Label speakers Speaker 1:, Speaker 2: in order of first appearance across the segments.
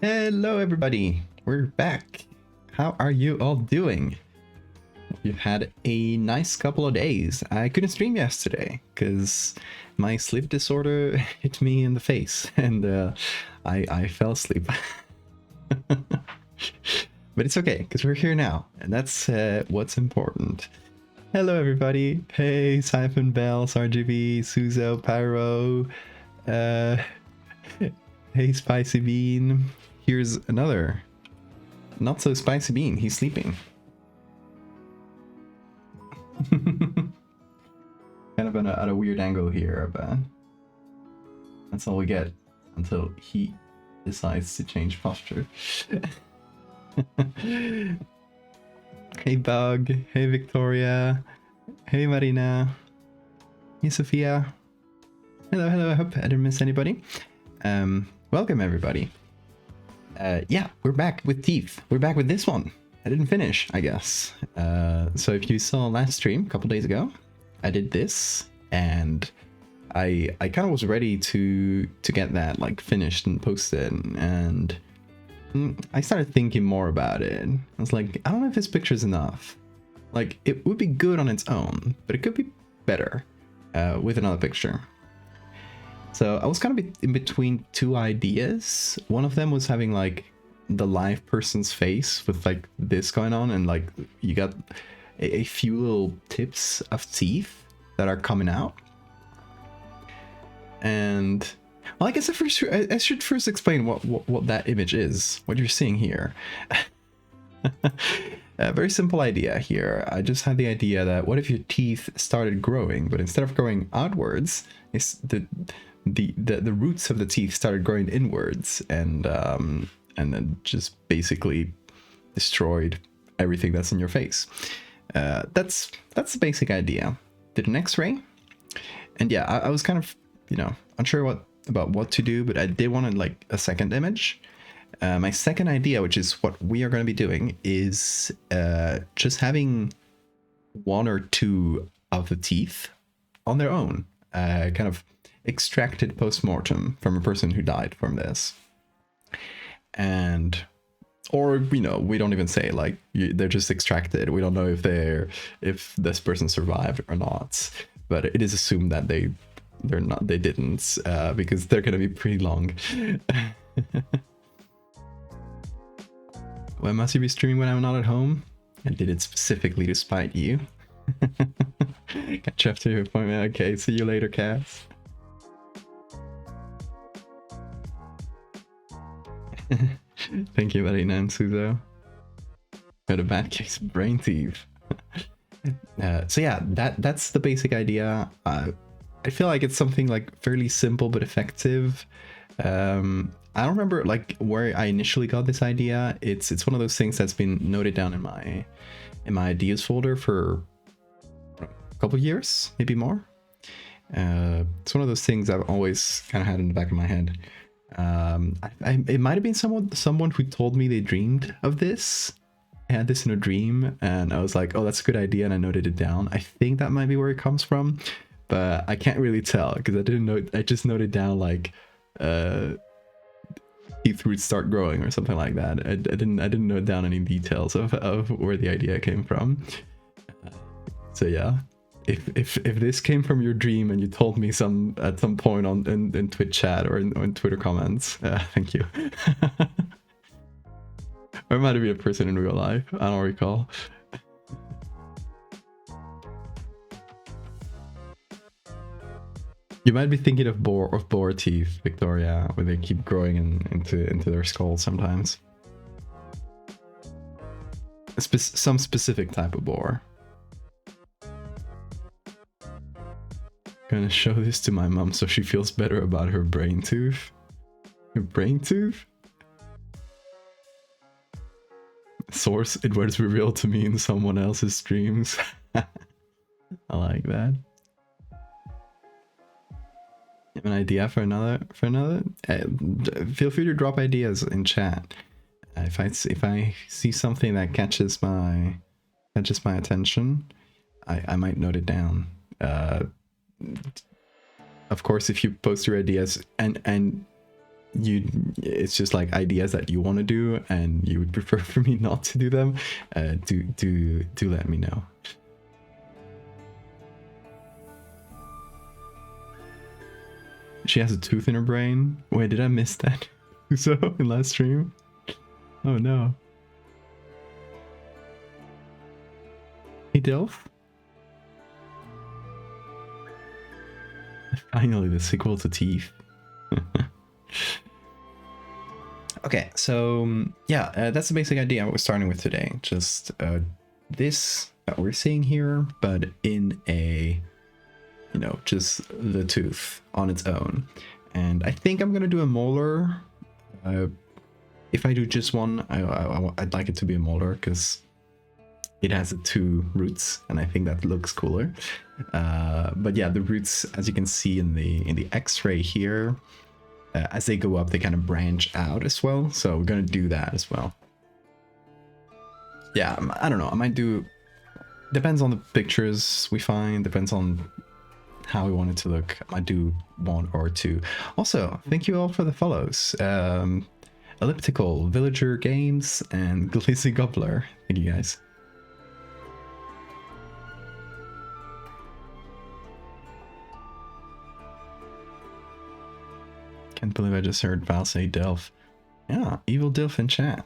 Speaker 1: Hello everybody, we're back. How are you all doing? You've had a nice couple of days. I couldn't stream yesterday because my sleep disorder hit me in the face and I fell asleep. But it's okay because we're here now and that's what's important. Hello everybody. Hey Siphon Bells, RGB, Suzo, Pyro, hey Spicy Bean. Here's another not so spicy bean. He's sleeping. Kind of at a weird angle here, but that's all we get until he decides to change posture. Hey Bug, hey Victoria, hey Marina, hey Sophia. Hello, I hope I didn't miss anybody. Welcome everybody. Yeah, we're back with Teeth. We're back with this one. I didn't finish, I guess. So if you saw last stream a couple days ago, I did this, and I kind of was ready to get that like finished and posted, and I started thinking more about it. I was like, I don't know if this picture's enough. Like, it would be good on its own, but it could be better with another picture. So I was kind of in between two ideas. One of them was having like the live person's face with like this going on, and like you got a few little tips of teeth that are coming out. And well, I guess I should first explain what that image is, what you're seeing here. A very simple idea here. I just had the idea that what if your teeth started growing, but instead of growing outwards, it's the roots of the teeth started growing inwards, and then just basically destroyed everything that's in your face. That's the basic idea. Did an X-ray, and yeah, I was kind of unsure about what to do, but I did want like a second image. My second idea, which is what we are going to be doing, is just having one or two of the teeth on their own, kind of extracted post-mortem from a person who died from this. And or we don't even say, like, they're just extracted. We don't know if this person survived or not, but it is assumed that they didn't, because they're gonna be pretty long. Why must you be streaming when I'm not at home? I did it specifically to spite you. Catch you after your appointment. Okay, see you later, Cass. Thank you, Marina and Suzo. Got a bad case of brain teeth. So yeah, that's the basic idea. I feel like it's something like fairly simple but effective. I don't remember like where I initially got this idea. It's one of those things that's been noted down in my ideas folder for a couple of years, maybe more. It's one of those things I've always kind of had in the back of my head. It might have been someone who told me they dreamed of this. I had this in a dream, and I was like, oh, that's a good idea, and I noted it down. I think that might be where it comes from, but I can't really tell because I didn't know. I just noted down like teeth roots start growing or something like that. I didn't note down any details of where the idea came from. So yeah. If this came from your dream and you told me at some point in Twitch chat or in Twitter comments, thank you. Or it might have been a person in real life. I don't recall. You might be thinking of boar teeth, Victoria, where they keep growing into their skull sometimes. Some specific type of boar. Gonna show this to my mom so she feels better about her brain tooth. Her brain tooth? Source, it was revealed to me in someone else's streams. I like that. You have an idea for another? Feel free to drop ideas in chat. If I see something that catches my attention, I might note it down. Of course, if you post your ideas and it's just like ideas that you want to do and you would prefer for me not to do them, do let me know. She has a tooth in her brain. Wait, did I miss that? So in last stream? Oh no. Hey Delph. Finally, the sequel to Teeth. Okay, so yeah, that's the basic idea we're starting with today. Just this that we're seeing here, but in a, you know, just the tooth on its own. And I think I'm gonna do a molar. If I do just one, I'd like it to be a molar because it has the 2 roots, and I think that looks cooler. But yeah, the roots, as you can see in the X-ray here, as they go up, they kind of branch out as well. So we're gonna do that as well. Yeah, I don't know. I might do. Depends on the pictures we find. Depends on how we want it to look. I might do 1 or 2. Also, thank you all for the follows. Elliptical, Villager Games, and Glizzy Gobbler. Thank you guys. Can't believe I just heard Val say Delph. Yeah, evil Delph in chat.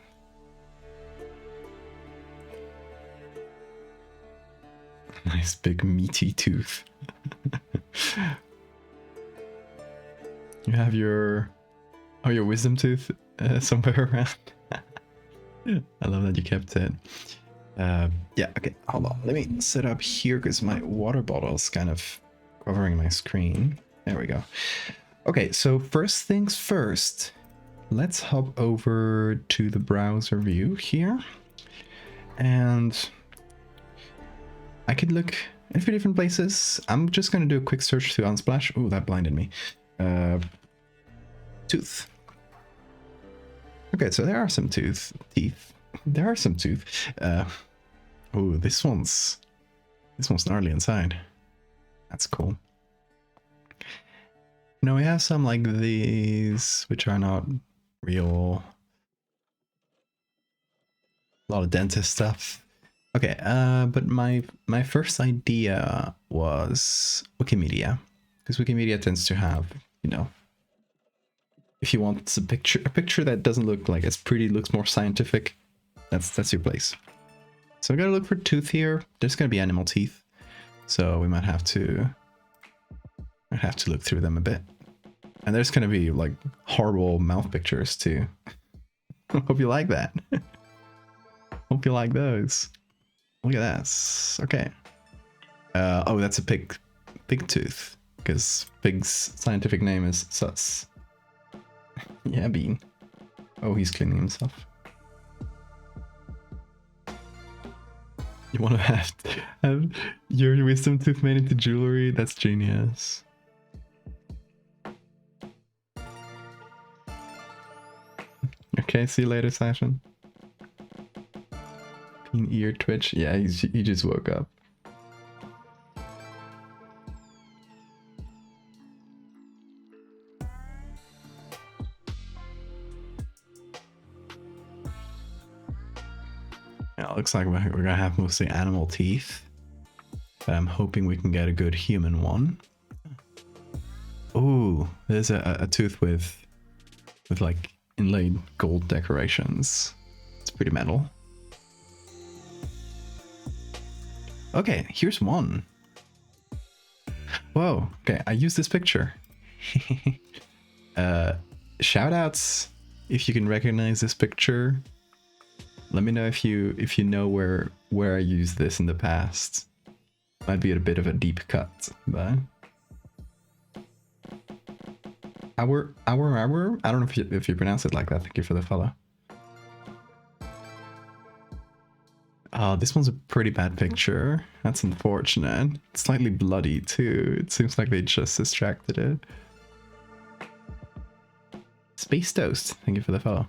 Speaker 1: Nice big meaty tooth. You have your wisdom tooth somewhere around. I love that you kept it. Yeah, okay, hold on. Let me set up here because my water bottle's kind of covering my screen. There we go. Okay, so first things first, let's hop over to the browser view here. And I could look in a few different places. I'm just going to do a quick search to Unsplash. Oh, that blinded me. Tooth. Okay, so there are some teeth. There are some tooth. Oh, this one's gnarly inside. That's cool. No, we have some like these, which are not real. A lot of dentist stuff. Okay, but my first idea was Wikimedia, because Wikimedia tends to have, you know, if you want a picture that doesn't look like as pretty, looks more scientific, that's your place. So I gotta look for tooth here. There's gonna be animal teeth, so we might have to look through them a bit. And there's gonna be like horrible mouth pictures too. Hope you like that. Hope you like those. Look at that. Okay. Oh, that's a pig tooth, because pig's scientific name is sus. Yeah, Bean. Oh, he's cleaning himself. You want to have your wisdom tooth made into jewelry? That's genius. Okay, see you later, Sashin. Bean ear twitch. Yeah, he just woke up. Yeah, looks like we're gonna have mostly animal teeth, but I'm hoping we can get a good human one. Ooh, there's a tooth with like inlaid gold decorations. It's pretty metal. Okay, here's one. Whoa, okay, I used this picture. Shout outs if you can recognize this picture. Let me know if you know where I used this in the past. Might be a bit of a deep cut, but our. I don't know if you pronounce it like that. Thank you for the follow. Oh, this one's a pretty bad picture. That's unfortunate. It's slightly bloody too. It seems like they just distracted it. Space Toast, thank you for the follow.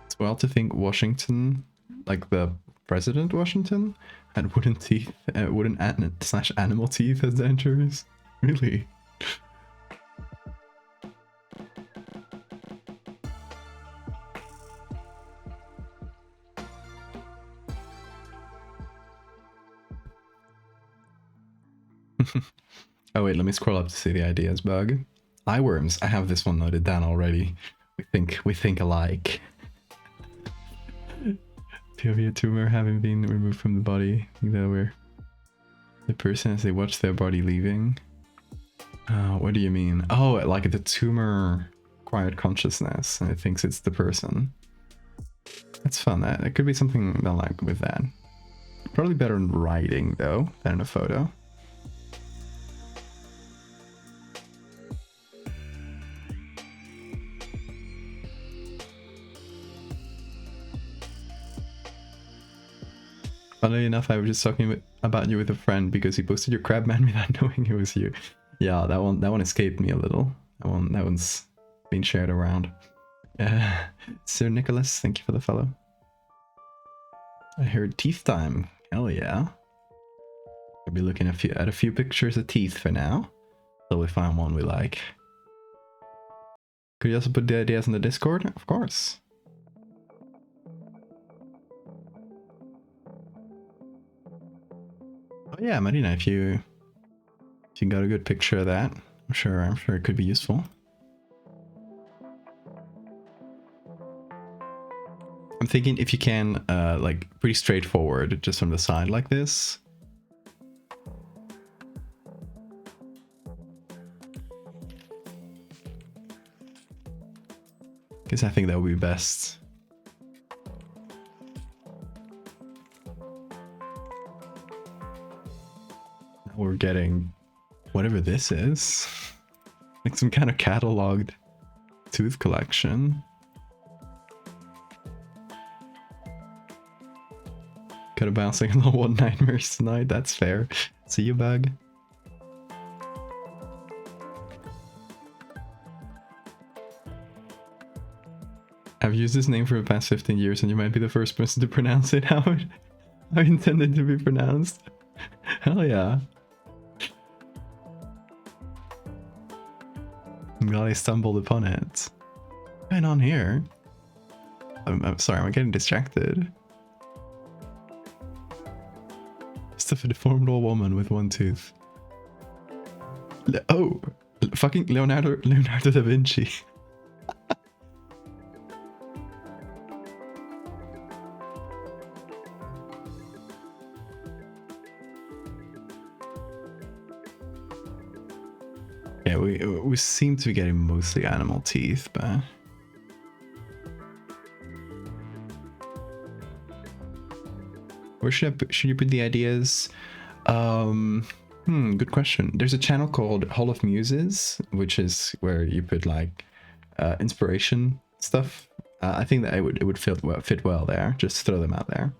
Speaker 1: It's well to think Washington, like the President Washington, And wooden teeth, wooden slash animal teeth as dentures? Really? Oh wait, let me scroll up to see the ideas bug. Eyeworms, I have this one noted down already. We think alike. POV tumor having been removed from the body. I think that we're the person as they watch their body leaving. What do you mean? Oh, like the tumor acquired consciousness and it thinks it's the person. That's fun. That could be something I like with that. Probably better in writing though than in a photo. Funnily enough, I was just talking about you with a friend because he posted your crabman without knowing it was you. Yeah, that one escaped me a little. That one's been shared around. Sir Nicholas, thank you for the follow. I heard teeth time. Hell yeah. I'll be looking at a few pictures of teeth for now. Till we find one we like. Could you also put the ideas in the Discord? Of course. Oh yeah, Marina, if you got a good picture of that, I'm sure it could be useful. I'm thinking if you can, like pretty straightforward, just from the side like this. Because I think that would be best. Now we're getting whatever this is. Like some kind of cataloged tooth collection. Kind of bouncing a little one nightmares tonight, that's fair. See you, bug. I've used this name for the past 15 years and you might be the first person to pronounce it how I intended to be pronounced. Hell yeah. I'm glad I stumbled upon it. What's going on here? I'm sorry, I'm getting distracted. Just a deformed old woman with one tooth. Oh! Fucking Leonardo da Vinci. Yeah, we seem to be getting mostly animal teeth, but where should you put the ideas? Good question. There's a channel called Hall of Muses, which is where you put like inspiration stuff. I think that it would fit well there. Just throw them out there.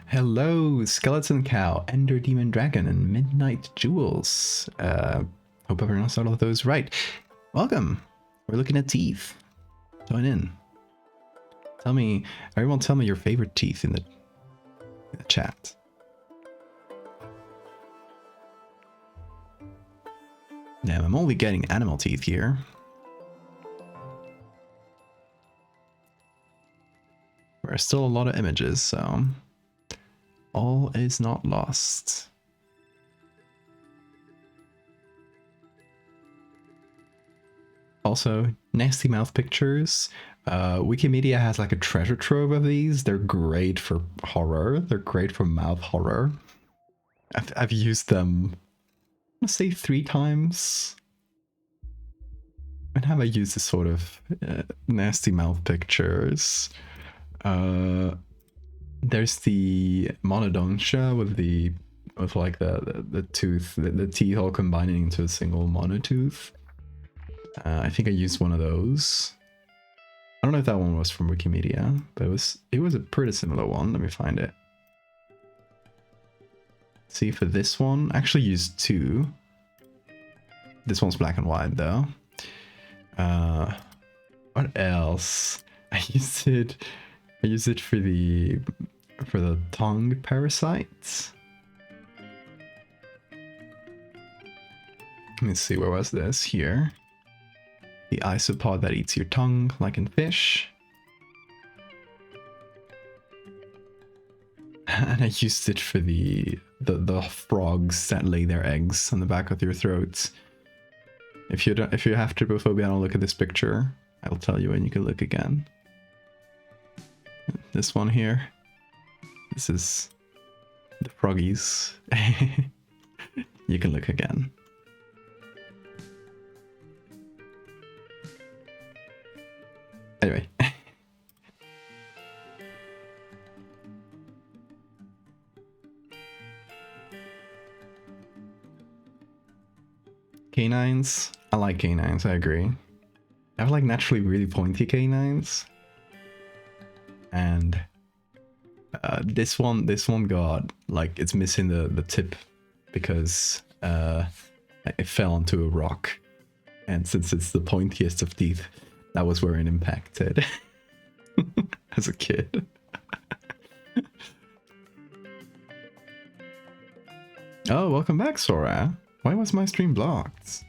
Speaker 1: Hello, Skeleton Cow, Ender Demon Dragon, and Midnight Jewels. Hope I pronounced all of those right. Welcome. We're looking at teeth. Join in. Everyone tell me your favorite teeth in the chat. Now, I'm only getting animal teeth here. There are still a lot of images, so all is not lost. Also, nasty mouth pictures. Wikimedia has like a treasure trove of these. They're great for horror. They're great for mouth horror. I've used them, I'm gonna say 3 times. When have I used this sort of nasty mouth pictures? There's the monodontia with like the tooth, the teeth all combining into a single monotooth. I think I used one of those. I don't know if that one was from Wikimedia, but it was a pretty similar one. Let me find it. See, for this one, I actually used 2. This one's black and white though. What else? I used it I use it for the tongue parasites. Let me see, where was this? Here. The isopod that eats your tongue, like in fish. And I used it for the frogs that lay their eggs on the back of your throats. If you have trypophobia, don't look at this picture. I'll tell you when you can look again. This one here. This is the froggies. You can look again. Anyway. Canines. I like canines, I agree. I have like naturally really pointy canines. And this one got like, it's missing the tip because it fell onto a rock. And since it's the pointiest of teeth, that was where it impacted as a kid. Oh, welcome back, Sora. Why was my stream blocked?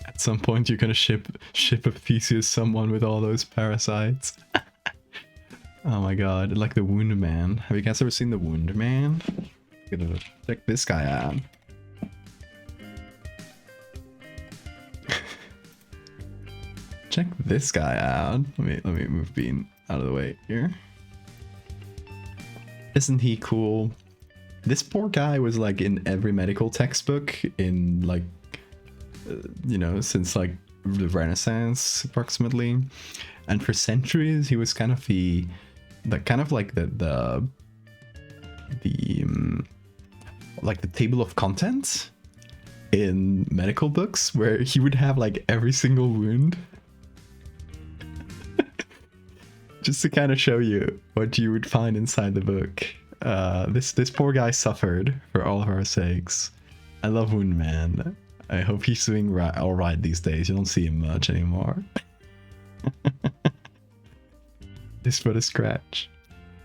Speaker 1: At some point you're gonna ship a Theseus someone with all those parasites. Oh my god, like the Wound Man. Have you guys ever seen the Wound Man? Gotta check this guy out. Check this guy out. Let me move Bean out of the way here. Isn't he cool? This poor guy was like in every medical textbook in like, you know, since like the Renaissance approximately, and for centuries he was kind of the like the table of contents in medical books, where he would have like every single wound. Just to kind of show you what you would find inside the book. This poor guy suffered for all of our sakes. I love Wound Man. I hope he's doing all right these days. You don't see him much anymore. This for the scratch.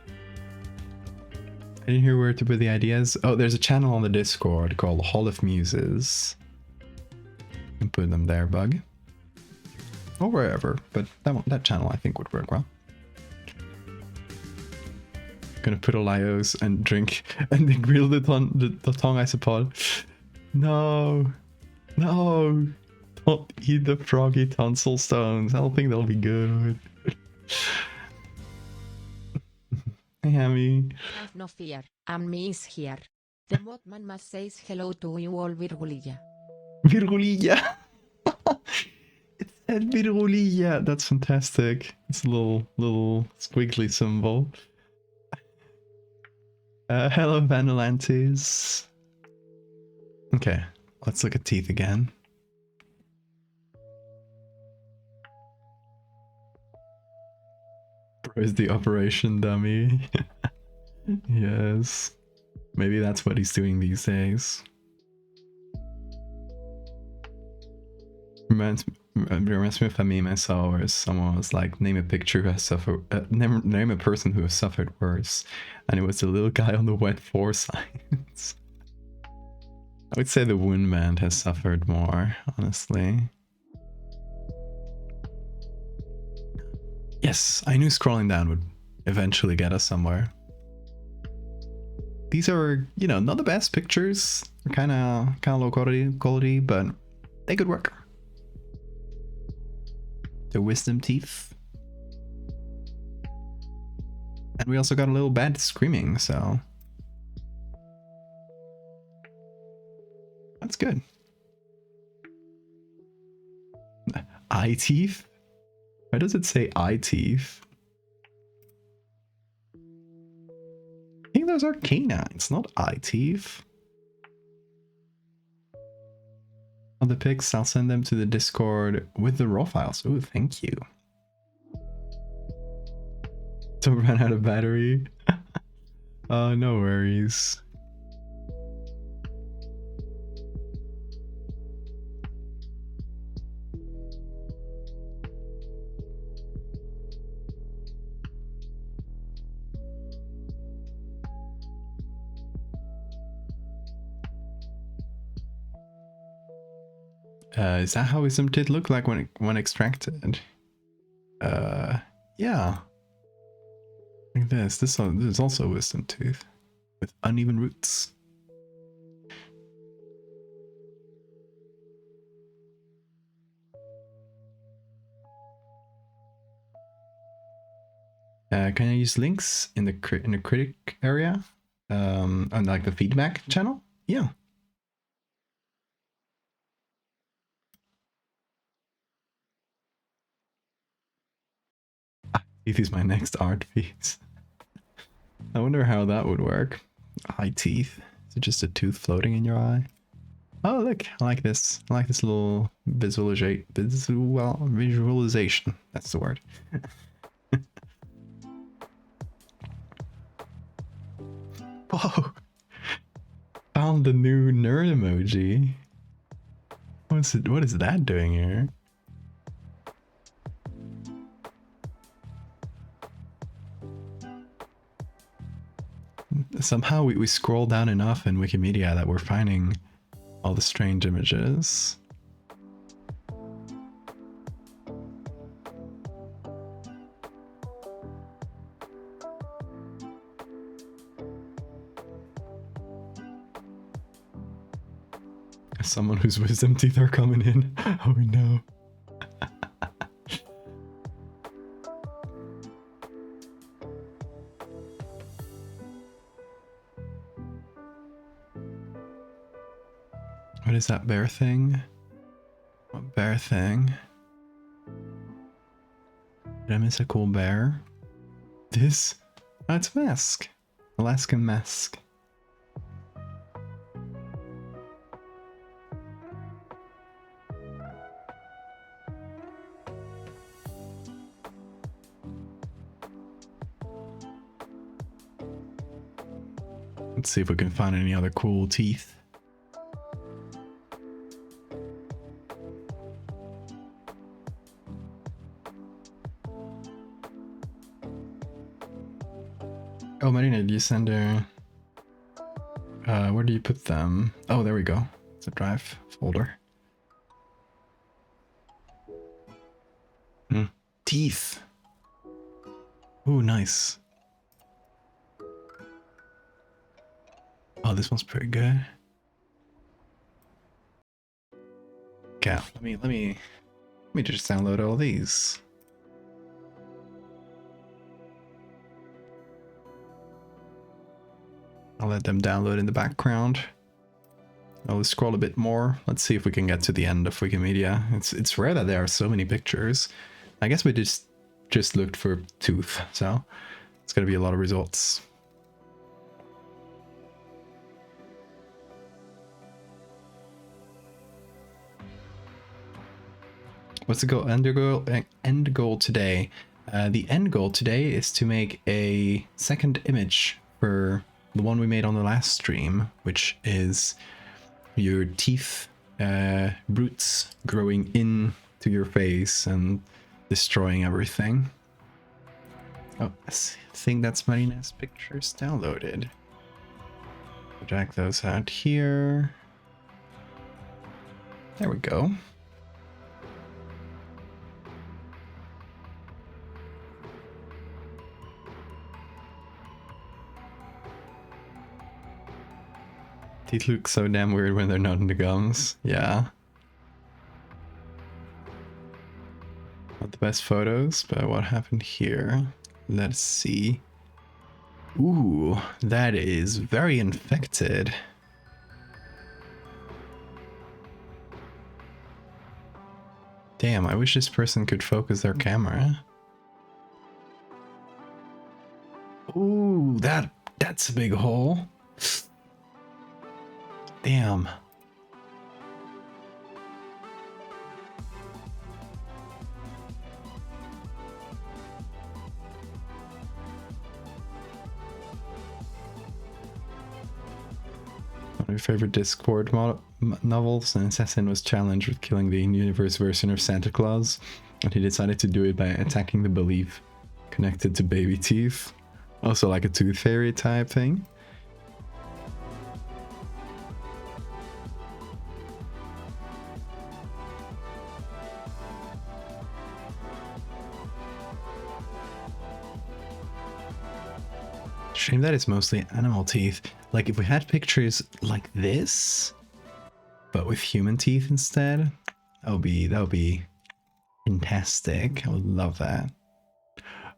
Speaker 1: I didn't hear where to put the ideas. Oh, there's a channel on the Discord called Hall of Muses. You can put them there, Bug. Or wherever, but that channel I think would work well. Gonna put Olios and drink and then grill the tongue isopod. No. No. Don't eat the froggy tonsil stones. I don't think they'll be good. Hey, Hammy.
Speaker 2: Have no fear. Ammi is here. The Mothman must says hello to you all, Virgulilla.
Speaker 1: Virgulilla. It said Virgulilla. That's fantastic. It's a little squiggly symbol. Hello, Vanilantes. Okay, let's look at teeth again. Bro is the operation dummy. Yes. Maybe that's what he's doing these days. Reminds me of a meme I saw where someone was like, name a picture who has suffered, name a person who has suffered worse, and it was the little guy on the wet floor signs. I would say the Wound Man has suffered more, honestly. Yes, I knew scrolling down would eventually get us somewhere. These are, you know, not the best pictures. They're kind of low quality, but they could work. The wisdom teeth. And we also got a little bad screaming, so that's good. Eye teeth? Why does it say eye teeth? I think those are canines, not eye teeth. On the pics, I'll send them to the Discord with the raw files. Ooh, thank you. Don't run out of battery. No worries. Is that how wisdom teeth look like when extracted? Yeah. Like this. This is also a wisdom tooth with uneven roots. Can I use links in the critic area? On like the feedback channel? Yeah. Teeth is my next art piece. I wonder how that would work. Eye teeth. Is it just a tooth floating in your eye? Oh look, I like this. I like this little visualization. That's the word. Whoa! Found the new nerd emoji. What is that doing here? Somehow we scroll down enough in Wikimedia that we're finding all the strange images. Someone whose wisdom teeth are coming in. Oh no. What is that bear thing? What bear thing? Did I miss a cool bear? This? Oh, it's a mask. Alaskan mask. Let's see if we can find any other cool teeth. Oh, Marina, did you send a... where do you put them? Oh, there we go. It's a drive folder. Teeth. Ooh, nice. Oh, this one's pretty good. Okay, let me just download all these. I'll let them download in the background. I'll scroll a bit more. Let's see if we can get to the end of Wikimedia. It's rare that there are so many pictures. I guess we just looked for tooth, so it's gonna be a lot of results. What's the end goal today? The end goal today is to make a second image for the one we made on the last stream, which is your teeth roots growing into your face and destroying everything. Oh, I think that's Marina's pictures downloaded. Drag those out here. There we go. Teeth look so damn weird when they're not in the gums. Yeah. Not the best photos, but what happened here? Let's see. Ooh, that is very infected. Damn, I wish this person could focus their camera. Ooh, that's a big hole. Damn. One of your favorite Discord novels, an assassin was challenged with killing the in-universe version of Santa Claus, and he decided to do it by attacking the belief connected to baby teeth. Also like a tooth fairy type thing. Shame that it's mostly animal teeth. Like if we had pictures like this, but with human teeth instead, that would be fantastic. I would love that.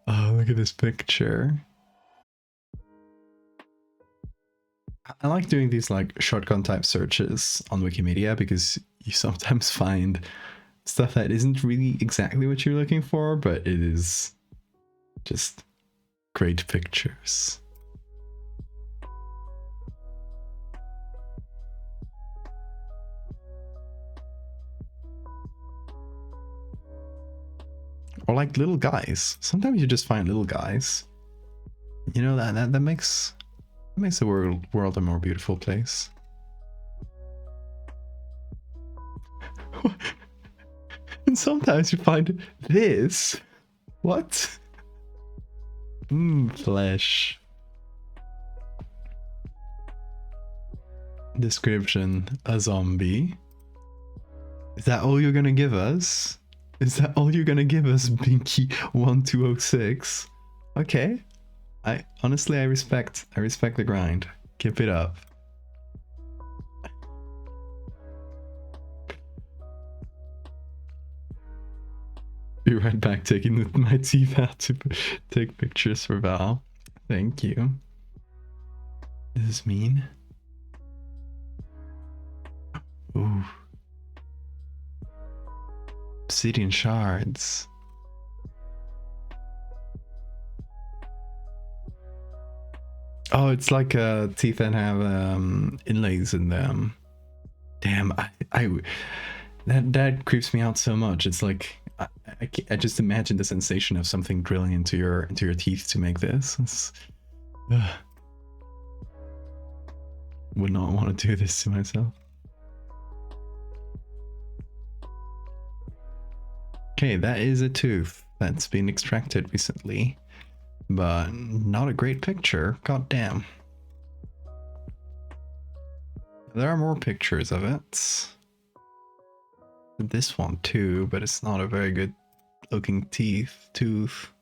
Speaker 1: Oh, look at this picture. I like doing these like shotgun type searches on Wikimedia because you sometimes find stuff that isn't really exactly what you're looking for, but it is just great pictures. Or like little guys. Sometimes you just find little guys. You know, that makes the world a more beautiful place. And sometimes you find this. What? Flesh. Description: a zombie. Is that all you're gonna give us? Is that all you're gonna give us, Binky1206? Okay. Honestly, I respect the grind. Keep it up. Be right back, taking my teeth out to take pictures for Val. Thank you. Does this mean? Ooh. Obsidian shards. Oh, it's like teeth that have inlays in them. Damn, that creeps me out so much. It's like I just imagine the sensation of something drilling into your teeth to make this. Would not want to do this to myself. Okay, that is a tooth that's been extracted recently, but not a great picture. God damn. There are more pictures of it. This one too, but it's not a very good looking tooth.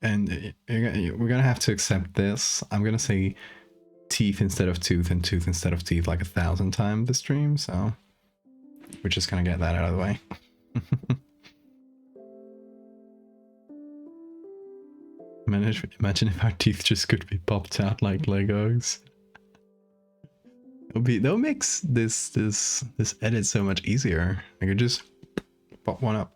Speaker 1: And we're gonna have to accept this. I'm gonna say teeth instead of tooth and tooth instead of teeth like 1,000 times this stream, so we're just gonna get that out of the way. Imagine if our teeth just could be popped out like Legos. That'll makes this edit so much easier. I could just pop one up.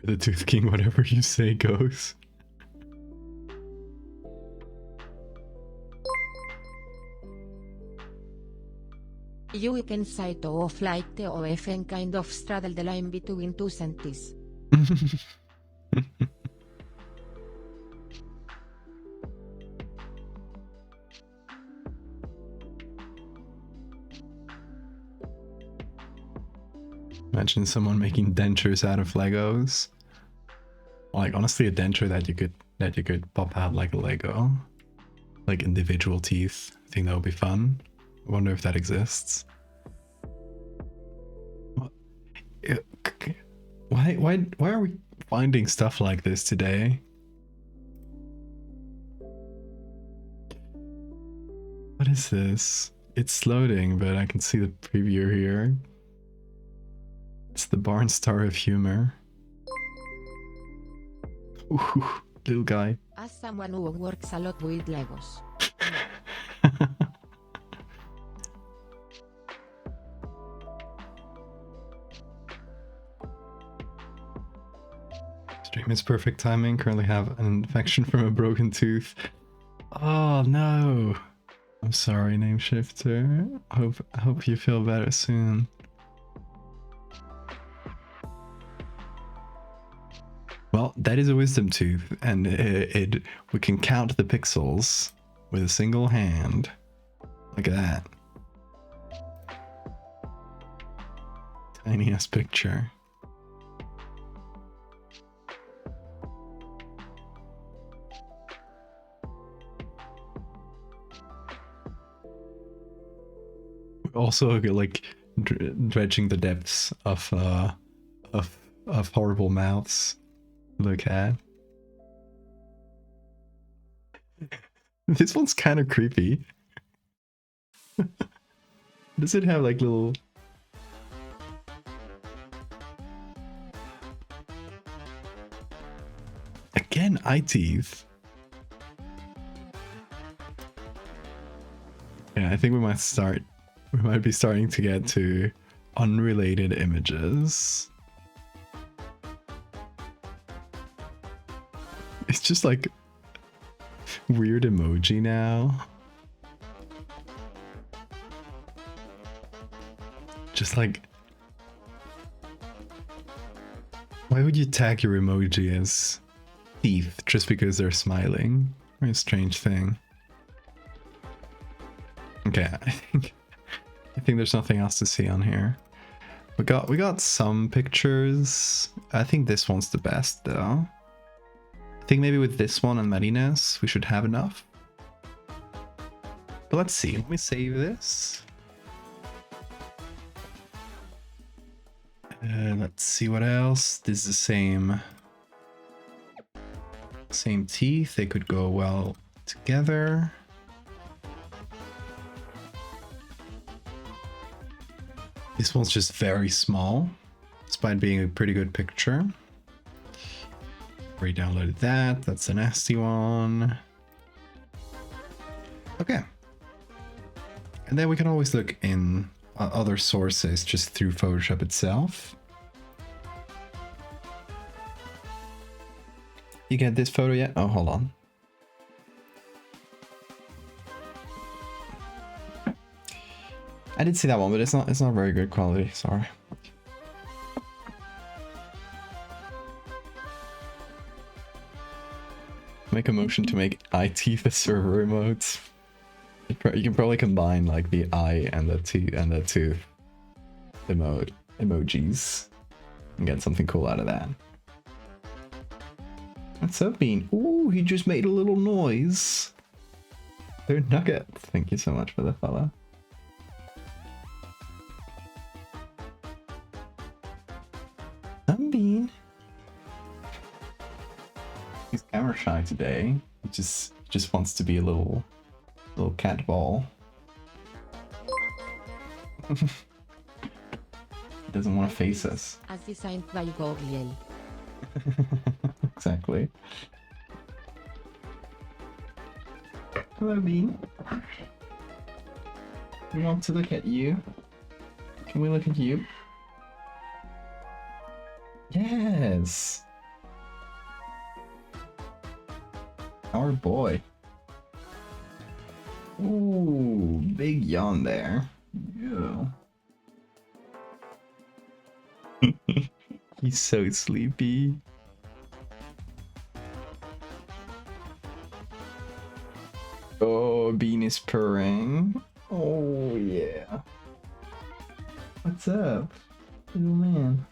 Speaker 1: The Tooth King, whatever you say goes.
Speaker 2: You can cite o flight o FN kind of straddle the line between two sentences.
Speaker 1: Imagine someone making dentures out of Legos. Like honestly, a denture that you could pop out like a Lego, like individual teeth. I think that would be fun. I wonder if that exists. Why are we finding stuff like this today? What is this? It's loading, but I can see the preview here. It's the Barn Star of Humor. Ooh, little guy.
Speaker 2: As someone who works a lot with Legos.
Speaker 1: Stream is perfect timing. Currently have an infection from a broken tooth. Oh no. I'm sorry, name shifter. Hope you feel better soon. Well, that is a wisdom tooth, and we can count the pixels with a single hand. Look at that. Tiny ass picture. also like dredging the depths of horrible mouths. Look at. This one's kind of creepy. Does it have like little... Again, eye teeth. Yeah, I think we might be starting to get to unrelated images. It's just like weird emoji now. Just like, why would you tag your emoji as teeth just because they're smiling? Very strange thing. Okay, I think there's nothing else to see on here. We got some pictures. I think this one's the best though. I think maybe with this one and Marinas we should have enough. But let's see. Let me save this. Let's see what else. This is the same teeth. They could go well together. This one's just very small, despite being a pretty good picture. Already downloaded that. That's a nasty one. Okay. And then we can always look in other sources just through Photoshop itself. You get this photo yet? Oh, hold on. I did see that one, but it's not very good quality. Sorry. Make a motion to make eye teeth the server emotes. You can probably combine like the eye and the tooth emojis and get something cool out of that. What's up, Bean? Ooh, he just made a little noise. They're nuggets. Thank you so much for the follow. I'm Bean. He's camera shy today. He just wants to be a little cat ball. He doesn't want to face us.
Speaker 2: As designed by Google.
Speaker 1: Exactly. Hello, Bean. We want to look at you. Can we look at you? Yes. Our boy. Ooh, big yawn there. Yeah. He's so sleepy. Oh, Bean is purring. Oh, yeah. What's up, little man?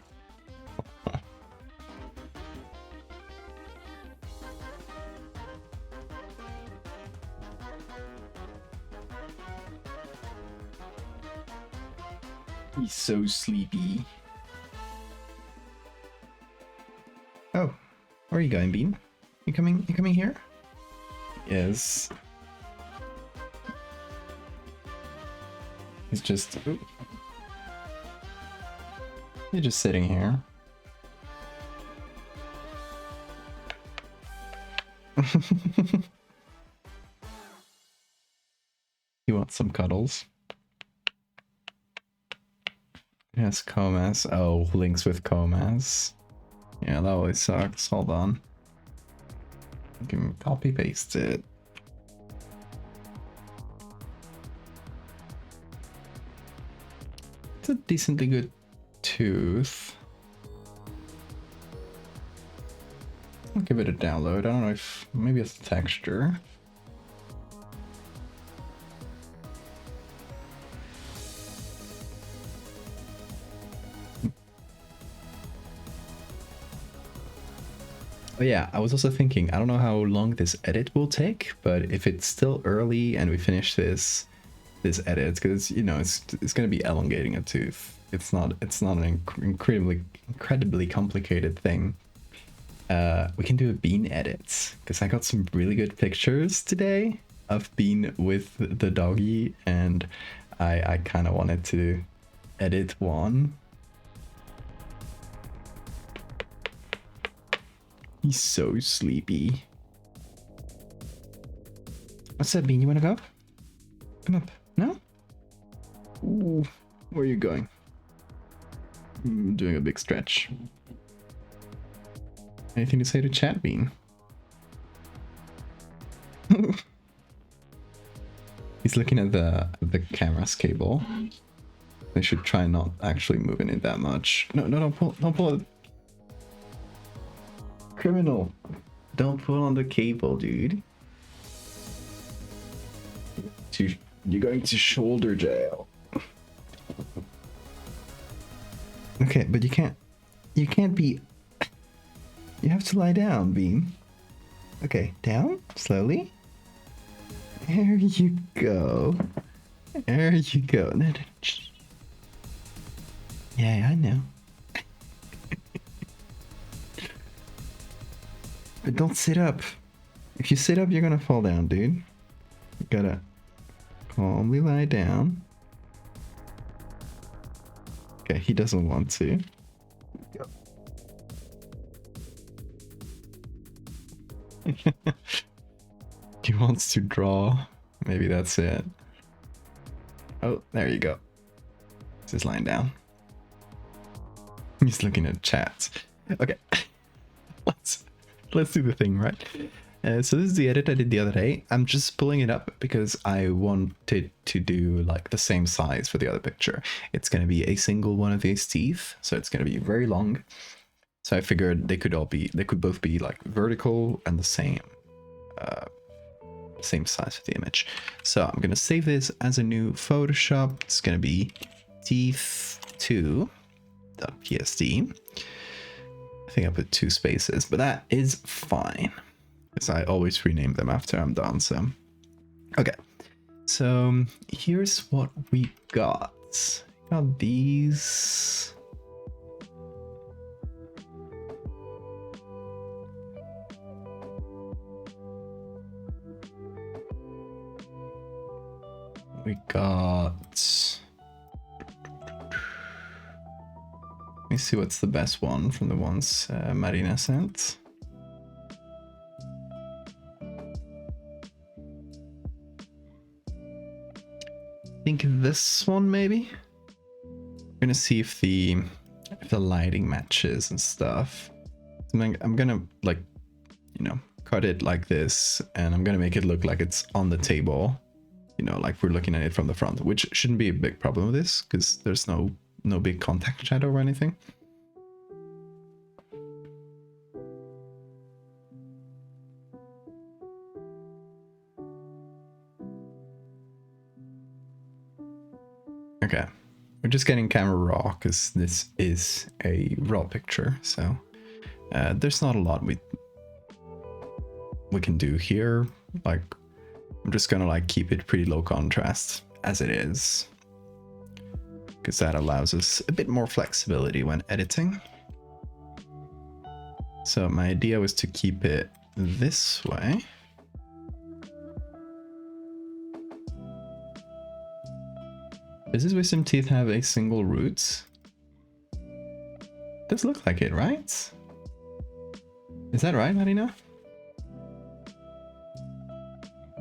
Speaker 1: He's so sleepy. Oh, where are you going, Bean? You coming here? Yes. He's just... Ooh. You're just sitting here. You want some cuddles? Yes, Comas. Oh, links with Comas. Yeah, that always sucks. Hold on. I can copy paste it. It's a decently good tooth. I'll give it a download. I don't know if maybe it's the texture. Oh yeah, I was also thinking, I don't know how long this edit will take, but if it's still early and we finish this this edit because you know it's going to be elongating a tooth. It's not an incredibly complicated thing. We can do a Bean edit because I got some really good pictures today of Bean with the doggy, and I kind of wanted to edit one. He's so sleepy. What's up, Bean? You wanna go up? Come up. No? Ooh, where are you going? Doing a big stretch. Anything to say to chat, Bean? He's looking at the camera's cable. They should try not actually moving it that much. No, don't pull it. Criminal. Don't pull on the cable, dude. You're going to shoulder jail. Okay, but you can't be. You have to lie down, Bean. Okay, down, slowly. There you go. There you go. Yeah, I know. But don't sit up. If you sit up, you're gonna fall down, dude. You gotta calmly lie down. Okay, he doesn't want to. He wants to draw. Maybe that's it. Oh, there you go. He's just lying down. He's looking at chat. Okay. Let's do the thing, right? So this is the edit I did the other day. I'm just pulling it up because I wanted to do like the same size for the other picture. It's going to be a single one of these teeth, so it's going to be very long. So I figured they could both be like vertical and the same size of the image. So I'm going to save this as a new Photoshop. It's going to be teeth2.psd. I think I put 2 spaces, but that is fine because I always rename them after I'm done. So, okay. So here's what we got. Got these. We got. Let me see what's the best one from the ones Marina sent. I think this one maybe. We're gonna see if the lighting matches and stuff. I'm gonna like, you know, cut it like this, and I'm gonna make it look like it's on the table. You know, like we're looking at it from the front, which shouldn't be a big problem with this because there's no big contact shadow or anything. Okay, we're just getting camera raw because this is a raw picture, so there's not a lot we can do here. Like, I'm just gonna like keep it pretty low contrast as it is, because that allows us a bit more flexibility when editing. So my idea was to keep it this way. Does his wisdom teeth have a single root? Does look like it, right? Is that right, Marina?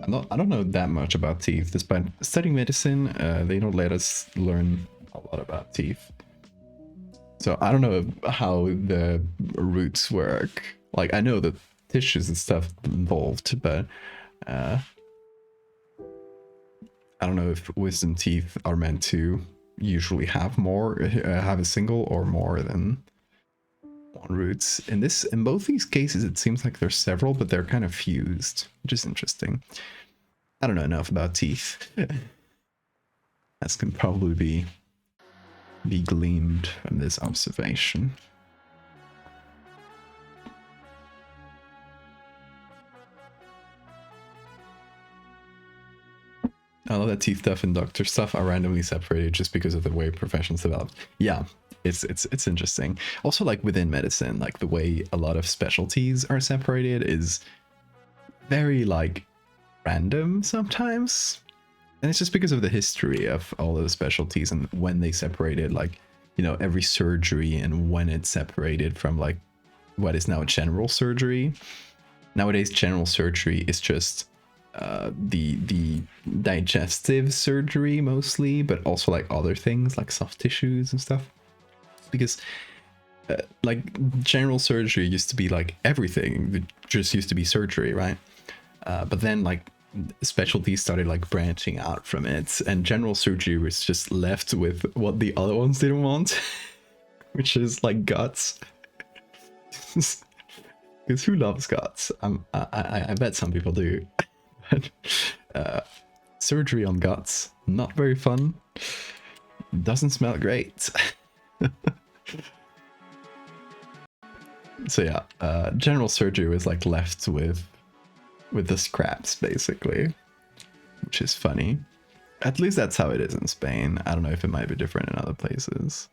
Speaker 1: I don't know that much about teeth. Despite studying medicine, they don't let us learn a lot about teeth. So I don't know how the roots work. Like, I know the tissues and stuff involved, but I don't know if wisdom teeth are meant to usually have have a single or more than one roots. In both these cases, it seems like there's several, but they're kind of fused, which is interesting. I don't know enough about teeth. That can probably be gleaned from this observation. I know that teeth stuff and doctor stuff are randomly separated just because of the way professions developed. Yeah, it's interesting. Also, like within medicine, like the way a lot of specialties are separated is very like random sometimes. And it's just because of the history of all of the specialties and when they separated, like, you know, every surgery and when it's separated from like what is now general surgery. Nowadays, general surgery is just the digestive surgery mostly, but also like other things like soft tissues and stuff. Because like general surgery used to be like everything, it just used to be surgery, right? But then like specialties started like branching out from it, and general surgery was just left with what the other ones didn't want, which is like guts. Because who loves guts? I bet some people do. But surgery on guts, not very fun. Doesn't smell great. So yeah, general surgery was like left with the scraps basically, which is funny. At least that's how it is in Spain. I don't know if it might be different in other places.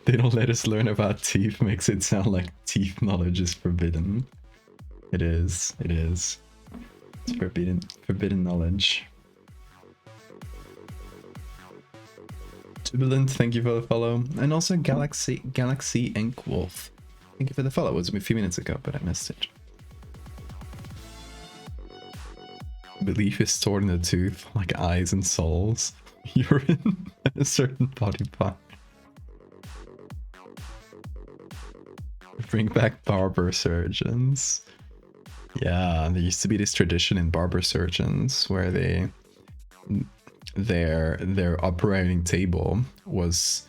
Speaker 1: They don't let us learn about teeth, makes it sound like teeth knowledge is forbidden. It is. It is. It's forbidden knowledge. Jubilant, thank you for the follow. And also Galaxy Ink Wolf. Thank you for the follow. It was a few minutes ago, but I missed it. Belief is stored in the tooth, like eyes and souls. Urine and a certain body part. Bring back barber surgeons. Yeah, there used to be this tradition in barber surgeons where their operating table was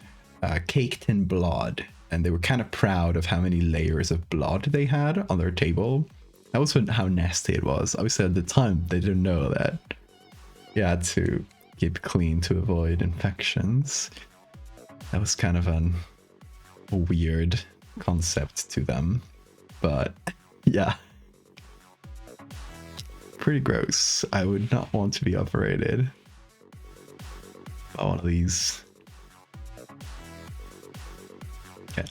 Speaker 1: caked in blood, and they were kind of proud of how many layers of blood they had on their table. That was how nasty it was. Obviously at the time they didn't know that you had to keep clean to avoid infections. That was kind of a weird concept to them, but yeah, pretty gross. I would not want to be operated by one of these. Okay,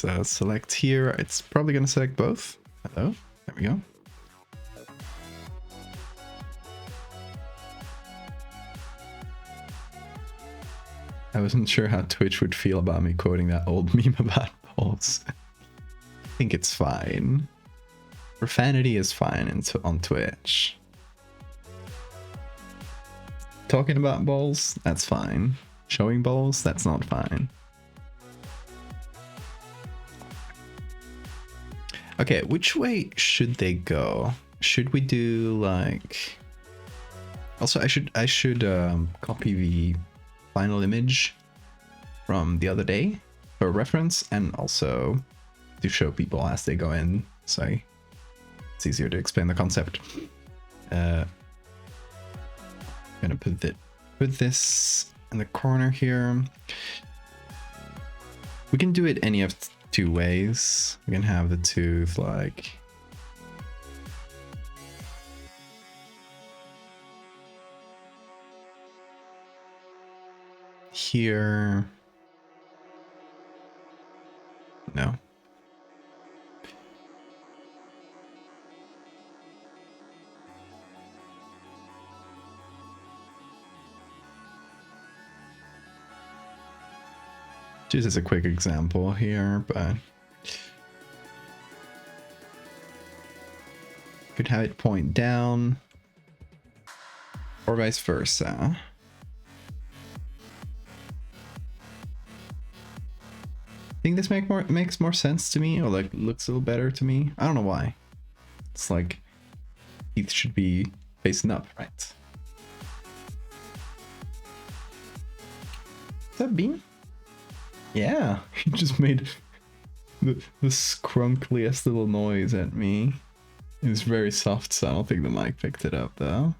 Speaker 1: let's select here. It's probably gonna select both. Hello, there we go. I wasn't sure how Twitch would feel about me quoting that old meme about balls. I think it's fine. Profanity is fine on Twitch. Talking about balls, that's fine. Showing balls, that's not fine. Okay, which way should they go? Should we do like... Also, I should copy the final image from the other day for reference, and also to show people as they go in, so it's easier to explain the concept. I'm gonna put this in the corner here. We can do it any of two ways. We can have the tooth like here. No. Just as a quick example here, but could have it point down or vice versa. I think this makes more sense to me, or like looks a little better to me. I don't know why. It's like teeth should be facing up, right? Is that Bean? Yeah, he just made the scrunkliest little noise at me. It's very soft, so I don't think the mic picked it up though.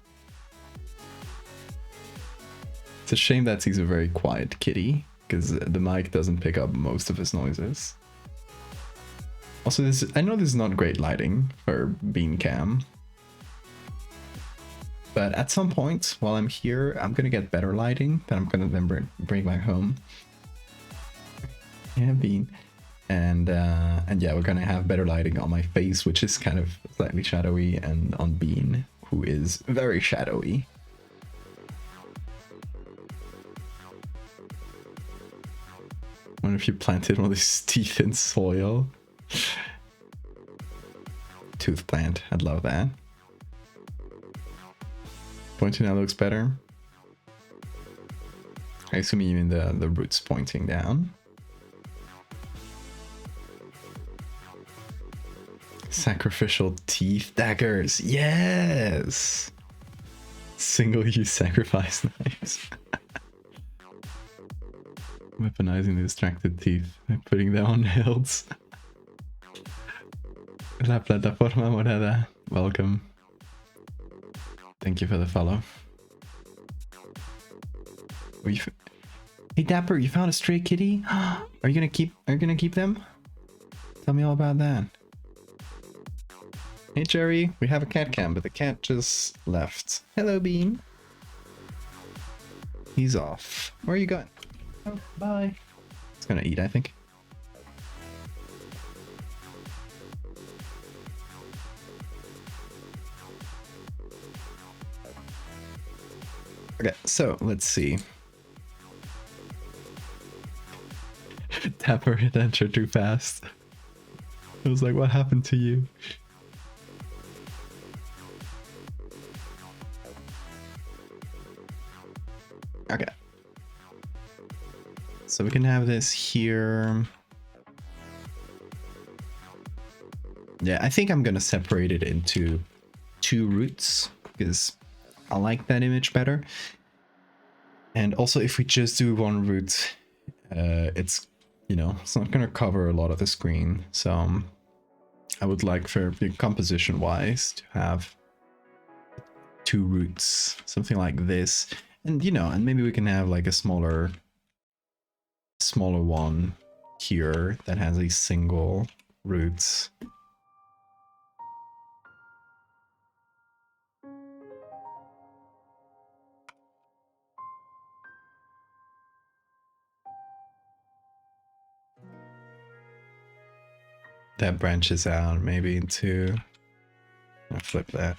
Speaker 1: It's a shame that he's a very quiet kitty, because the mic doesn't pick up most of his noises. Also, I know this is not great lighting for Bean Cam, but at some point while I'm here, I'm gonna get better lighting that I'm gonna then bring back home. Yeah, Bean. And yeah, we're gonna have better lighting on my face, which is kind of slightly shadowy, and on Bean, who is very shadowy. I wonder if you planted one of these teeth in soil. Tooth plant, I'd love that. Pointing now looks better. I assume you mean the roots pointing down. Sacrificial teeth daggers, yes! Single-use sacrifice knives. Weaponizing the distracted teeth by putting them on hilts. La plataforma morada, welcome. Thank you for the follow. Hey Dapper, you found a stray kitty? Are you gonna keep them? Tell me all about that. Hey Jerry, we have a cat cam, but the cat just left. Hello Bean. He's off. Where are you going? Oh, bye. It's gonna eat, I think. Okay, so let's see. Dapper hit enter too fast. I was like, what happened to you? Okay. So we can have this here. Yeah, I think I'm gonna separate it into 2 roots because I like that image better. And also if we just do 1 root, it's, you know, it's not gonna cover a lot of the screen. So I would like for the composition wise to have 2 roots, something like this. And, you know, and maybe we can have like a smaller one here that has a single root. That branches out maybe into, I'll flip that.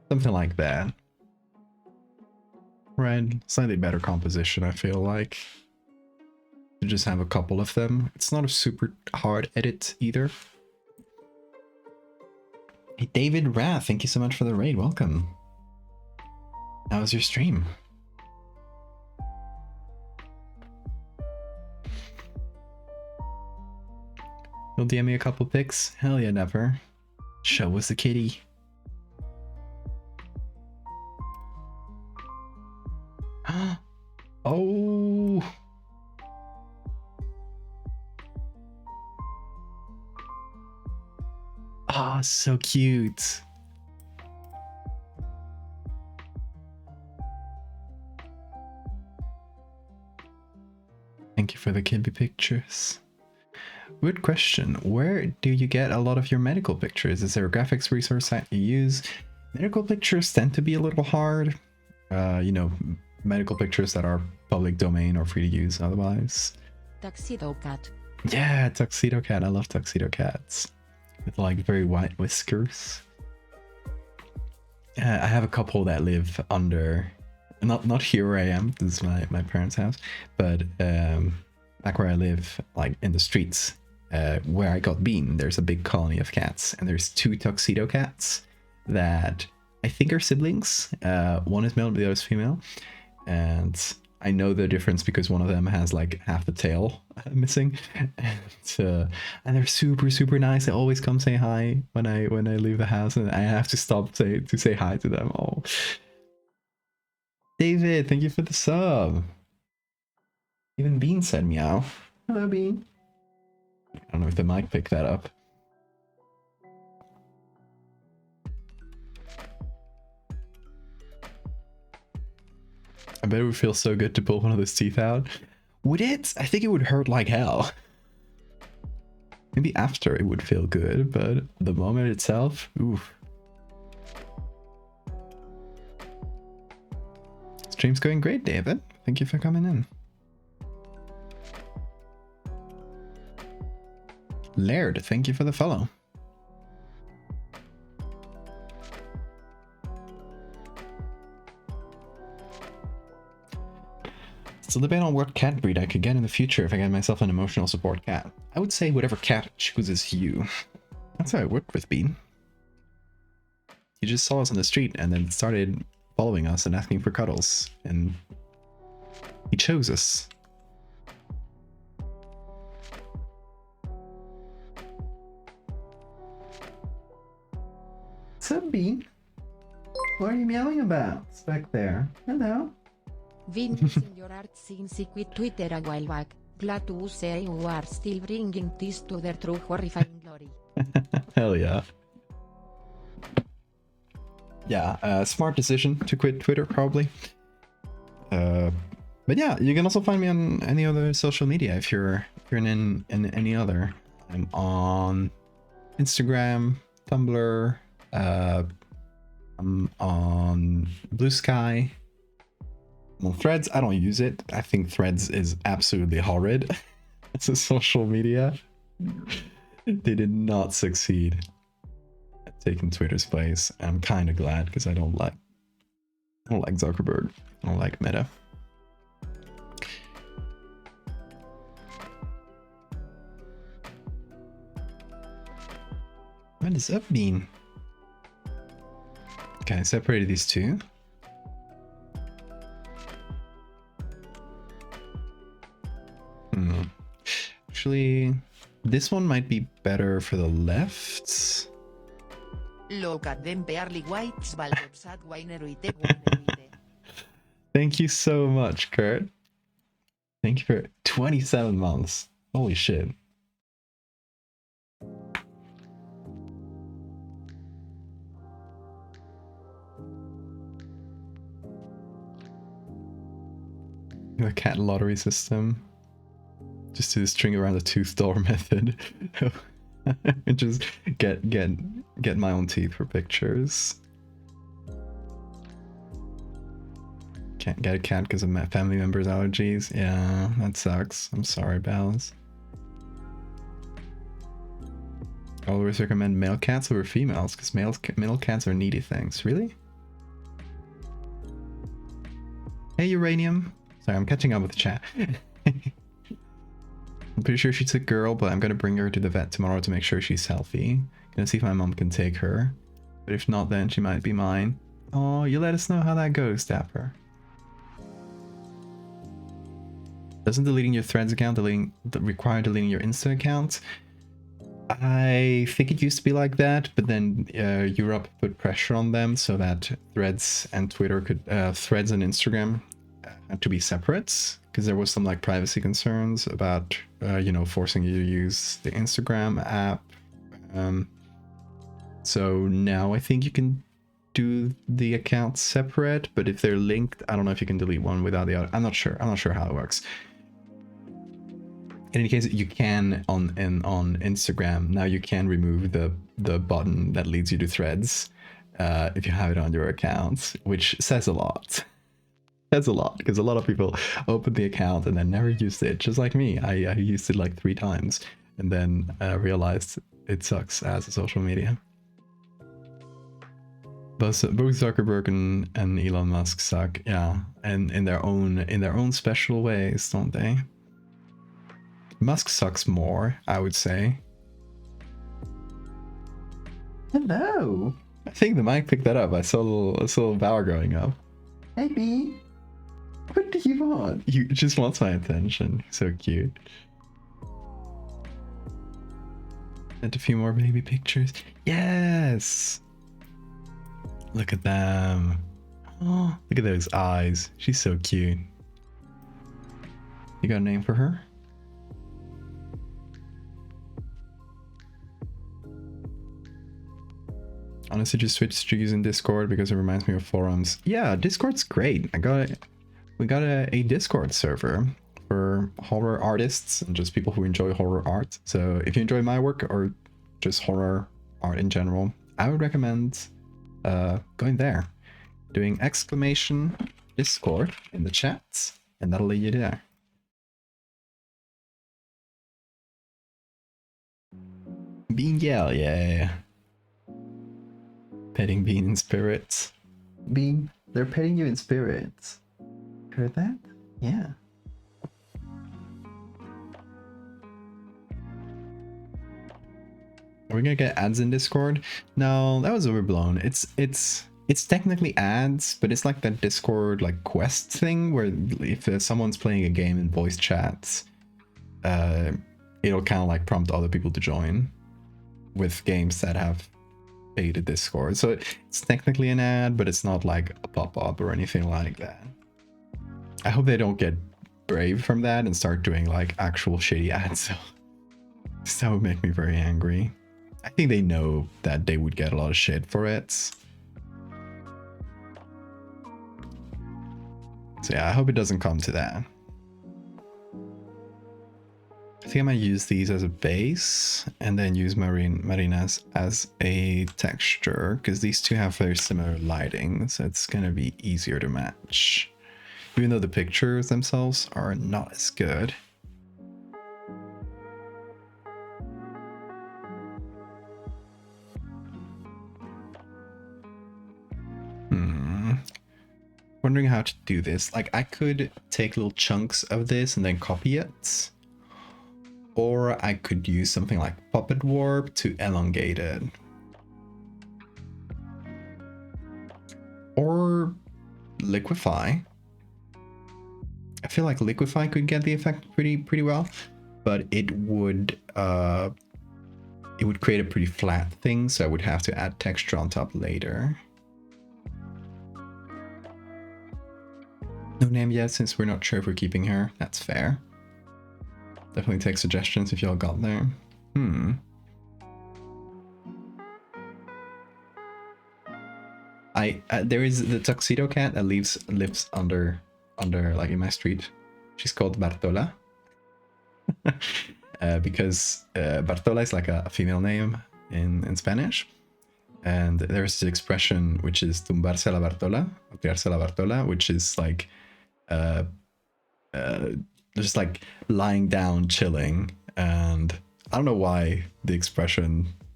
Speaker 1: Something like that. Right, slightly better composition, I feel like. To just have a couple of them. It's not a super hard edit either. Hey David Rath, thank you so much for the raid, welcome. How was your stream? You'll DM me a couple pics? Hell yeah, never. Show us the kitty. Oh! Ah, oh, so cute. Thank you for the kitty pictures. Good question. Where do you get a lot of your medical pictures? Is there a graphics resource site you use? Medical pictures tend to be a little hard. You know, medical pictures that are public domain or free to use otherwise.
Speaker 2: Tuxedo cat.
Speaker 1: Yeah, tuxedo cat. I love tuxedo cats. With like very white whiskers. I have a couple that live under, not here where I am, this is my parents' house, but back where I live, like in the streets, where I got Bean, there's a big colony of cats, and there's 2 tuxedo cats that I think are siblings. One is male, the other is female, and I know the difference because one of them has like half the tail missing, and they're super nice. They always come say hi when I leave the house, and I have to stop to say hi to them. Oh, David, thank you for the sub. Even Bean said meow. Hello, Bean. I don't know if the mic picked that up. I bet it would feel so good to pull one of those teeth out. Would it? I think it would hurt like hell. Maybe after it would feel good, but the moment itself, oof. Stream's going great, David. Thank you for coming in. Laird, thank you for the follow. Still debate on what cat breed I could get in the future if I get myself an emotional support cat. I would say whatever cat chooses you. That's how it worked with Bean. He just saw us on the street and then started following us and asking for cuddles. And he chose us. What's up, Bean? What are you meowing about? It's back there. Hello.
Speaker 2: Witnessing your art since you quit Twitter a while back. Glad to say you are still bringing this to their true horrifying glory.
Speaker 1: Hell yeah. Yeah, smart decision to quit Twitter, probably. But yeah, you can also find me on any other social media if you're in any other. I'm on Instagram, Tumblr, I'm on Blue Sky. Well, Threads, I don't use it. I think Threads is absolutely horrid. It's a social media. They did not succeed at taking Twitter's place. I'm kind of glad because I don't like Zuckerberg. I don't like Meta. What does that mean? Okay, I separated these two. Actually, this one might be better for the left.
Speaker 3: Look at them barely whites,
Speaker 1: Thank you so much, Kurt. Thank you for 27 months. Holy shit. The cat lottery system. Just to string around the tooth door method. And just get my own teeth for pictures. Can't get a cat because of my family members' allergies. Yeah, that sucks. I'm sorry, Bells. I always recommend male cats over females because male cats are needy things. Really? Hey, Uranium. Sorry, I'm catching up with the chat. I'm pretty sure she's a girl, but I'm gonna bring her to the vet tomorrow to make sure she's healthy. Gonna see if my mom can take her. But if not, then she might be mine. Oh, you let us know how that goes, Dapper. Doesn't deleting your Threads account require deleting your Insta account? I think it used to be like that, but then Europe put pressure on them so that Threads and Twitter could, Threads and Instagram had to be separate, because there was some like privacy concerns about, you know, forcing you to use the Instagram app. So now I think you can do the accounts separate, but if they're linked, I don't know if you can delete one without the other. I'm not sure how it works. In any case, you can on Instagram now. You can remove the button that leads you to Threads if you have it on your account, which says a lot. Says a lot because a lot of people open the account and then never used it. Just like me, I used it like 3 times and then realized it sucks as a social media. Both Zuckerberg and Elon Musk suck, yeah, and in their own special ways, don't they? Musk sucks more, I would say. Hello. I think the mic picked that up. I saw a little bower going up. Hey, B. What do you want? You just wants my attention. So cute. And a few more baby pictures. Yes. Look at them. Oh, look at those eyes. She's so cute. You got a name for her? Honestly, just switched to using Discord because it reminds me of forums. Yeah, Discord's great. we got a Discord server for horror artists and just people who enjoy horror art. So if you enjoy my work or just horror art in general, I would recommend going there, doing exclamation Discord in the chat, and that'll lead you there. Bean Yell, yeah. Petting Bean in spirit. Bean, they're petting you in spirit. Heard that? Yeah. Are we gonna get ads in Discord? No, that was overblown. It's technically ads, but it's like that Discord like quest thing where if someone's playing a game in voice chats, it'll kind of like prompt other people to join with games that have paid a Discord. So it's technically an ad, but it's not like a pop-up or anything like that. I hope they don't get brave from that and start doing like actual shitty ads. So that would make me very angry. I think they know that they would get a lot of shit for it. So yeah, I hope it doesn't come to that. I think I might use these as a base and then use Marinas as a texture, because these two have very similar lighting, so it's gonna be easier to match. Even though the pictures themselves are not as good. Wondering how to do this. Like, I could take little chunks of this and then copy it. Or I could use something like Puppet Warp to elongate it. Or Liquify. I feel like Liquify could get the effect pretty well, but it would create a pretty flat thing, so I would have to add texture on top later. No name yet, since we're not sure if we're keeping her. That's fair. Definitely take suggestions if y'all got there. There is the tuxedo cat that lives under like in my street. She's called Bartola. Because Bartola is like a female name in Spanish. And there's the expression which is tumbarse la Bartola, or tirarse la Bartola, which is like just like lying down, chilling. And I don't know why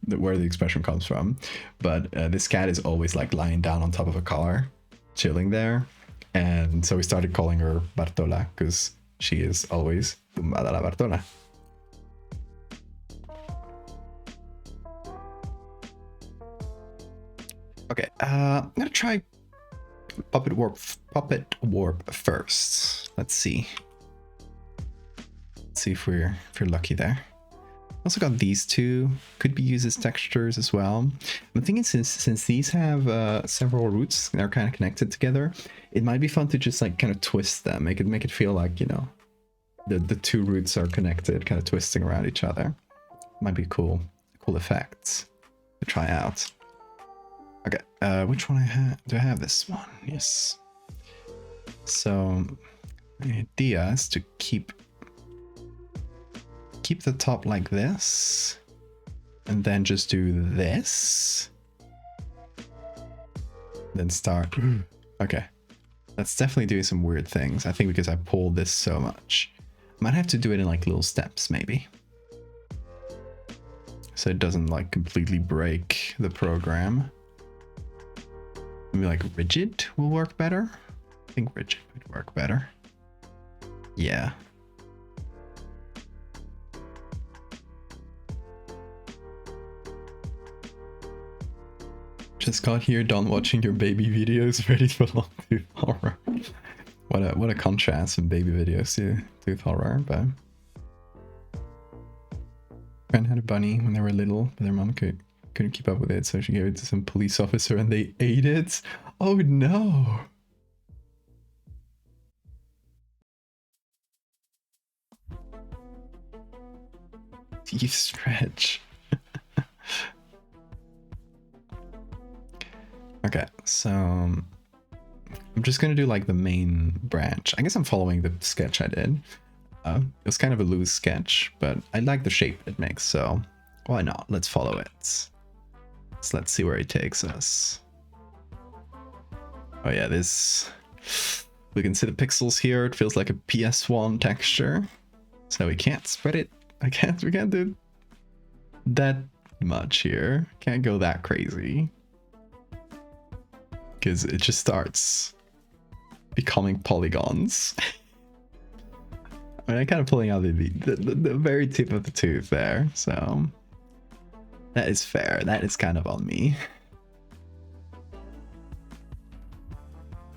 Speaker 1: where the expression comes from, but this cat is always like lying down on top of a car, chilling there. And so we started calling her Bartola because she is always tumbada la Bartola. Okay, I'm gonna try Puppet Warp first. Let's see. Let's see if we're lucky there. Also got these two, could be used as textures as well. I'm thinking since these have several roots that are kind of connected together, it might be fun to just like kind of twist them, make it feel like, you know, the two roots are connected, kind of twisting around each other. Might be cool effects to try out. Okay, which one do I have this one? Yes. So the idea is to keep the top like this, and then just do this, then start. Okay, that's definitely doing some weird things. I think because I pulled this so much. I might have to do it in like little steps maybe, so it doesn't like completely break the program. Maybe like rigid will work better. I think rigid would work better. Yeah. Just got here done watching your baby videos, ready for long tooth horror. What a contrast from baby videos to tooth horror, but friend had a bunny when they were little, but their mom couldn't keep up with it, so she gave it to some police officer and they ate it. Oh no. Teeth stretch. Okay, so I'm just gonna do like the main branch. I guess I'm following the sketch I did. It was kind of a loose sketch, but I like the shape it makes, so why not? Let's follow it. So let's see where it takes us. Oh yeah, this... We can see the pixels here. It feels like a PS1 texture. So we can't spread it. We can't do that much here. Can't go that crazy. Because it just starts becoming polygons. I mean, I'm kind of pulling out the very tip of the tooth there, so that is fair. That is kind of on me.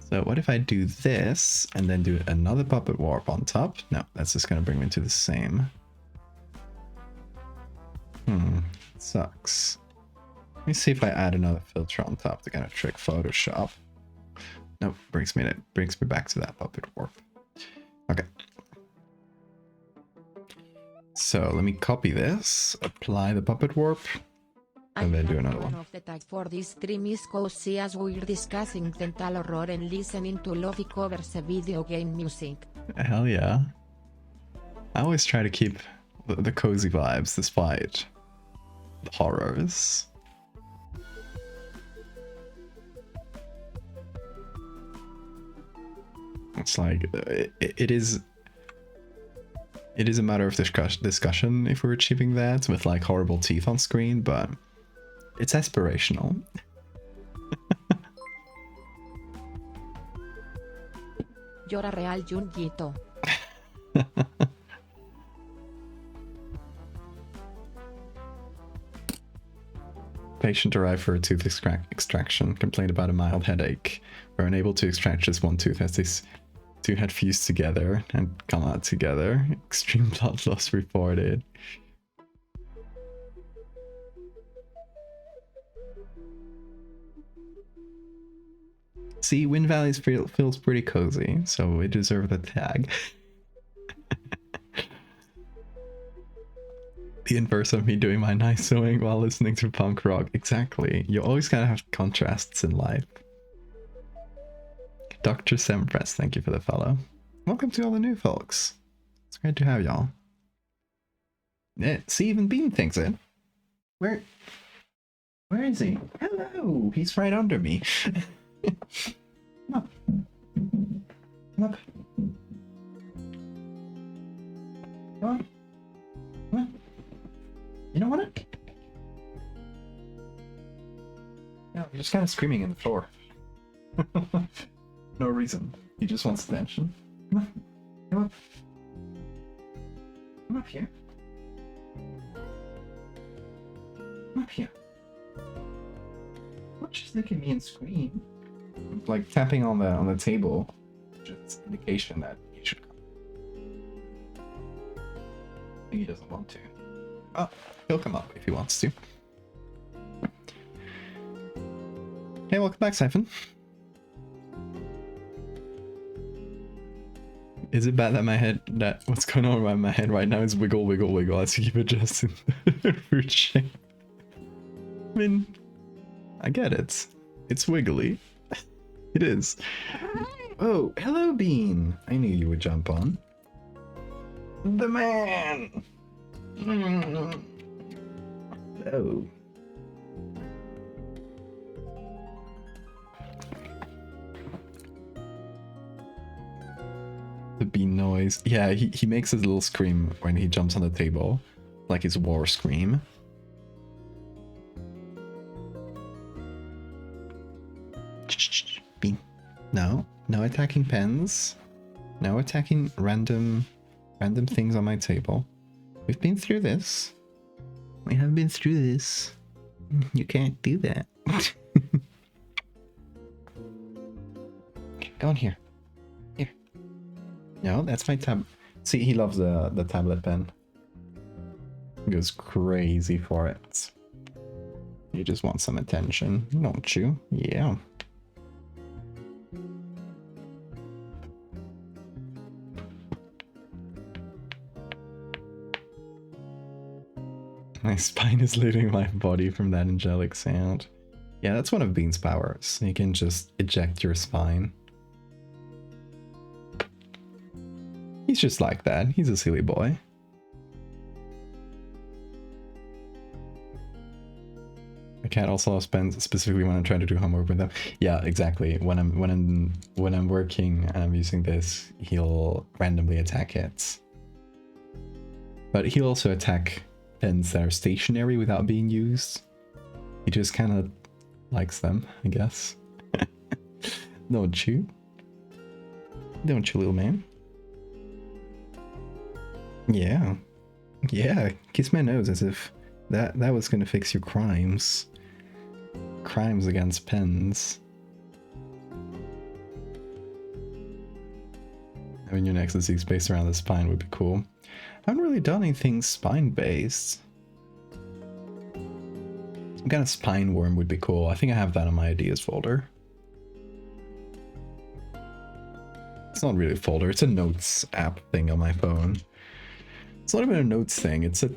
Speaker 1: So what if I do this and then do another puppet warp on top? No, that's just going to bring me to the same. Sucks. Let me see if I add another filter on top to kind of trick Photoshop. Nope, brings me back to that puppet warp. Okay. So let me copy this, apply the puppet warp, and then do another one.
Speaker 2: Of the tag for this stream is cozy as we're discussing dental horror and listening to lofi covers of video game music.
Speaker 1: Hell yeah. I always try to keep the cozy vibes despite the horrors. It's like, it is a matter of discussion if we're achieving that with like horrible teeth on screen, but it's aspirational.
Speaker 2: Llora real Junjito.
Speaker 1: Patient arrived for a tooth extraction, complained about a mild headache. Were unable to extract just one tooth as these two had fused together and come out together. Extreme blood loss reported. See, Wind Valley feels pretty cozy, so we deserve the tag. The inverse of me doing my nice sewing while listening to punk rock. Exactly. You always gotta have contrasts in life. Dr. Sempress, thank you for the follow. Welcome to all the new folks. It's great to have y'all. Yeah, see, even Bean thinks it. Where is he? Hello! He's right under me. Come up. Come up. Come on. Come on. You don't want it? No, you're just kind of screaming in the floor. No reason. He just wants attention. Come on. Come up. Come up here. Come up here. Don't just look at me and scream. Like tapping on the table, just indication that he should come. I think he doesn't want to. Oh, he'll come up if he wants to. Hey, welcome back, Siphon. Is it bad that what's going on around my head right now is wiggle, wiggle, wiggle as you keep adjusting the fruit shape? I mean, I get it. It's wiggly. It is. Oh, hello, Bean. I knew you would jump on. The man. Hello. The Bean noise. Yeah, he makes his little scream when he jumps on the table. Like his war scream. Bean. No attacking pens. No attacking random things on my table. We've been through this. We have been through this. You can't do that. Go on here. Here. No, that's my tab. See, he loves the tablet pen. He goes crazy for it. You just want some attention, don't you? Yeah. My spine is leaving my body from that angelic sound. Yeah, that's one of Bean's powers. You can just eject your spine He's just like that. He's a silly boy. My cat also loves pens, specifically when I'm trying to do homework with them. Yeah, exactly. When I'm working and I'm using this, he'll randomly attack it. But he'll also attack pens that are stationary without being used. He just kind of likes them, I guess. Don't you? Don't you, little man? Yeah. Yeah, kiss my nose as if that was gonna fix your crimes. Crimes against pens. Having your ecstasy based around the spine would be cool. I haven't really done anything spine-based. Some kind of spine worm would be cool. I think I have that on my ideas folder. It's not really a folder, it's a notes app thing on my phone. It's not even a notes thing, it's a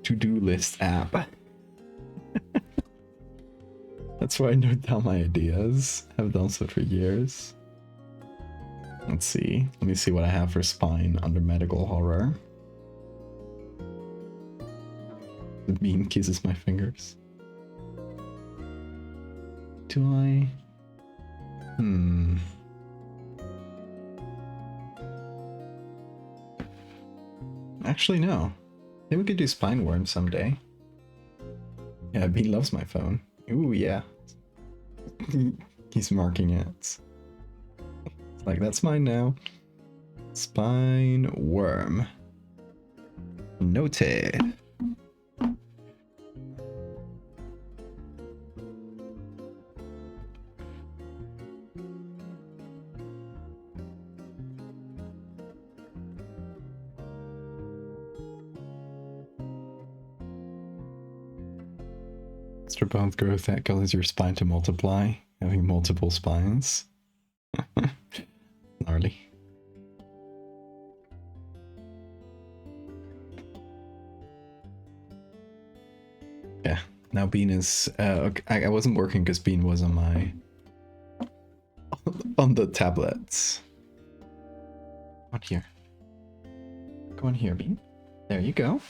Speaker 1: to-do list app. That's why I note down my ideas. I've done so for years. Let's see. Let me see what I have for spine under medical horror. The bean kisses my fingers. Do I? Actually, no. Maybe we could do spine worm someday. Yeah, Bean loves my phone. Ooh, yeah. He's marking it. It's like, that's mine now. Spine worm. Noted. Extra bones growth that causes your spine to multiply, having multiple spines. Gnarly. Yeah, now Bean is... I wasn't working because Bean was on my... on the tablets. Come on here. Go on here, Bean. There you go.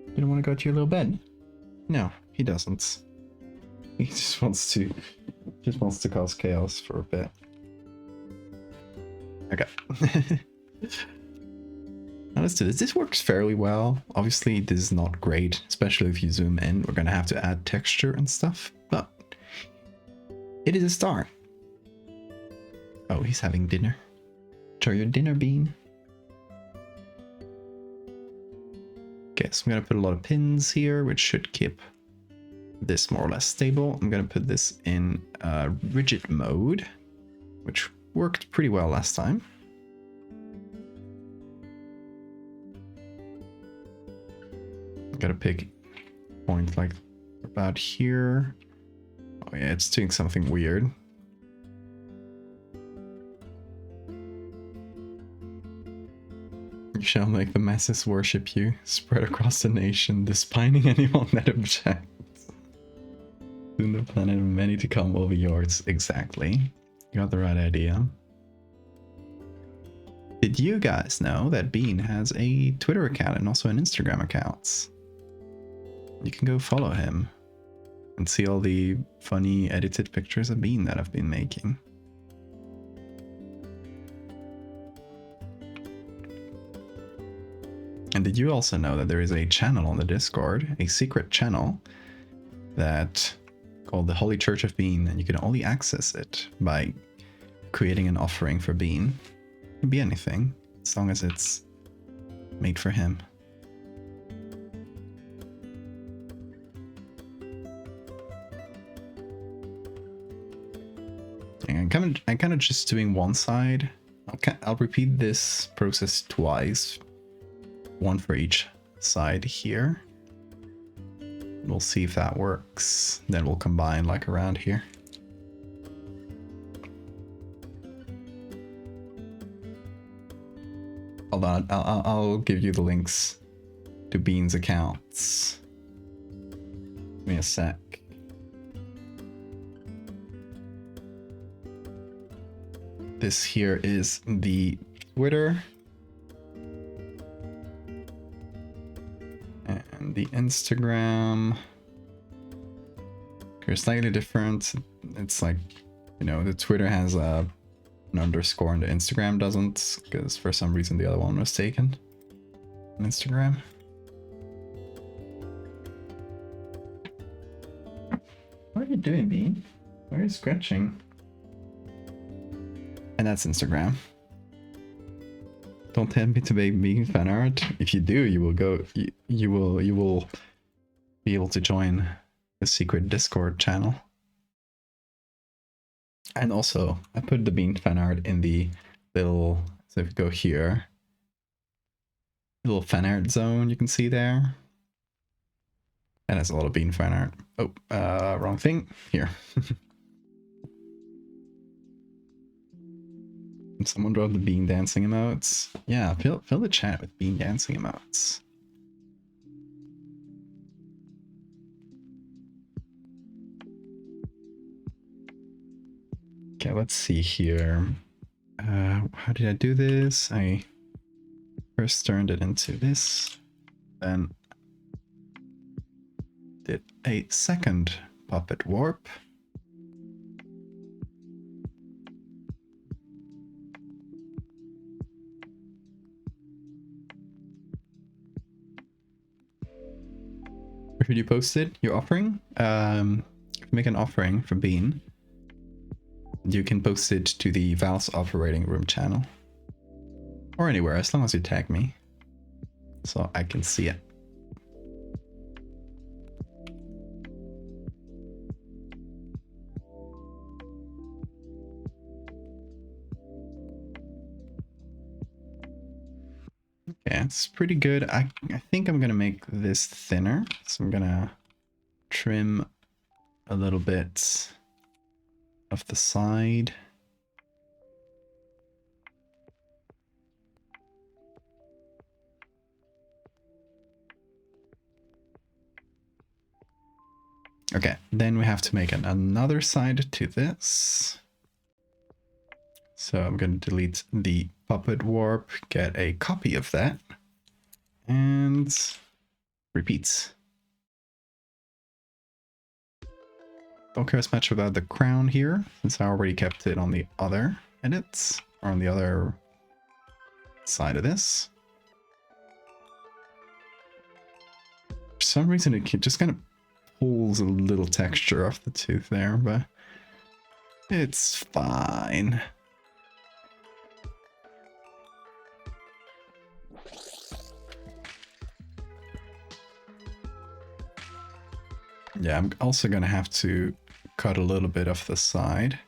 Speaker 1: You don't want to go to your little bed? No, he doesn't. He just wants to cause chaos for a bit. Okay. Now let's do this. This works fairly well. Obviously, this is not great, especially if you zoom in. We're gonna have to add texture and stuff, but it is a start. Oh, he's having dinner. Enjoy your dinner, Bean. Okay, so I'm gonna put a lot of pins here, which should keep this more or less stable. I'm gonna put this in rigid mode, which worked pretty well last time. Gotta pick a point like about here. Oh yeah, it's doing something weird. You shall make the masses worship you, spread across the nation, despining anyone that objects. Soon the planet of many to come will be yours. Exactly. You got the right idea. Did you guys know that Bean has a Twitter account and also an Instagram account? You can go follow him and see all the funny edited pictures of Bean that I've been making. And did you also know that there is a channel on the Discord, a secret channel that called the Holy Church of Bean, and you can only access it by creating an offering for Bean. It can be anything, as long as it's made for him. And I'm kind of just doing one side. I'll repeat this process twice. One for each side here. We'll see if that works. Then we'll combine like around here. Hold on, I'll give you the links to Bean's accounts. Give me a sec. this here is the Twitter. And the Instagram. They're slightly different. It's like, you know, the Twitter has an underscore and the Instagram doesn't, because for some reason the other one was taken on Instagram. What are you doing, Bean? Why are you scratching? And that's Instagram. Don't tempt me to make vegan fan art. If you do, you will go. You will be able to join a secret Discord channel. And also, I put the bean fan art in the little. So if you go here, little fan art zone you can see there. And there's a lot of bean fan art. Oh, wrong thing. Here. Someone wrote the bean dancing emotes. Yeah, fill the chat with bean dancing emotes. Okay, let's see here. How did I do this? I first turned it into this, then did a second puppet warp. Where should you post it? Your offering? Make an offering for Bean. You can post it to the Val's operating room channel. Or anywhere, as long as you tag me. So I can see it. Okay, it's pretty good. I think I'm gonna make this thinner. So I'm gonna trim a little bit of the side. Okay, then we have to make another side to this. So I'm going to delete the puppet warp, get a copy of that, and repeat. Don't care as much about the crown here, since I already kept it on the other edits, or on the other side of this. For some reason it just kind of pulls a little texture off the tooth there, but it's fine. Yeah, I'm also gonna have to cut a little bit off the side.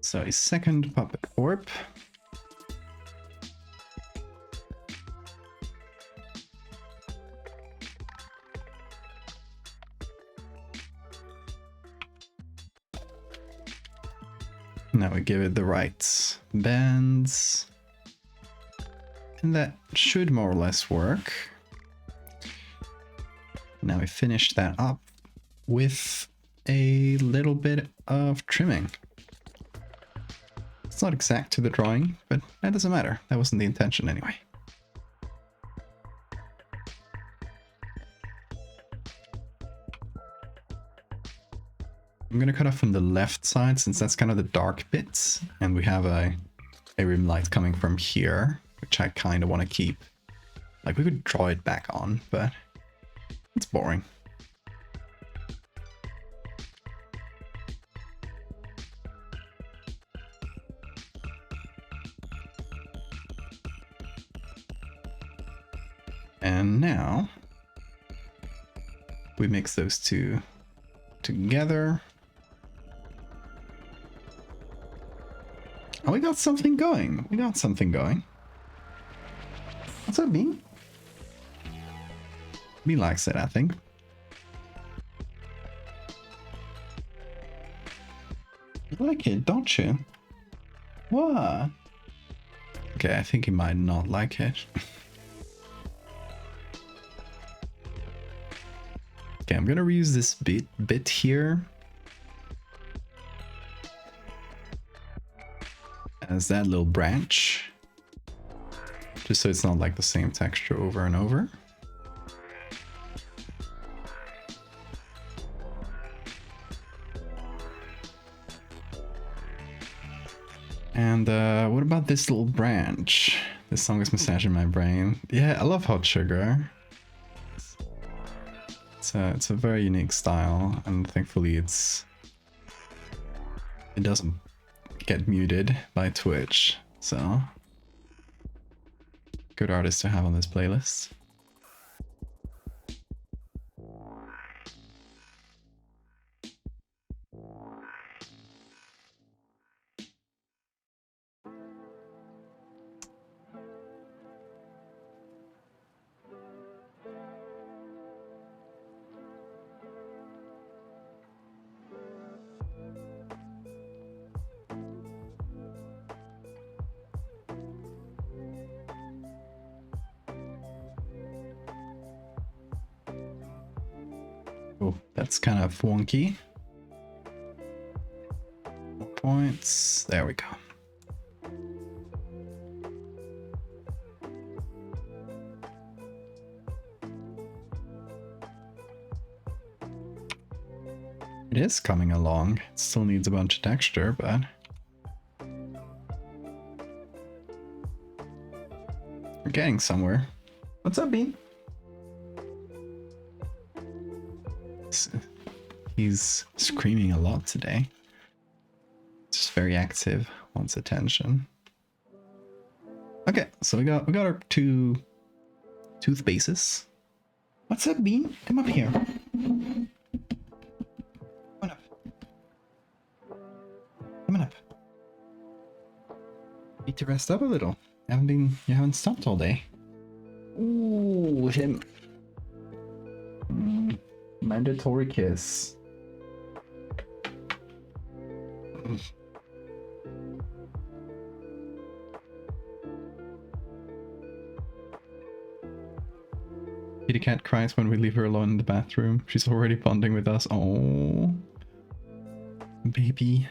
Speaker 1: So a second puppet warp. Now we give it the right bends. And that should more or less work. Now we finish that up with a little bit of trimming. It's not exact to the drawing, but that doesn't matter. That wasn't the intention anyway. I'm gonna cut off from the left side since that's kind of the dark bits, and we have a rim light coming from here, which I kind of want to keep. Like, we could draw it back on, but it's boring. And now we mix those two together. Oh, we got something going. We got something going. What's up, Bean? Bean likes it, I think. You like it, don't you? What? Okay, I think he might not like it. Okay, I'm gonna reuse this bit here as that little branch, just so it's not like the same texture over and over. And what about this little branch? This song is massaging my brain. Yeah, I love Hot Sugar. It's a very unique style, and thankfully it doesn't get muted by Twitch, so good artist to have on this playlist. Oh, that's kind of wonky. More points. There we go. It is coming along. It still needs a bunch of texture, but we're getting somewhere. What's up, Bean? He's screaming a lot today. Just very active, wants attention. Okay, so we got our two tooth bases. What's up, Bean? Come up here. Come on up. Come on up. Need to rest up a little. You haven't stopped all day. Ooh, him. Mandatory kiss. Kitty cat cries when we leave her alone in the bathroom. She's already bonding with us. Oh, baby.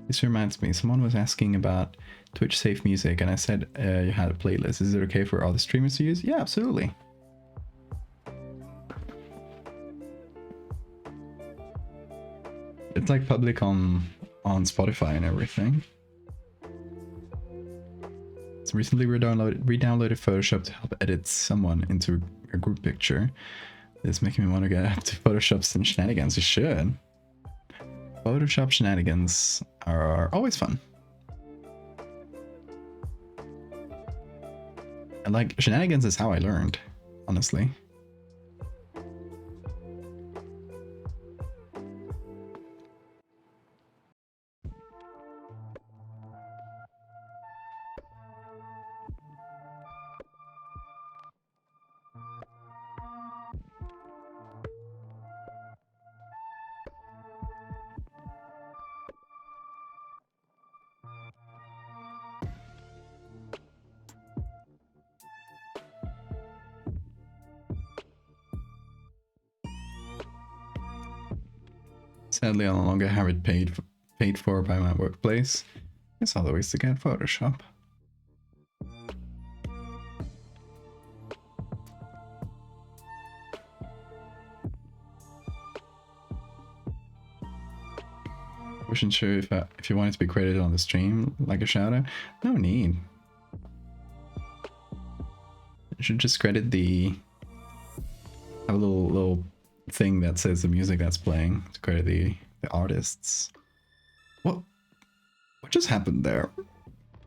Speaker 1: This reminds me, someone was asking about Twitch safe music, and I said you had a playlist. Is it okay for other streamers to use? Yeah, absolutely. It's like public on Spotify and everything. So recently we re-downloaded Photoshop to help edit someone into a group picture. It's making me want to get up to Photoshop some shenanigans. You should. Photoshop shenanigans are always fun. And like, shenanigans is how I learned, honestly. Sadly, I no longer have it paid for by my workplace. There's other ways to get Photoshop. Wasn't sure if you wanted to be credited on the stream, like a shout out. No need. You should just credit have a little thing that says the music that's playing to credit the artists. What just happened there?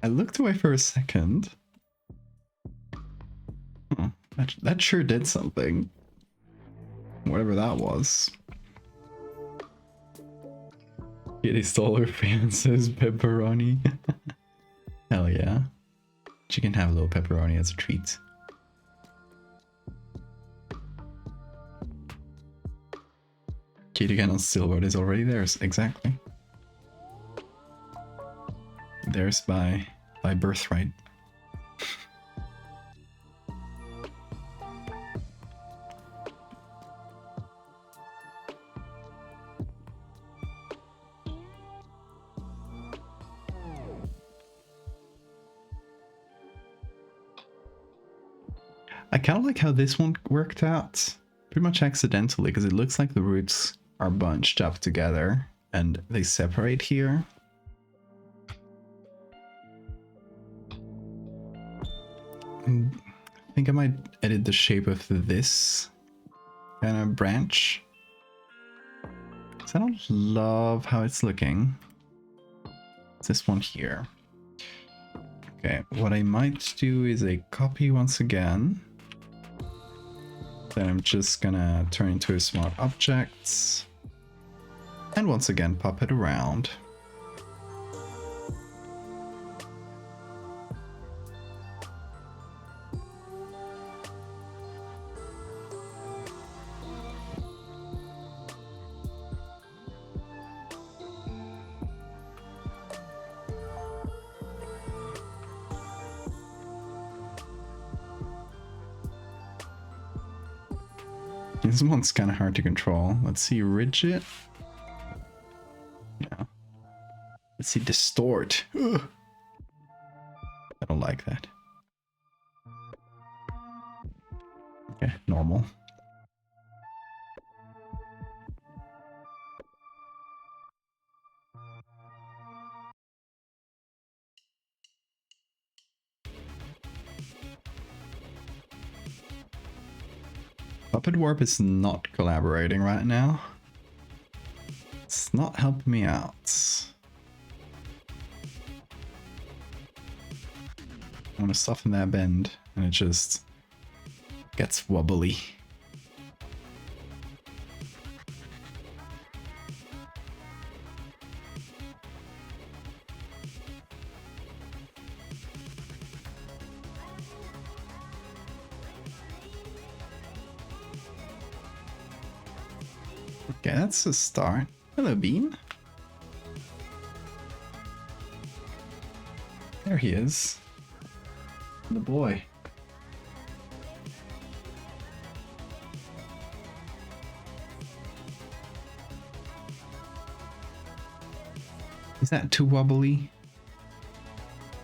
Speaker 1: I looked away for a second. Huh, that sure did something. Whatever that was. Kitty stole her fiance's pepperoni. Hell yeah. She can have a little pepperoni as a treat. Kitty can on silver is already theirs, exactly. Theirs by birthright. I kind of like how this one worked out. Pretty much accidentally, because it looks like the roots are bunched up together and they separate here. I think I might edit the shape of this kind of branch. Because I don't love how it's looking. It's this one here. Okay, what I might do is a copy once again. Then I'm just gonna turn into a smart object. And once again, pop it around. This one's kind of hard to control. Let's see, rigid. No. Let's see, distort. Ugh. I don't like that. Okay, normal. Puppet Warp is not collaborating right now. It's not helping me out. I want to soften that bend, and it just gets wobbly. Okay, that's a start. Hello, Bean. There he is. The boy. Is that too wobbly?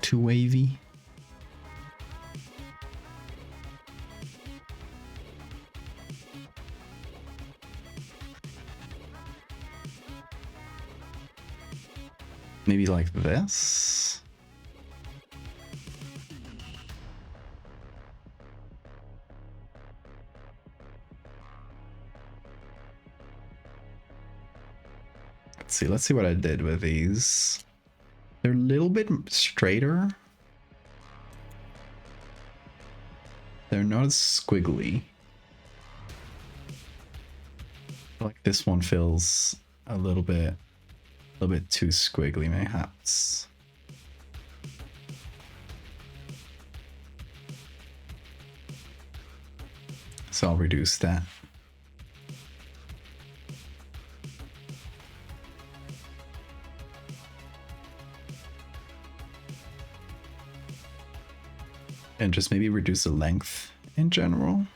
Speaker 1: Too wavy? Maybe like this? Let's see what I did with these. They're a little bit straighter. They're not as squiggly. Like this one feels a little bit too squiggly, perhaps. So I'll reduce that. And just maybe reduce the length in general.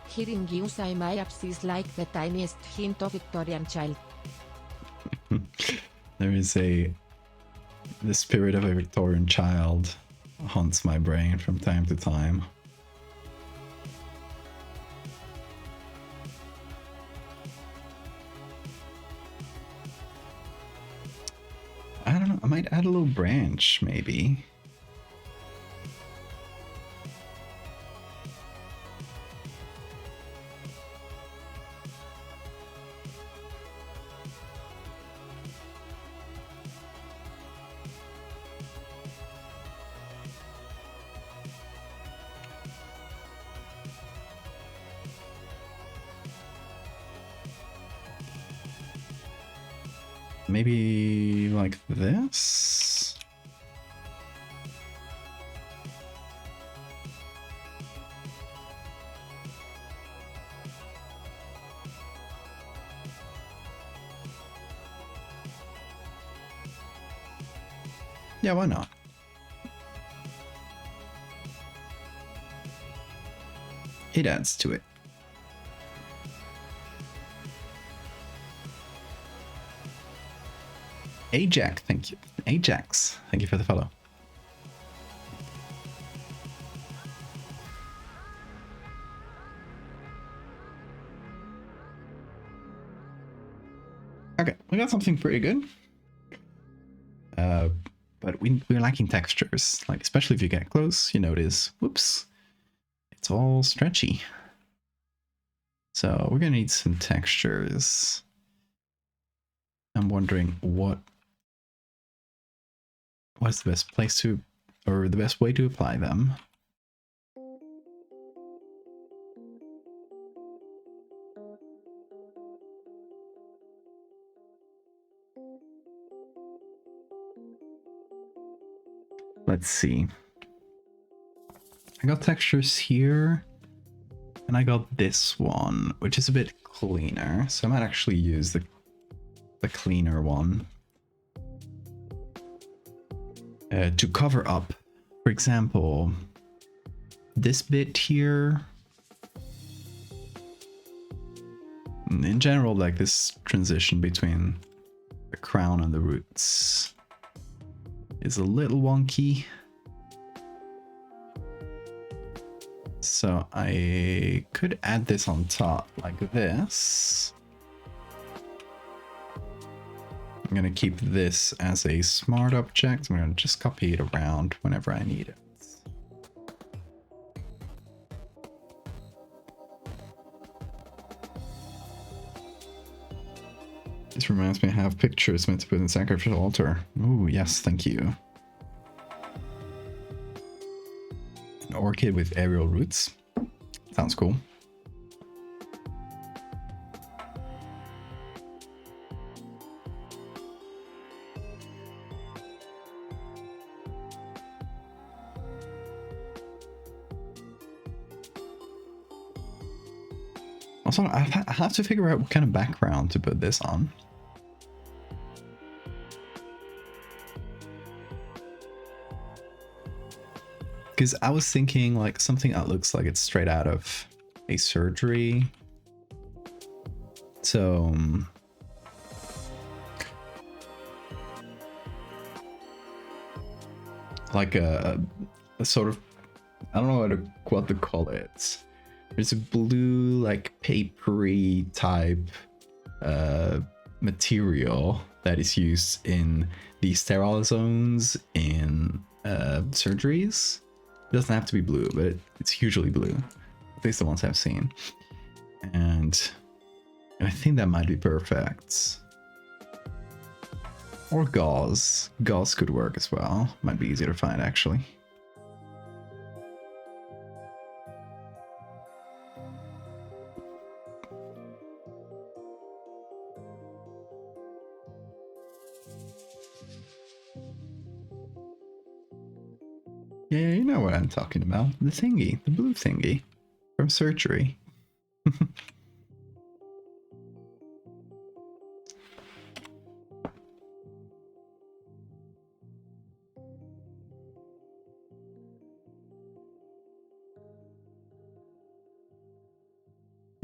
Speaker 2: Hearing you say my apps is like the tiniest hint of Victorian child.
Speaker 1: There is the spirit of a Victorian child haunts my brain from time to time. I don't know, I might add a little branch, maybe. Maybe like this? Yeah, why not? it adds to it. Ajax, thank you. Ajax, thank you for the follow. Okay, we got something pretty good. But we're lacking textures. Like, especially if you get close, you notice, whoops, it's all stretchy. So we're gonna need some textures. I'm wondering what's the best place to, or the best way to apply them. Let's see. I got textures here, and I got this one, which is a bit cleaner. So I might actually use the cleaner one to cover up, for example, this bit here. In general, like this transition between the crown and the roots is a little wonky. So I could add this on top like this. I'm gonna keep this as a smart object. I'm gonna just copy it around whenever I need it. This reminds me, I have pictures meant to put in the sacrificial altar. Ooh, yes, thank you. An orchid with aerial roots. Sounds cool. Also, I have to figure out what kind of background to put this on. Because I was thinking like something that looks like it's straight out of a surgery. So like a sort of, I don't know what to call it. There's a blue, like papery type material that is used in the sterile zones in surgeries. It doesn't have to be blue, but it's usually blue. At least the ones I've seen. And I think that might be perfect. Or gauze. Gauze could work as well. Might be easier to find, actually. Yeah, you know what I'm talking about. The thingy, the blue thingy from surgery.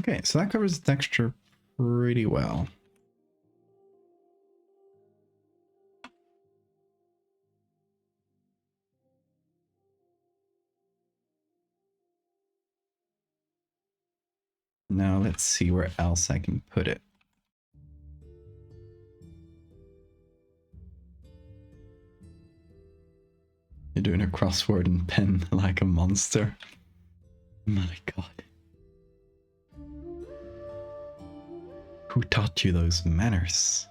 Speaker 1: Okay, so that covers the texture pretty well. Now let's see where else I can put it. You're doing a crossword and pen like a monster. My god. Who taught you those manners?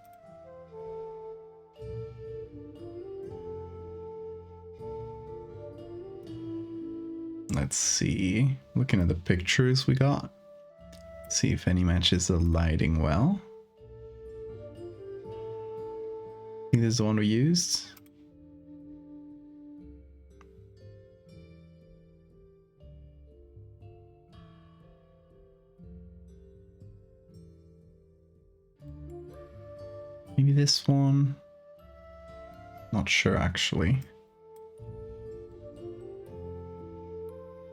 Speaker 1: Let's see. Looking at the pictures we got. See if any matches the lighting well. I think this is the one we used. Maybe this one. Not sure actually.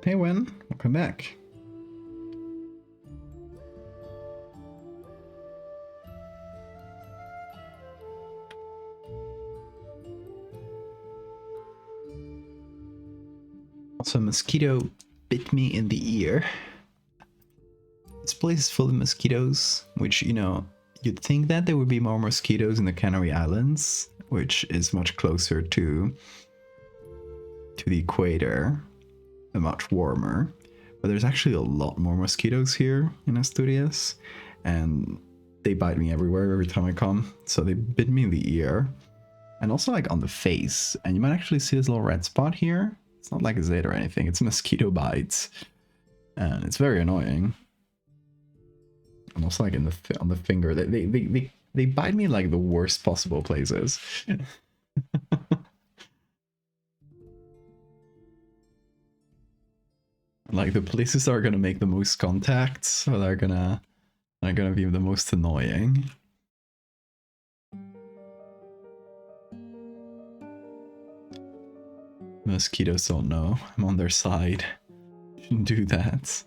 Speaker 1: Hey Wen, welcome back. Also, a mosquito bit me in the ear. This place is full of mosquitoes, which, you know, you'd think that there would be more mosquitoes in the Canary Islands, which is much closer to the equator and much warmer. But there's actually a lot more mosquitoes here in Asturias, and they bite me everywhere every time I come. So they bit me in the ear, and also like on the face. And you might actually see this little red spot here. It's not like a zit or anything, it's mosquito bites. And it's very annoying. And also like on the finger. They bite me in like the worst possible places. Like the places that are gonna make the most contacts, or they're gonna be the most annoying. Mosquitoes don't know. I'm on their side. Shouldn't do that.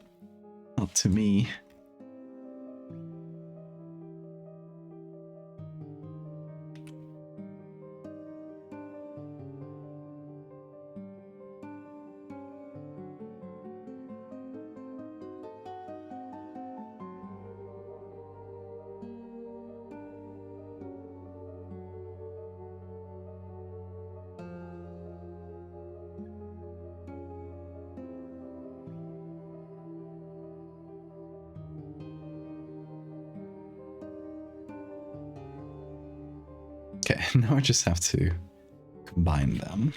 Speaker 1: Not to me. Okay, now I just have to combine them.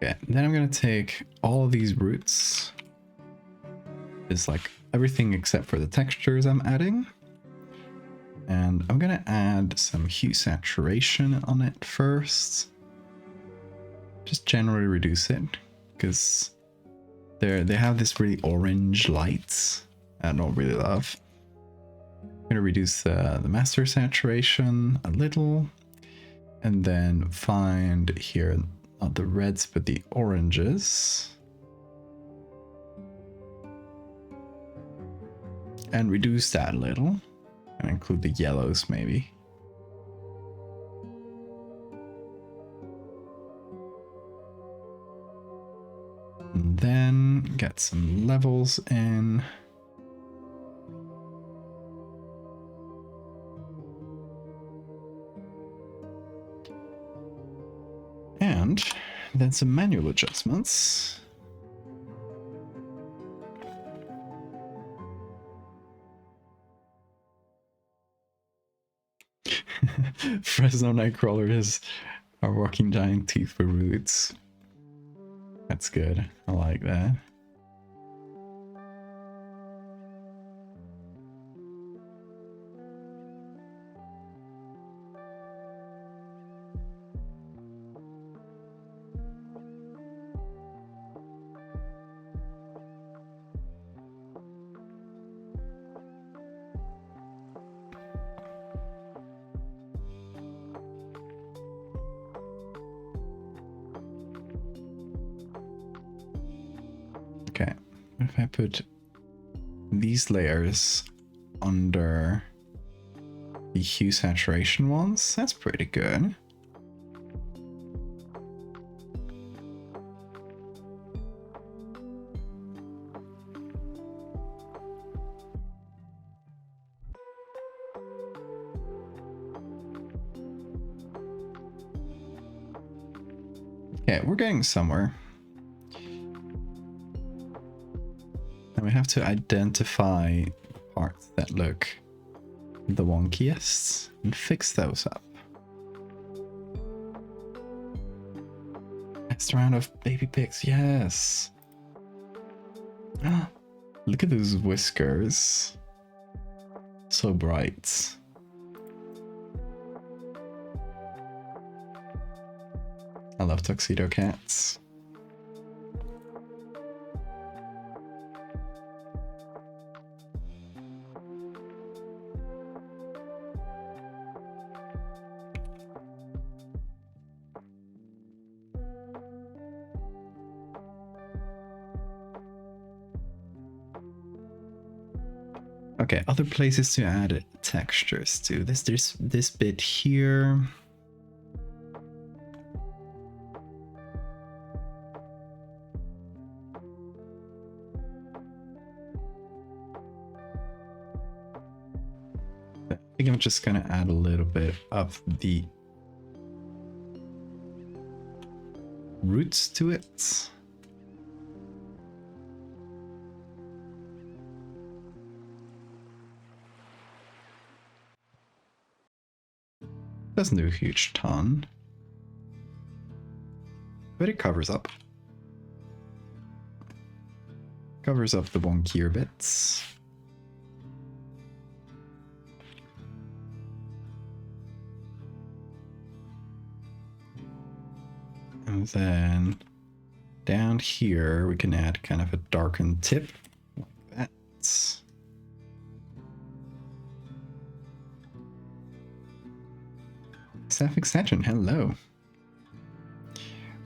Speaker 1: Okay, then I'm gonna take all of these roots. It's like everything except for the textures I'm adding. And I'm gonna add some hue saturation on it first. Just generally reduce it, because they have this really orange light I don't really love. I'm gonna reduce the master saturation a little, and then find here not the reds but the oranges, and reduce that a little, and include the yellows maybe. And then get some levels in. And then some manual adjustments. Fresno Nightcrawler are walking giant teeth for roots. That's good. I like that. Okay, if I put these layers under the hue saturation ones, that's pretty good. Okay, we're getting somewhere. And we have to identify parts that look the wonkiest and fix those up. Next round of baby pigs, yes! Ah, look at those whiskers. So bright. I love tuxedo cats. Okay, other places to add textures to. There's this bit here. I think I'm just gonna add a little bit of the roots to it. Doesn't do a huge ton, but it covers up. Covers up the wonkier bits. And then down here, we can add kind of a darkened tip like that. Staff extension, hello.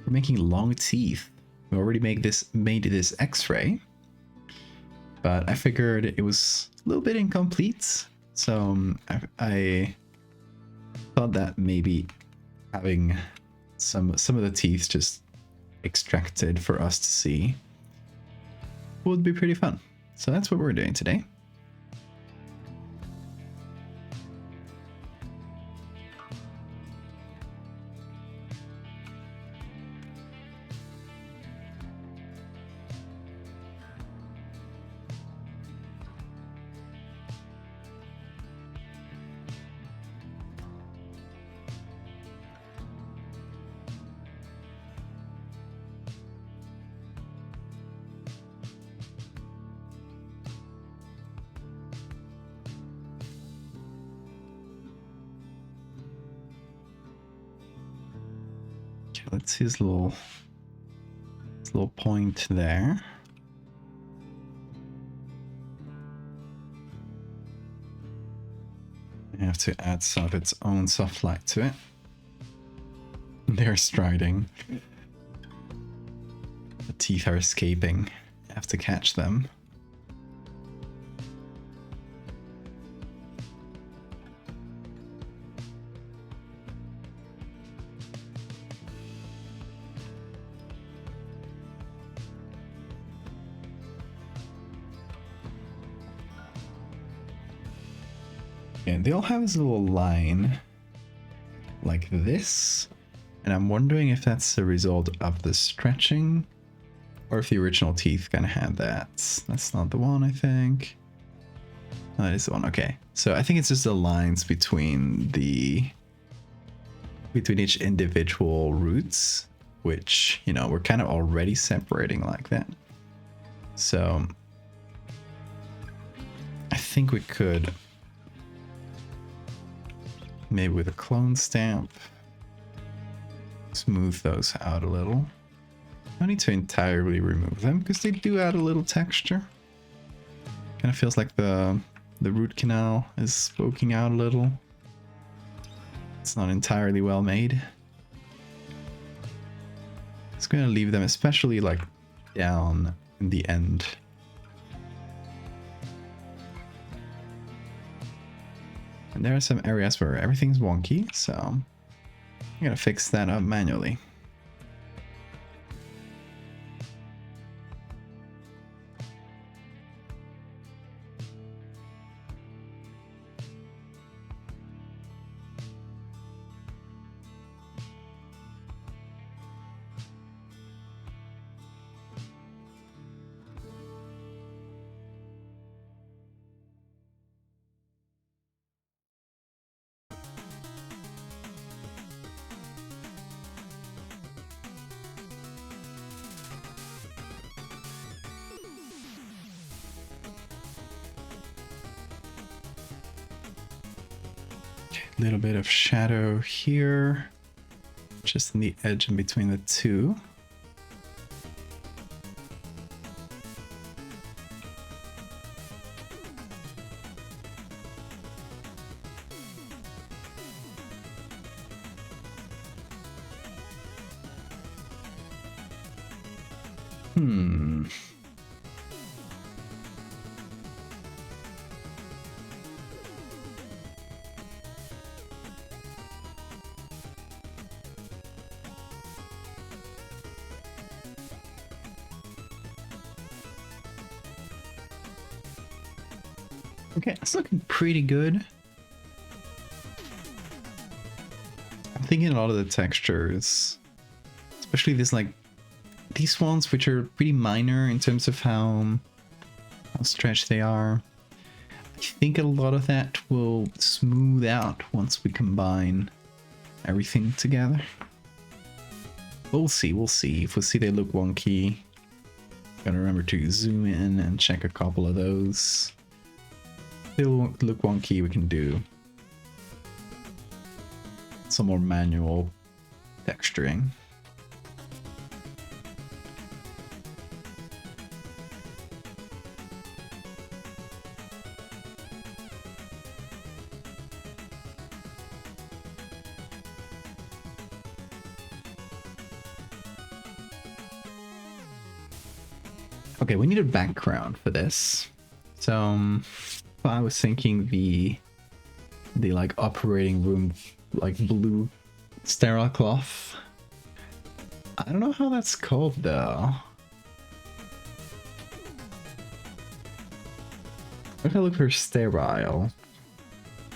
Speaker 1: We're making long teeth. We already made this X-ray, but I figured it was a little bit incomplete, so I thought that maybe having some of the teeth just extracted for us to see would be pretty fun. So that's what we're doing today. Let's see his little point there. I have to add some of its own soft light to it. They're striding. The teeth are escaping. I have to catch them. And they all have this little line like this, and I'm wondering if that's a result of the stretching or if the original teeth kind of had that. That's not the one, I think. No, that is the one. Okay, so I think it's just the lines between each individual roots, which, you know, we're kind of already separating like that. So I think we could, maybe with a clone stamp, smooth those out a little. I need to entirely remove them because they do add a little texture. Kind of feels like the root canal is poking out a little. It's not entirely well made. Just gonna leave them, especially like down in the end. And there are some areas where everything's wonky, so I'm gonna fix that up manually. Little bit of shadow here, just in the edge in between the two. Okay, it's looking pretty good. I'm thinking a lot of the textures, especially this like these ones, which are pretty minor in terms of how stretched they are. I think a lot of that will smooth out once we combine everything together. We'll see, we'll see. If we see they look wonky, gotta remember to zoom in and check a couple of those. If they look wonky, we can do some more manual texturing. Okay, we need a background for this. So I was thinking the like operating room like blue sterile cloth. I don't know how that's called though. If I look for sterile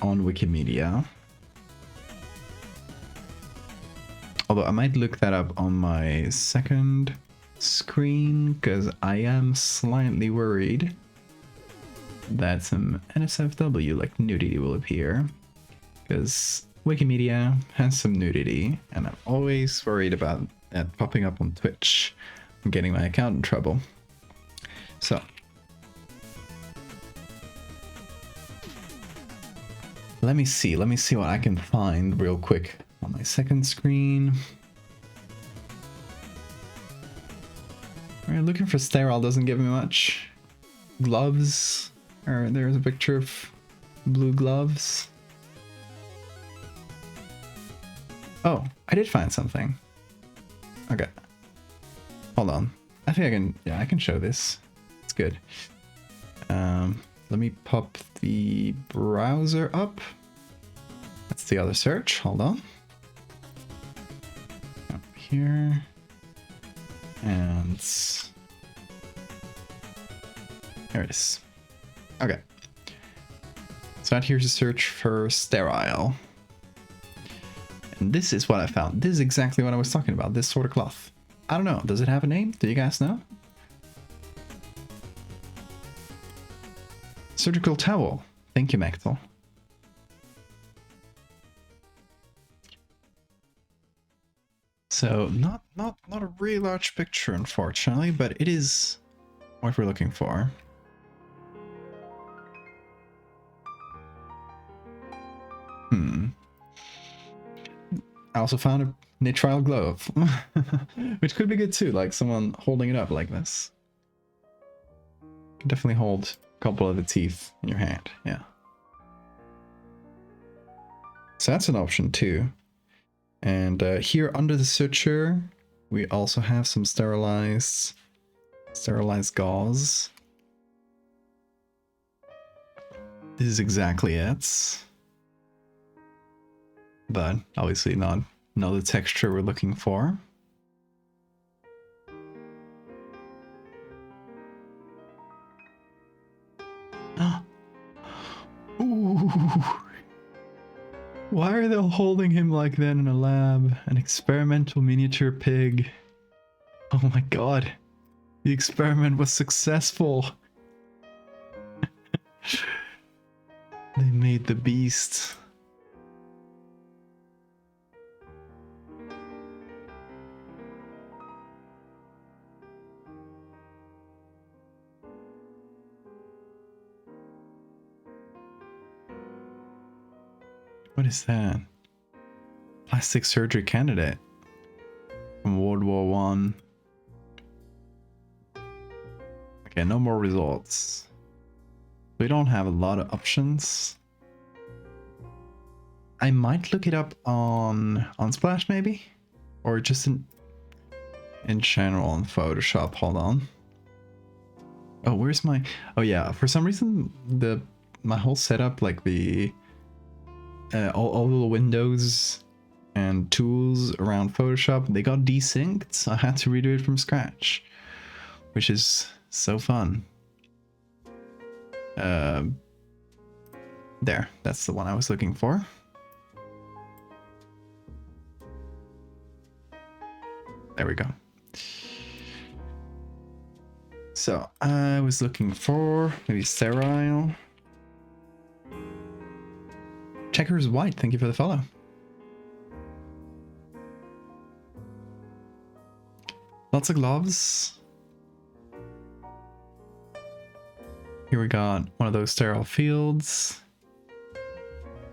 Speaker 1: on Wikimedia. Although I might look that up on my second screen because I am slightly worried that some NSFW like nudity will appear, because Wikimedia has some nudity and I'm always worried about that popping up on Twitch and getting my account in trouble. So let me see what I can find real quick on my second screen. We're looking for sterile, doesn't give me much. Gloves, or there's a picture of blue gloves. Oh, I did find something. Okay. Hold on. I think I can, yeah, I can show this. It's good. Let me pop the browser up. That's the other search, hold on. Up here. And there it is. Okay. So out here's a search for sterile. And this is what I found. This is exactly what I was talking about. This sort of cloth. I don't know. Does it have a name? Do you guys know? Surgical towel. Thank you, Mechtel. So not a really large picture, unfortunately, but it is what we're looking for. I also found a nitrile glove, which could be good too, like someone holding it up like this. You can definitely hold a couple of the teeth in your hand, yeah. So that's an option too. And here under the suture, we also have some sterilized gauze. This is exactly it. But obviously not the texture we're looking for. Ooh. Why are they holding him like that in a lab? An experimental miniature pig. Oh my god. The experiment was successful. They made the beast. What is that? Plastic surgery candidate from World War I. Okay, no more results. We don't have a lot of options. I might look it up on Unsplash maybe, or just in general on Photoshop. Hold on. Oh, where's my? Oh yeah, for some reason my whole setup, like the all the windows and tools around Photoshop, they got desynced, so I had to redo it from scratch, which is so fun. There, that's the one I was looking for. There we go. So I was looking for maybe sterile. Checkers White, thank you for the follow. Lots of gloves. Here we got one of those sterile fields.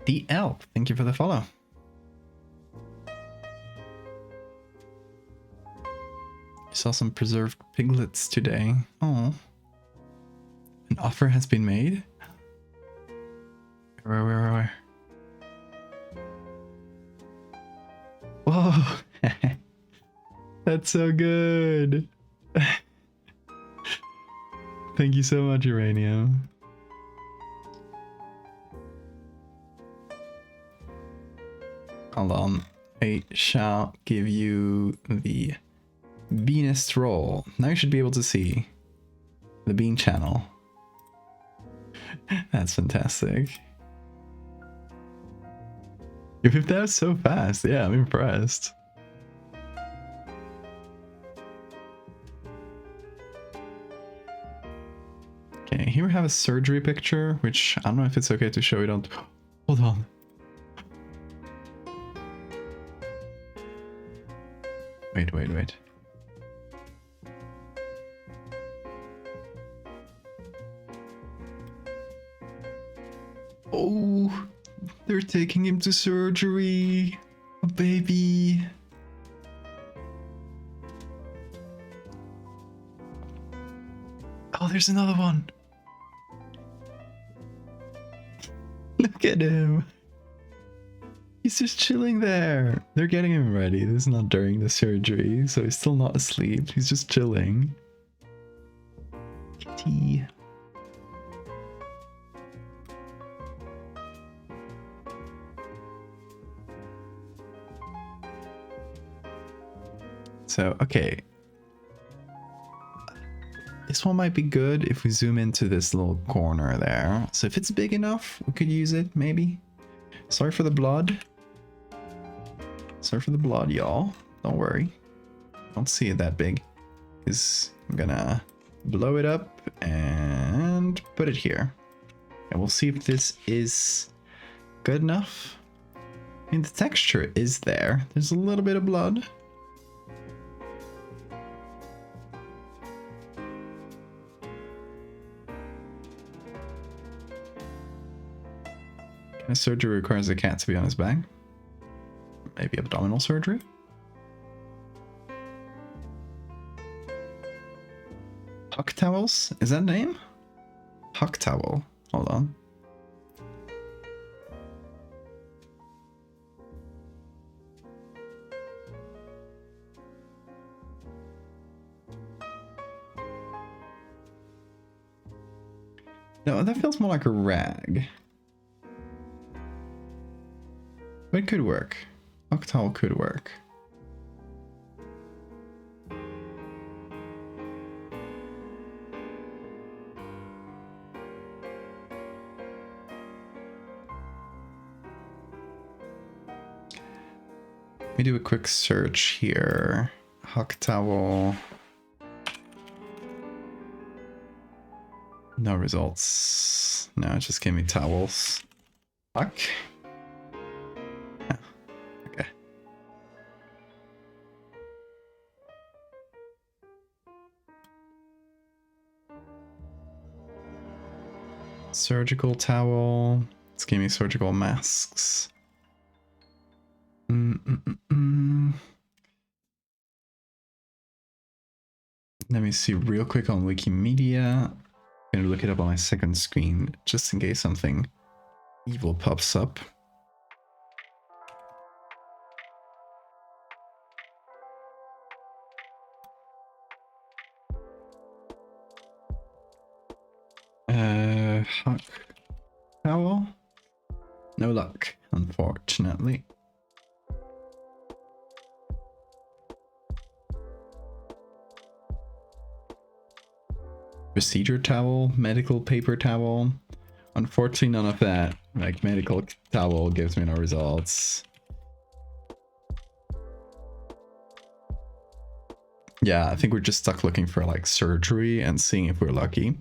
Speaker 1: The Elf, thank you for the follow. Saw some preserved piglets today. Oh, an offer has been made. Where? Whoa, that's so good. Thank you so much, Uranium. Hold on, I shall give you the Beanist roll. Now you should be able to see the Bean channel. That's fantastic. You picked that so fast. Yeah, I'm impressed. Okay, here we have a surgery picture, which I don't know if it's okay to show it on. Hold on. Wait. Oh, they're taking him to surgery. A baby. Oh, there's another one. Look at him. He's just chilling there. They're getting him ready. This is not during the surgery, so he's still not asleep. He's just chilling. Kitty. So, okay. This one might be good if we zoom into this little corner there. So if it's big enough, we could use it, maybe. Sorry for the blood. Sorry for the blood, y'all. Don't worry. Don't see it that big. Because I'm gonna blow it up and put it here. And we'll see if this is good enough. I mean, the texture is there. There's a little bit of blood. Kind of surgery requires a cat to be on his back? Maybe abdominal surgery? Huck towels? Is that name? Huck towel. Hold on. No, that feels more like a rag. But it could work. Huck towel could work. Let me do a quick search here. Huck towel. No results. No, it just gave me towels. Huck. Oh, okay. Surgical towel. It's giving me surgical masks. Let me see real quick on Wikimedia. I'm gonna look it up on my second screen just in case something evil pops up. Huck towel? No luck, unfortunately. Procedure towel, medical paper towel. Unfortunately, none of that. Like medical towel gives me no results. Yeah, I think we're just stuck looking for like surgery and seeing if we're lucky.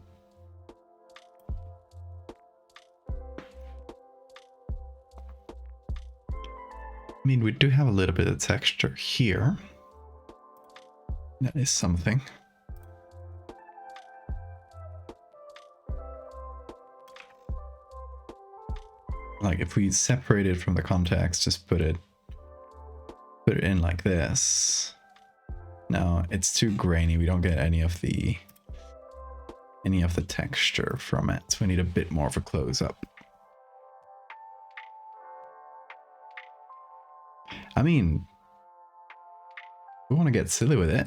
Speaker 1: I mean, we do have a little bit of texture here. That is something. Like if we separate it from the context, just put it in like this. No, it's too grainy. We don't get any of the texture from it. So we need a bit more of a close-up. I mean, we want to get silly with it.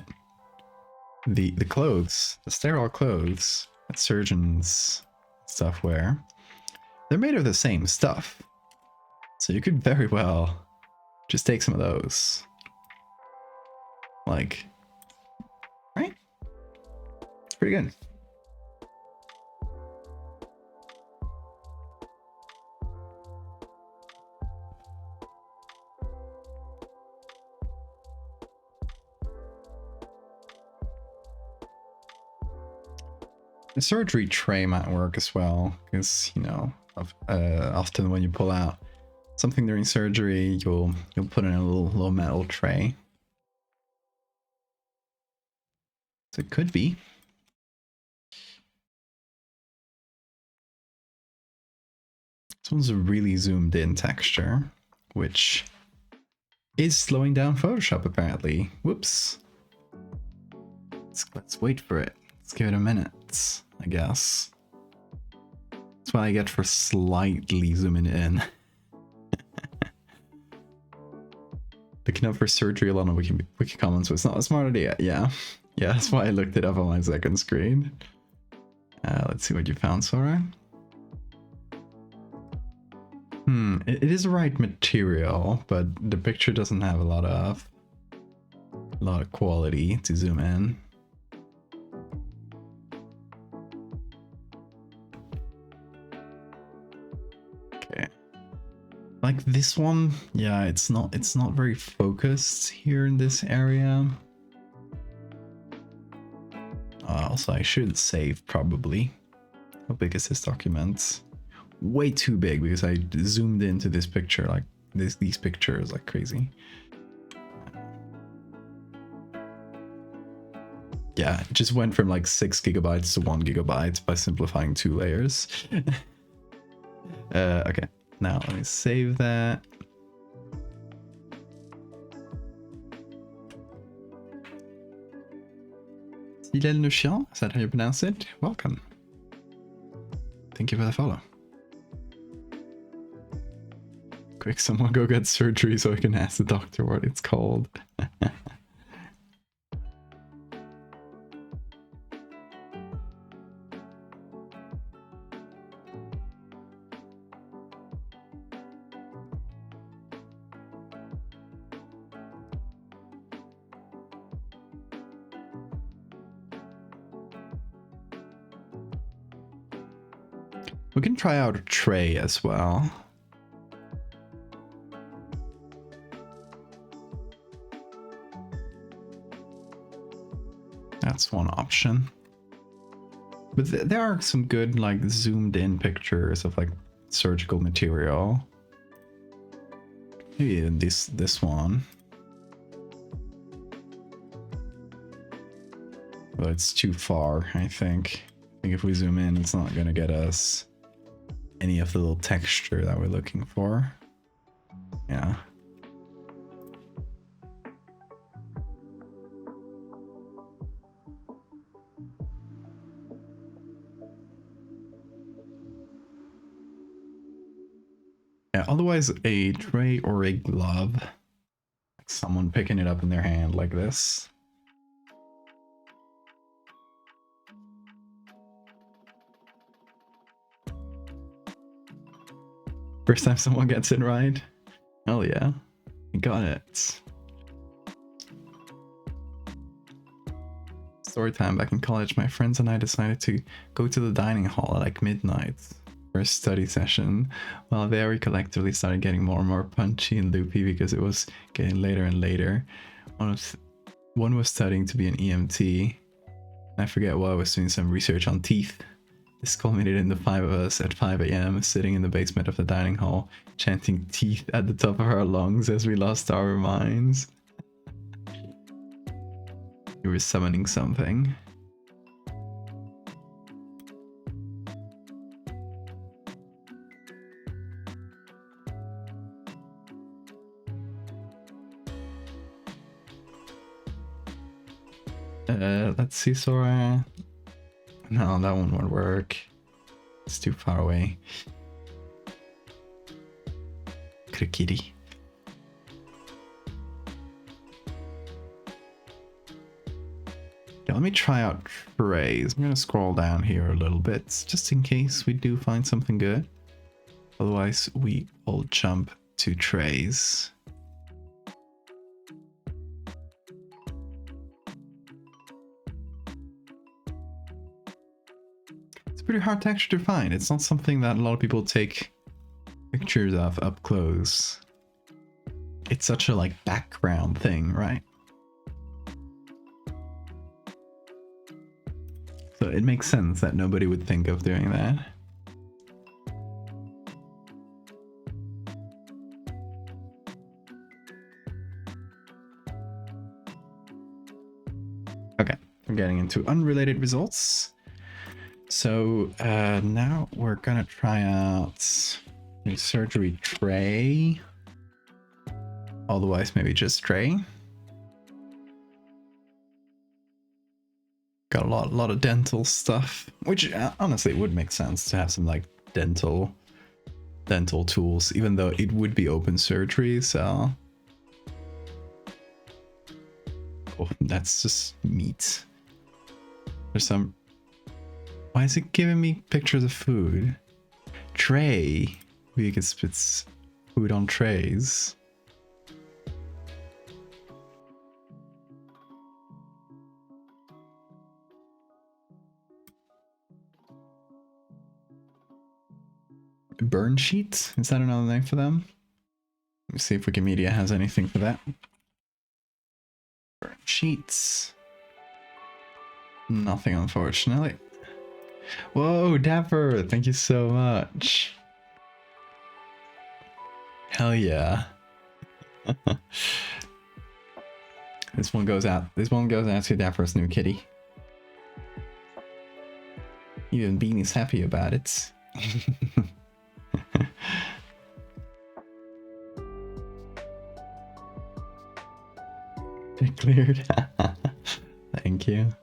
Speaker 1: The clothes, the sterile clothes that surgeons stuff wear, they're made of the same stuff. So you could very well just take some of those. Like, right? It's pretty good. The surgery tray might work as well, because, you know, often when you pull out something during surgery, you'll put in a little metal tray. So it could be. This one's a really zoomed in texture, which is slowing down Photoshop apparently. Whoops. Let's wait for it. Let's give it a minute, I guess. That's what I get for slightly zooming in. Looking up for surgery alone on Wiki Commons, so it's not a smart idea. Yeah, that's why I looked it up on my second screen. Let's see what you found, Sora. It is the right material, but the picture doesn't have a lot of quality to zoom in. Okay, like this one, yeah, it's not very focused here in this area. Also, I should save probably. How big is this document? Way too big because I zoomed into this picture, like these pictures like crazy. Yeah, it just went from like 6 gigabytes to 1 gigabyte by simplifying 2 layers. Okay, now let me save that. Silel Nuchian, is that how you pronounce it? Welcome. Thank you for the follow. Quick, someone go get surgery so I can ask the doctor what it's called. We can try out a tray as well. That's one option. But there are some good like zoomed in pictures of like surgical material. Maybe this one. But it's too far, I think. I think if we zoom in, it's not gonna get us any of the little texture that we're looking for. Yeah. Yeah, otherwise a tray or a glove. Like someone picking it up in their hand like this. First time someone gets it right. Hell yeah. You got it. Story time. Back in college, my friends and I decided to go to the dining hall at like midnight. first study session. Well, there we collectively started getting more and more punchy and loopy because it was getting later and later. One was studying to be an EMT. I forget why I was doing some research on teeth. This culminated in the 5 of us at 5 a.m. sitting in the basement of the dining hall, chanting teeth at the top of our lungs as we lost our minds. We were summoning something. Let's see, Sora. No, that one won't work. It's too far away. Crickety. Yeah, let me try out trays. I'm gonna scroll down here a little bit, just in case we do find something good. Otherwise, we will jump to trays. Pretty hard texture to find. It's not something that a lot of people take pictures of up close. It's such a like background thing, right? So it makes sense that nobody would think of doing that. Okay, I'm getting into unrelated results. So now we're gonna try out a surgery tray. Otherwise, maybe just tray. Got a lot of dental stuff, which honestly would make sense to have some like dental tools, even though it would be open surgery. So, oh, that's just meat. There's some. Why is it giving me pictures of food? Tray. We can spit food on trays. Burn sheet? Is that another name for them? Let me see if Wikimedia has anything for that. Burn sheets. Nothing, unfortunately. Whoa, Dapper! Thank you so much. Hell yeah. This one goes out. This one goes out to Dapper's new kitty. Even Beanie's happy about it. It cleared. Thank you.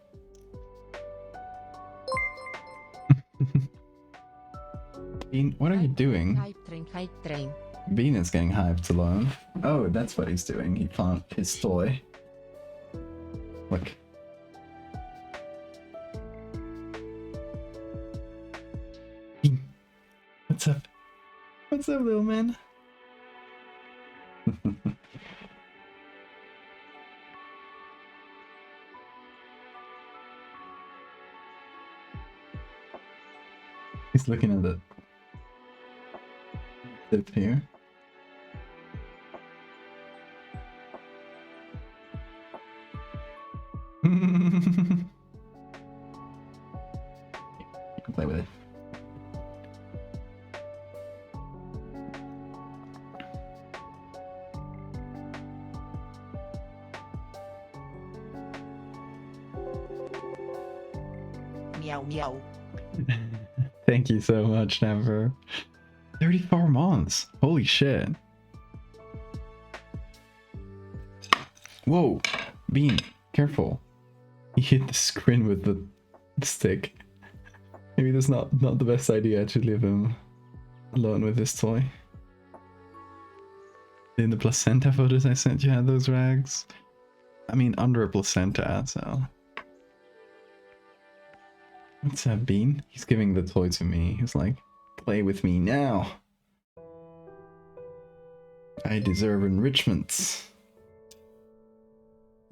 Speaker 1: Bean, what are you doing?
Speaker 2: Hype train.
Speaker 1: Bean is getting hyped alone. Oh, that's what he's doing. He found his toy. Look. Bean. What's up? What's up, little man? He's looking at the tip here. You can play with it.
Speaker 3: Meow meow.
Speaker 1: Thank you so much, Never. 34 months. Holy shit. Whoa, Bean, careful. He hit the screen with the stick. Maybe that's not the best idea to leave him alone with this toy. In the placenta photos I sent you had those rags. I mean, under a placenta, so. What's up, Bean? He's giving the toy to me. He's like, play with me now. I deserve enrichment.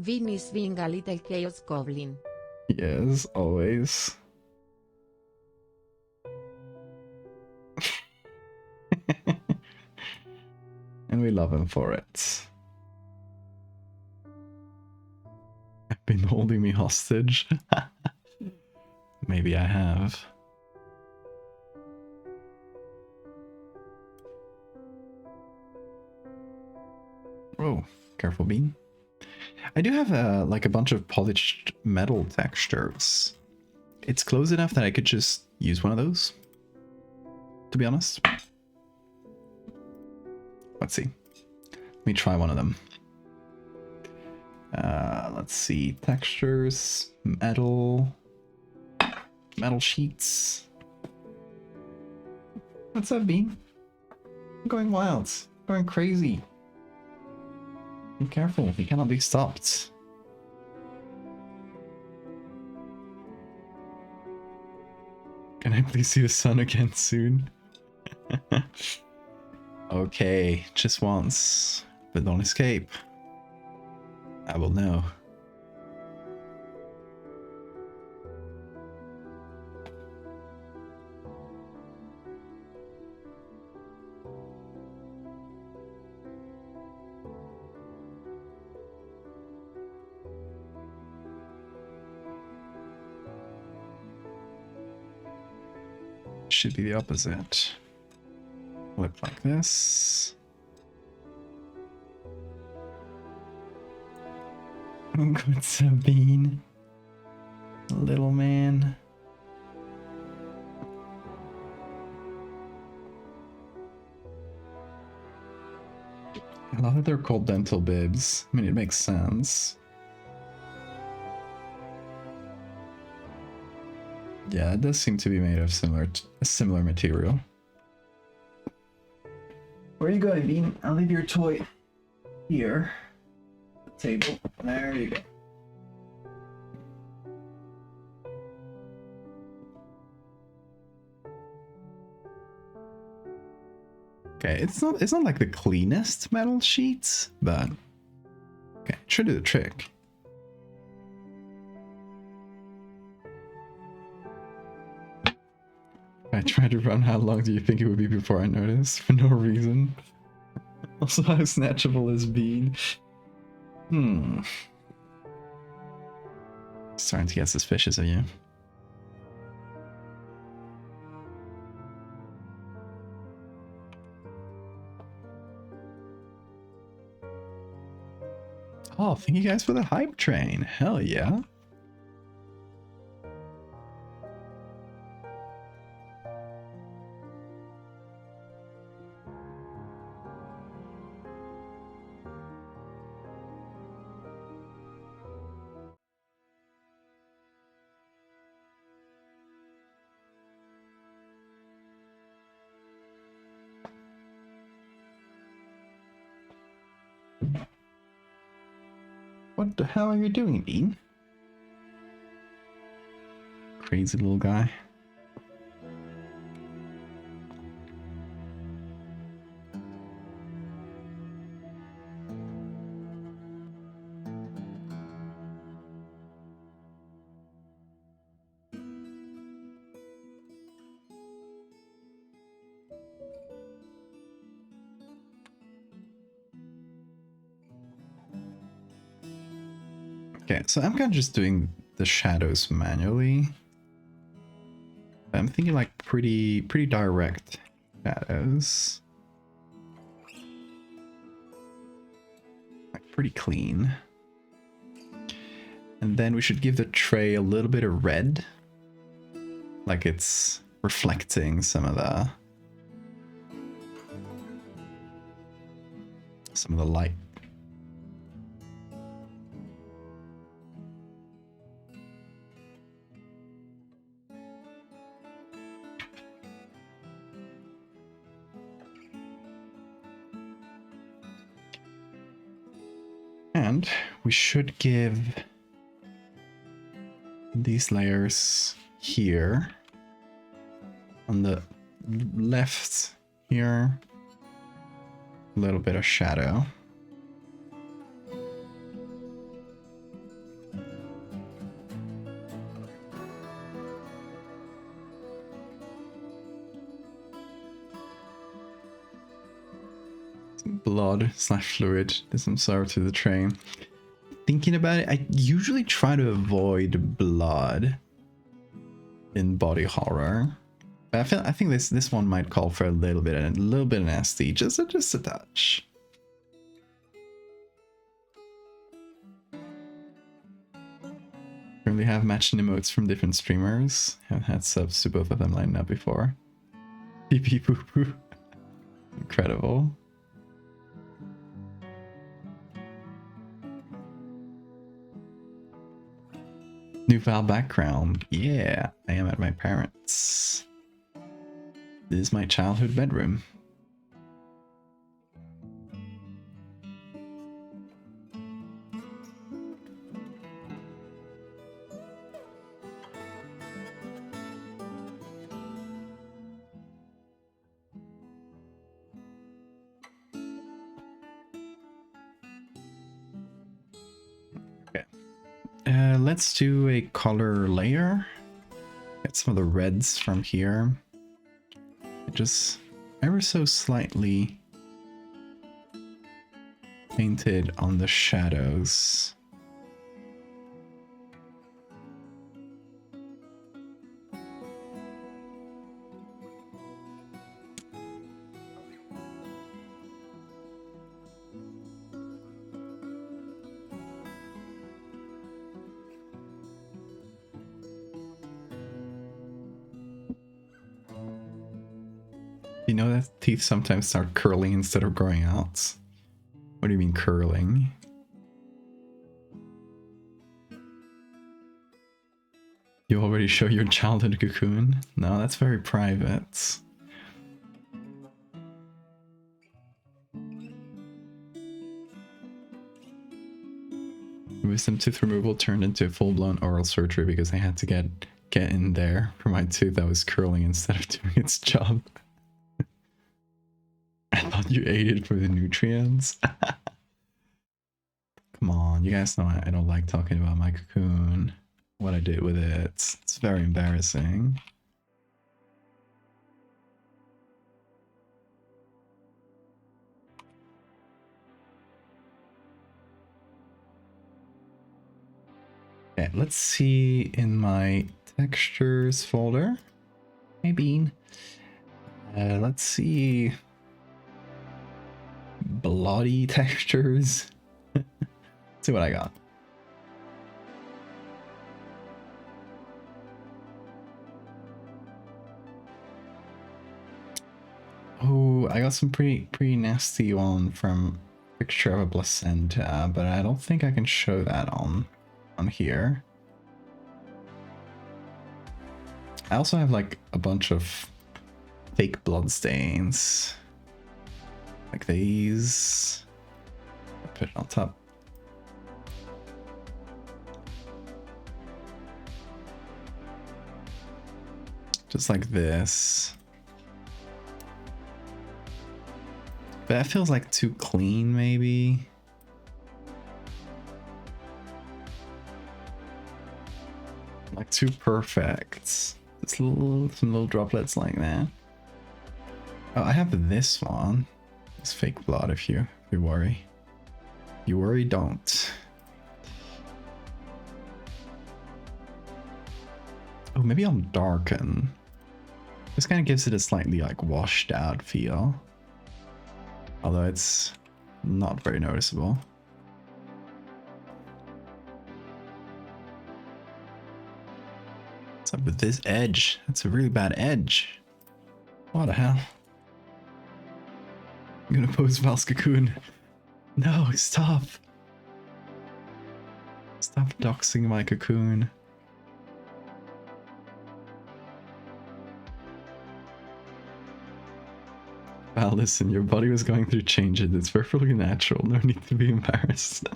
Speaker 2: Vin is being a little chaos goblin.
Speaker 1: Yes, always. And we love him for it. I've been holding me hostage. Maybe I have. Oh, careful, Bean. I do have like a bunch of polished metal textures. It's close enough that I could just use one of those, to be honest. Let's see. Let me try one of them. Let's see. Textures, metal sheets. What's up, Bean? I'm going wild. Going crazy. Be careful, he cannot be stopped. Can I please see the sun again soon? Okay, just once, but don't escape. I will know. Should be the opposite. Flip like this. Good Sabine. Little man. I love that they're called dental bibs. I mean, it makes sense. Yeah, it does seem to be made of a similar material. Where are you going, Bean? I'll leave your toy here. The table. There you go. Okay, it's not like the cleanest metal sheets, but okay, should do the trick. I tried to run, how long do you think it would be before I noticed? For no reason. Also, how snatchable is Bean? Starting to get suspicious of you. Oh, thank you guys for the hype train. Hell yeah. What the hell are you doing, Bean? Crazy little guy. Okay, so I'm kind of just doing the shadows manually. I'm thinking like pretty direct shadows. Like pretty clean. And then we should give the tray a little bit of red. Like it's reflecting some of the light. And we should give these layers here on the left here a little bit of shadow. blood slash fluid is absorbed through the train. Thinking about it, I usually try to avoid blood in body horror. But I think this one might call for a little bit nasty, just a touch. Currently have matching emotes from different streamers. Have had subs to both of them lined up before. Pee pee poo poo. Incredible. New file background. Yeah, I am at my parents'. This is my childhood bedroom. Let's do a color layer. Get some of the reds from here. Just ever so slightly painted on the shadows. You know that teeth sometimes start curling instead of growing out? What do you mean curling? You already show your childhood cocoon? No, that's very private. Wisdom tooth removal turned into a full-blown oral surgery because I had to get in there for my tooth that was curling instead of doing its job. I thought you ate it for the nutrients. Come on, you guys know I don't like talking about my cocoon. What I did with it. It's very embarrassing. Okay, let's see in my textures folder. Hey Bean. Let's see. Bloody textures. See what I got. Oh, I got some pretty nasty one from picture of a placenta, but I don't think I can show that on here. I also have like a bunch of fake blood stains. Like these. Put it on top. Just like this. But that feels like too clean, maybe. Like too perfect. Just some little droplets like that. Oh, I have this one. It's fake blood if you worry. You worry, don't. Oh, maybe I'll darken. This kind of gives it a slightly like washed out feel. Although it's not very noticeable. What's up with this edge? That's a really bad edge. What the hell? I'm gonna post Val's cocoon. No, stop. Stop doxing my cocoon. Val, listen, your body was going through changes. It's perfectly natural. No need to be embarrassed.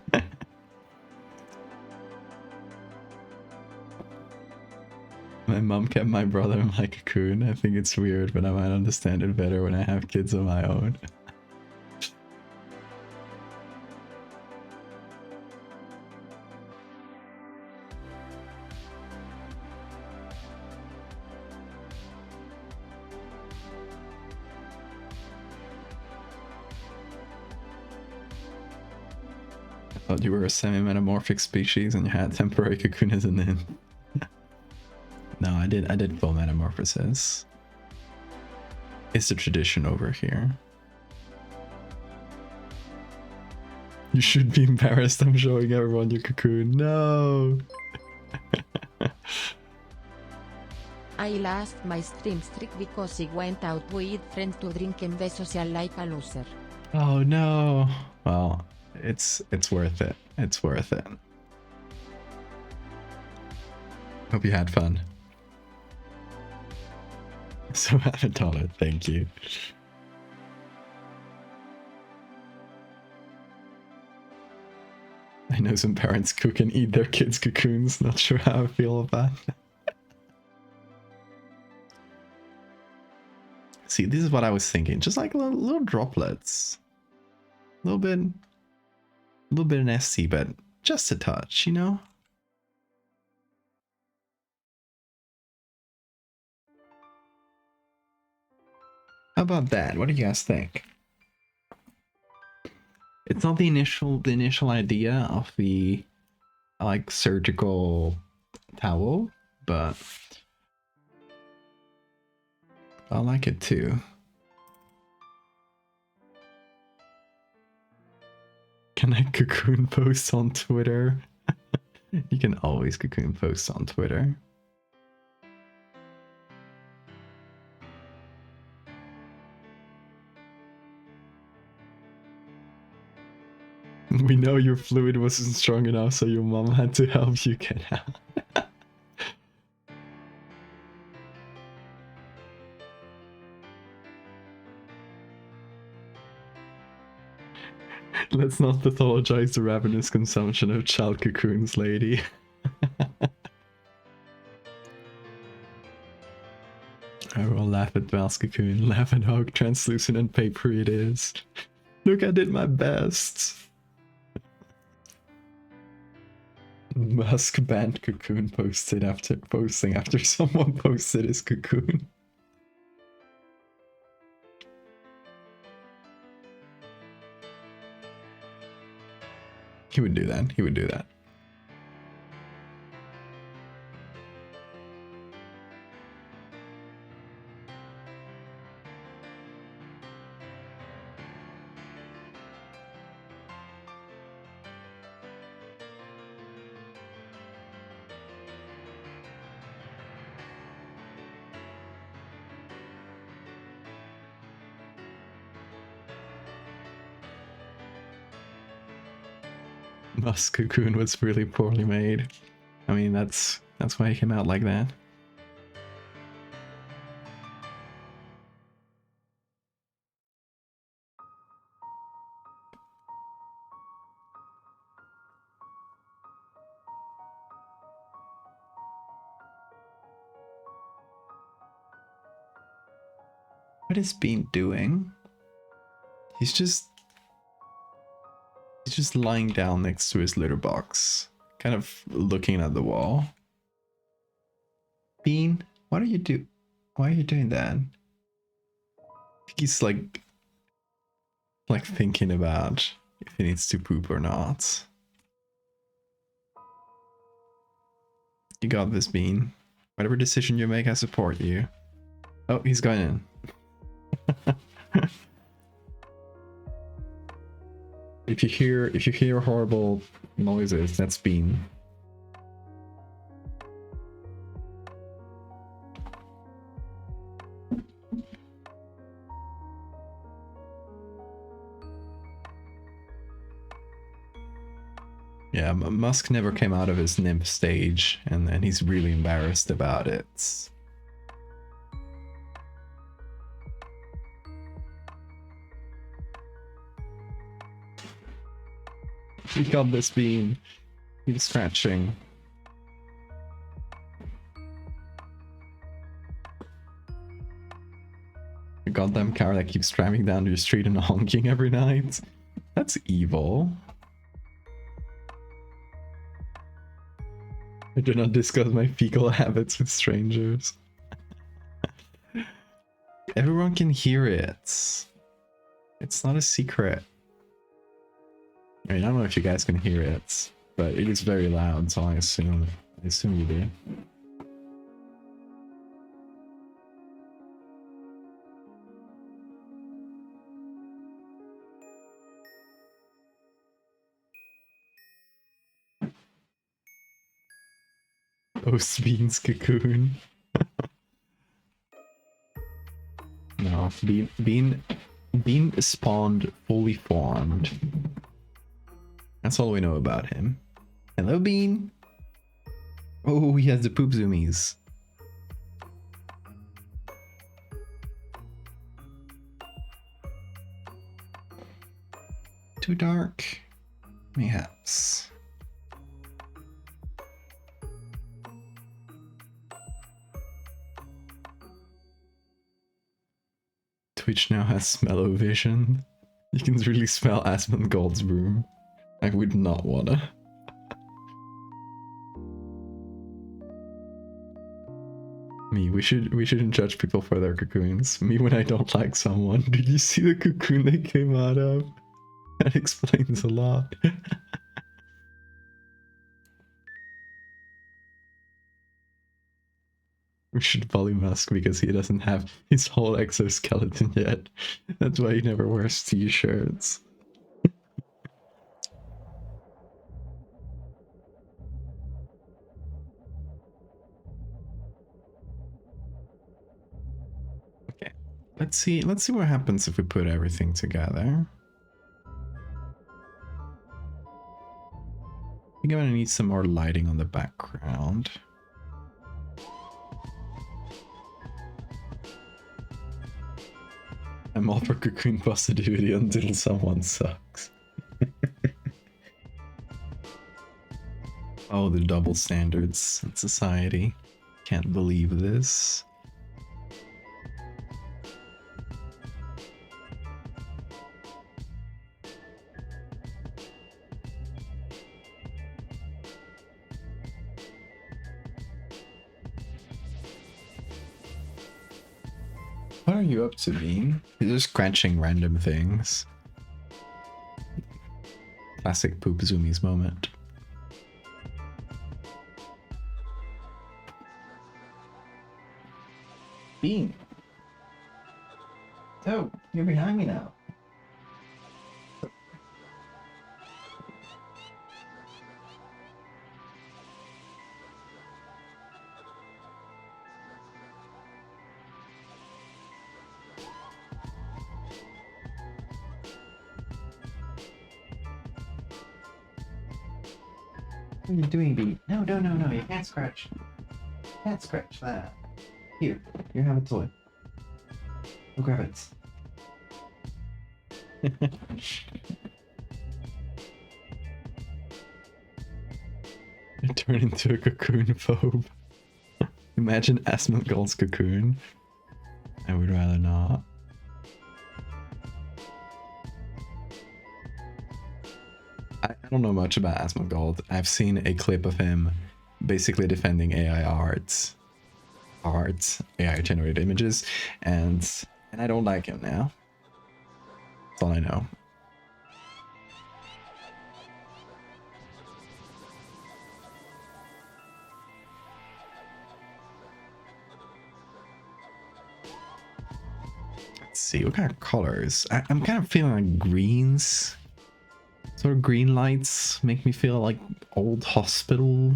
Speaker 1: My mom kept my brother in my cocoon. I think it's weird, but I might understand it better when I have kids of my own. Thought you were a semi-metamorphic species and you had temporary cocoon as a nymph. No, I did full metamorphosis. It's the tradition over here. You should be embarrassed. I'm showing everyone your cocoon. No.
Speaker 2: I lost my stream streak because he went out with friends to drink and be social like a loser.
Speaker 1: Oh no. Well, it's worth it. It's worth it. Hope you had fun. So have $1, thank you. I know some parents cook and eat their kids' cocoons. Not sure how I feel about that. See, this is what I was thinking. Just like little droplets. A little bit nasty, but just a touch, you know? How about that? What do you guys think? It's not the initial idea of the like surgical towel, but I like it too. Can I cocoon post on Twitter? You can always cocoon post on Twitter. We know your fluid wasn't strong enough, so your mom had to help you get out. Let's not pathologize the ravenous consumption of child cocoons, lady. I will laugh at Val's cocoon, laugh at how translucent and papery it is. Look, I did my best. Musk banned cocoon posting after someone posted his cocoon. He would do that. He would do that. Musk cocoon was really poorly made. I mean, that's why he came out like that. What is Bean doing? He's just lying down next to his litter box, kind of looking at the wall. Bean, what are you do? Why are you doing that? I think he's like thinking about if he needs to poop or not. You got this, Bean. Whatever decision you make, I support you. Oh, he's going in. If you hear horrible noises, that's Bean. Yeah, Musk never came out of his nymph stage, and he's really embarrassed about it. He got this Bean. He was scratching. A goddamn car that keeps driving down your street and honking every night. That's evil. I do not discuss my fecal habits with strangers. Everyone can hear it. It's not a secret. I mean, I don't know if you guys can hear it, but it is very loud, so I assume you do. Post Bean's cocoon. No, Bean spawned fully formed. That's all we know about him. Hello, Bean. Oh, he has the poop zoomies. Too dark? Mayhaps. Twitch now has smell-o-vision. You can really smell Asmongold's room. I would not wanna. Me, we shouldn't judge people for their cocoons. Me when I don't like someone. Did you see the cocoon they came out of? That explains a lot. We should polymask because he doesn't have his whole exoskeleton yet. That's why he never wears t-shirts. Okay, let's see what happens if we put everything together. I think I'm gonna need some more lighting on the background. I'm all for cocoon positivity until someone sucks. Oh, the double standards in society. Can't believe this. What are you up to, Bean? You're just scratching random things. Classic poop zoomies moment. Bean! Oh, you're behind me now. What are you doing, Bean? No, you can't scratch. You can't scratch that. Here, have a toy. Go grab it. I turn into a cocoon phobe. Imagine Asmongold's cocoon. I would rather not. I don't know much about Asmongold. I've seen a clip of him basically defending AI AI generated images, and I don't like him now. That's all I know. Let's see, what kind of colors? I'm kind of feeling like greens. Sort of green lights make me feel like old hospital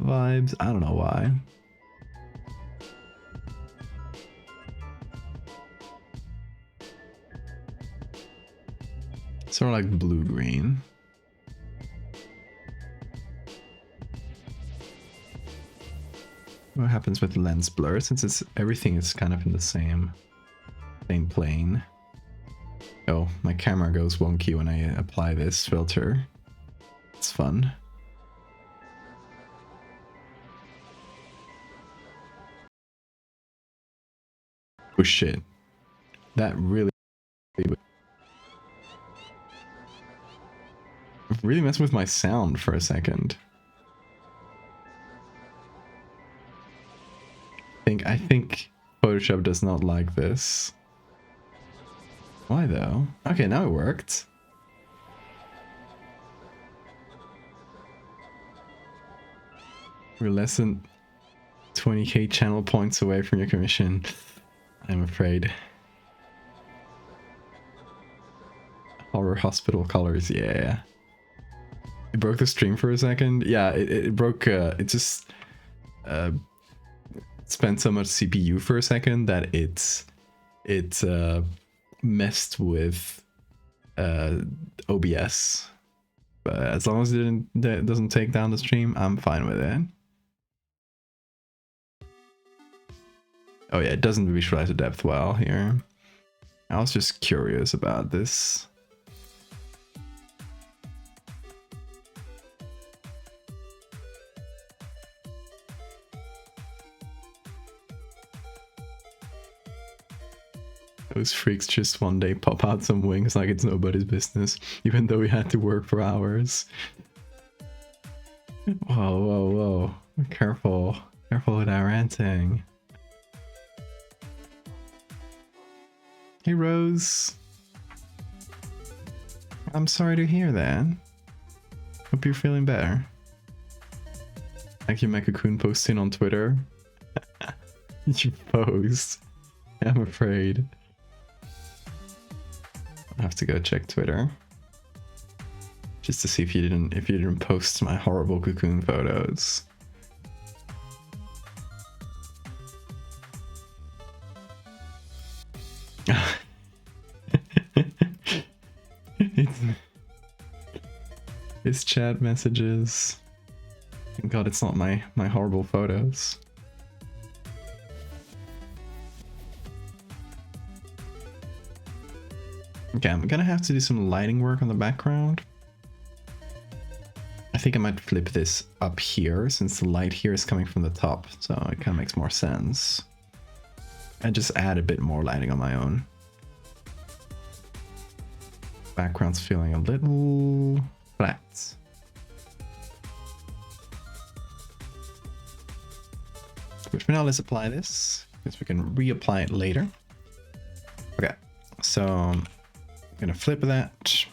Speaker 1: vibes. I don't know why. Sort of like blue-green. What happens with lens blur since everything is kind of in the same plane? Oh, my camera goes wonky when I apply this filter. It's fun. Oh shit. That really messed with my sound for a second. I think Photoshop does not like this. Why though? Okay, now it worked. We're less than 20k channel points away from your commission, I'm afraid. Horror Hospital colors, yeah. It broke the stream for a second. Yeah, it broke, it just spent so much CPU for a second that it messed with OBS. But as long as it doesn't take down the stream, I'm fine with it. Oh yeah, it doesn't visualize the depth well here. I was just curious about this. Those freaks just one day pop out some wings like it's nobody's business, even though we had to work for hours. Whoa, whoa, whoa. Careful. Careful with that ranting. Hey, Rose. I'm sorry to hear that. Hope you're feeling better. Thank you, Mecha-kun, posting on Twitter. You post. I'm afraid. I have to go check Twitter. Just to see if you didn't post my horrible cocoon photos. It's chat messages. Thank God it's not my horrible photos. Okay, I'm gonna have to do some lighting work on the background. I think I might flip this up here since the light here is coming from the top, so it kind of makes more sense. And just add a bit more lighting on my own. Background's feeling a little flat. But for now, let's apply this, because we can reapply it later. Okay, so I'm gonna flip that.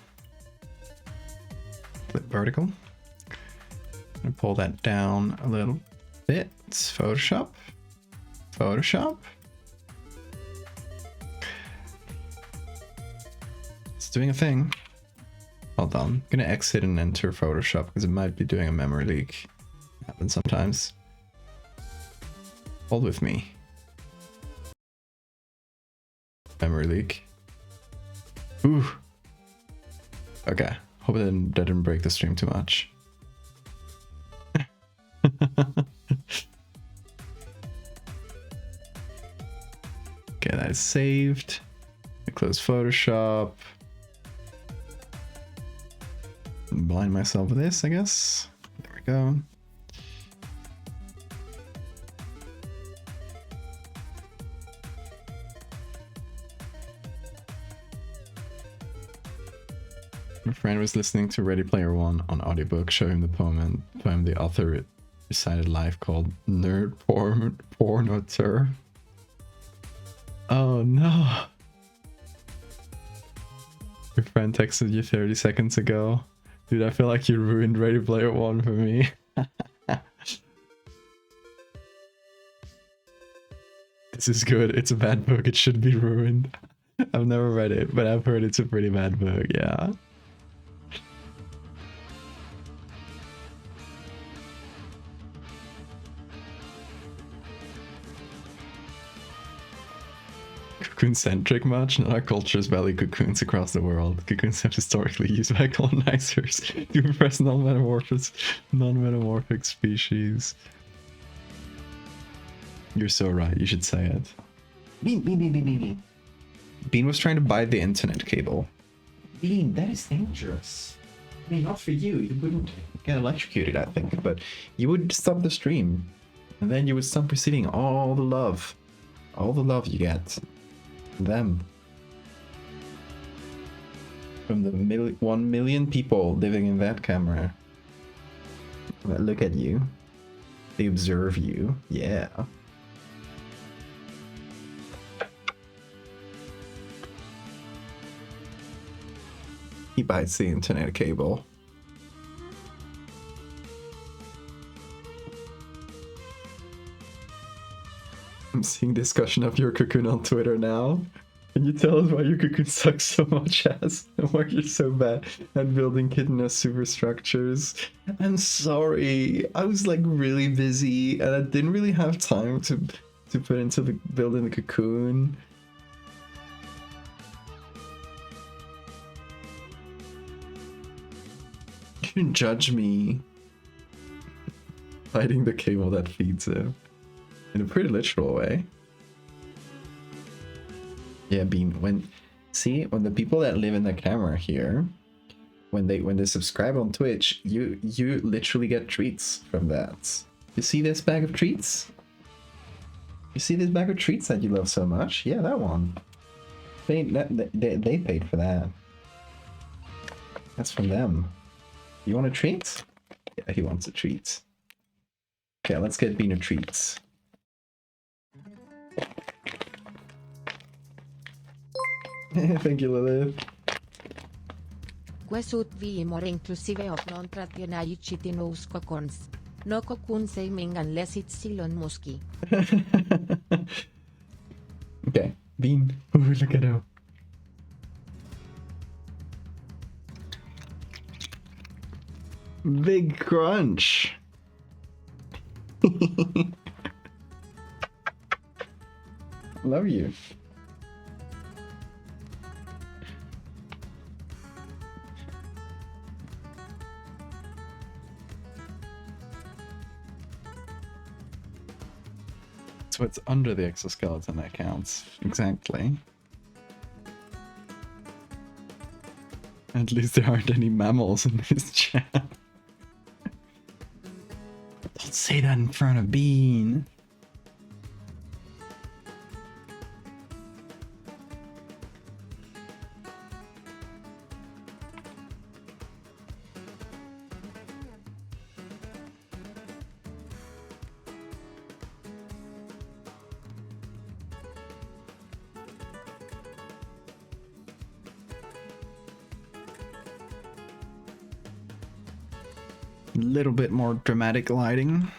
Speaker 1: Flip vertical. Gonna pull that down a little bit. Photoshop. Photoshop. It's doing a thing. Hold on. I'm gonna exit and enter Photoshop because it might be doing a memory leak. Happens sometimes. Hold with me. Memory leak. Ooh. Okay. Hope that didn't break the stream too much. Okay, that is saved. I close Photoshop. Blind myself with this, I guess. There we go. My friend was listening to Ready Player One on audiobook, showing him the poem the author recited live called Nerd Pornoteur. Oh no. Your friend texted you 30 seconds ago. Dude, I feel like you ruined Ready Player One for me. This is good. It's a bad book. It should be ruined. I've never read it, but I've heard it's a pretty bad book, yeah. Cocoon-centric much? No, our cultures value cocoons across the world. Cocoons have historically used by colonizers to impress non-metamorphic species. You're so right, you should say it. Bean. Bean was trying to buy the internet cable. Bean, that is dangerous. I mean, not for you. You wouldn't get electrocuted, I think, but you would stop the stream. And then you would stop receiving all the love. All the love you get. Them. From the 1 million people living in that camera. That look at you. They observe you. Yeah. He bites the internet cable. I'm seeing discussion of your cocoon on Twitter now. Can you tell us why your cocoon sucks so much ass and why you're so bad at building kitness superstructures? I'm sorry. I was like really busy and I didn't really have time to put into the building the cocoon. You shouldn't judge me. Fighting the cable that feeds it. In a pretty literal way. Yeah, Bean, when the people that live in the camera here, when they subscribe on Twitch, you literally get treats from that. You see this bag of treats? You see this bag of treats that you love so much? Yeah, that one. They paid for that. That's from them. You want a treat? Yeah, he wants a treat. Okay, let's get Bean a treat. Thank you, Lilith.
Speaker 2: Quesut vi more inclusive of non trattienai citinous cocons. No cocoon seiming unless it's Elon Musky.
Speaker 1: Okay, Bean. Ooh, look at him. Big crunch. Love you. So it's under the exoskeleton that counts. Exactly. At least there aren't any mammals in this chat. Don't say that in front of Bean. A little bit more dramatic lighting.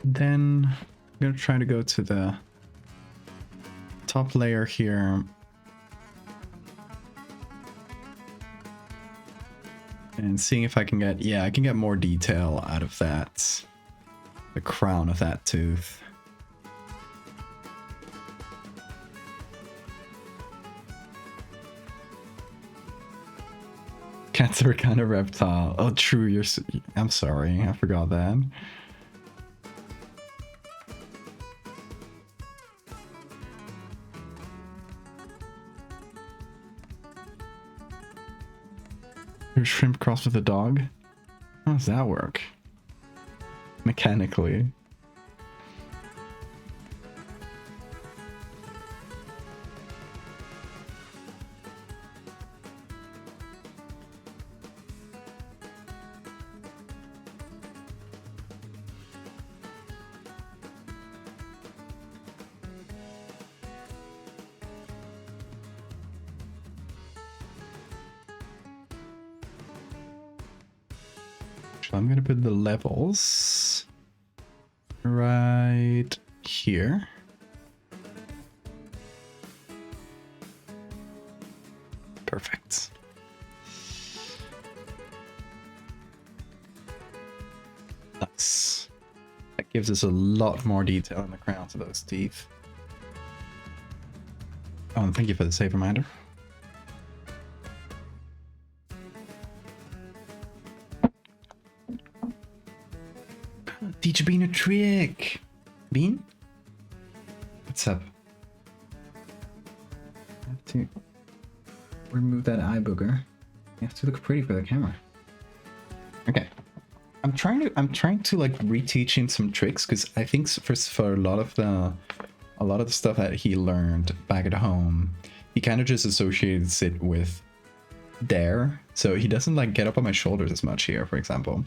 Speaker 1: Then I'm gonna try to go to the top layer here and seeing if I can get, yeah, I can get more detail out of that, the crown of that tooth. Cats are kind of reptile. Oh, true. I'm sorry. I forgot that. Your shrimp crossed with a dog? How does that work? Mechanically. So I'm gonna put the levels right here. Perfect. Nice. That gives us a lot more detail in the crowns of those teeth. Oh, and thank you for the save reminder. Teach Bean a trick. Bean? What's up? I have to remove that eye booger. You have to look pretty for the camera. Okay. I'm trying to like reteach him some tricks, because I think for a lot of the stuff that he learned back at home, he kind of just associates it with dare. So he doesn't like get up on my shoulders as much here, for example.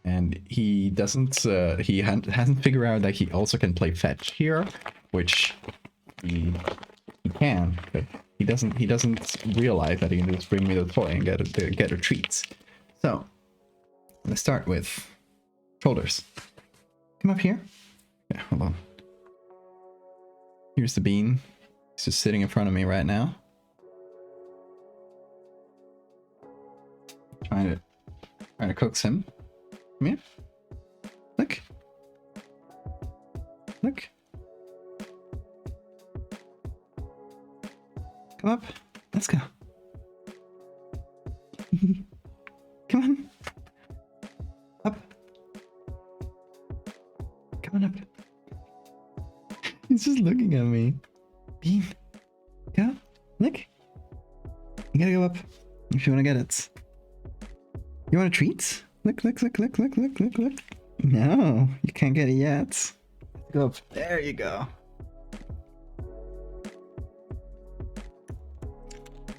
Speaker 1: And he doesn't hasn't figured out that he also can play fetch here, which he can, but he doesn't realize that he can just bring me the toy and get a treat. So let's start with shoulders. Come up here. Yeah, hold on. Here's the bean. He's just sitting in front of me right now. Trying to coax him. Come here. Look. Look. Come up. Let's go. Come on. Up. Come on up. He's just looking at me. Bean. Go. Look. You gotta go up if you wanna get it. You want a treat? Look, look, look, look, look, look, look, look. No, you can't get it yet. Go up. There you go.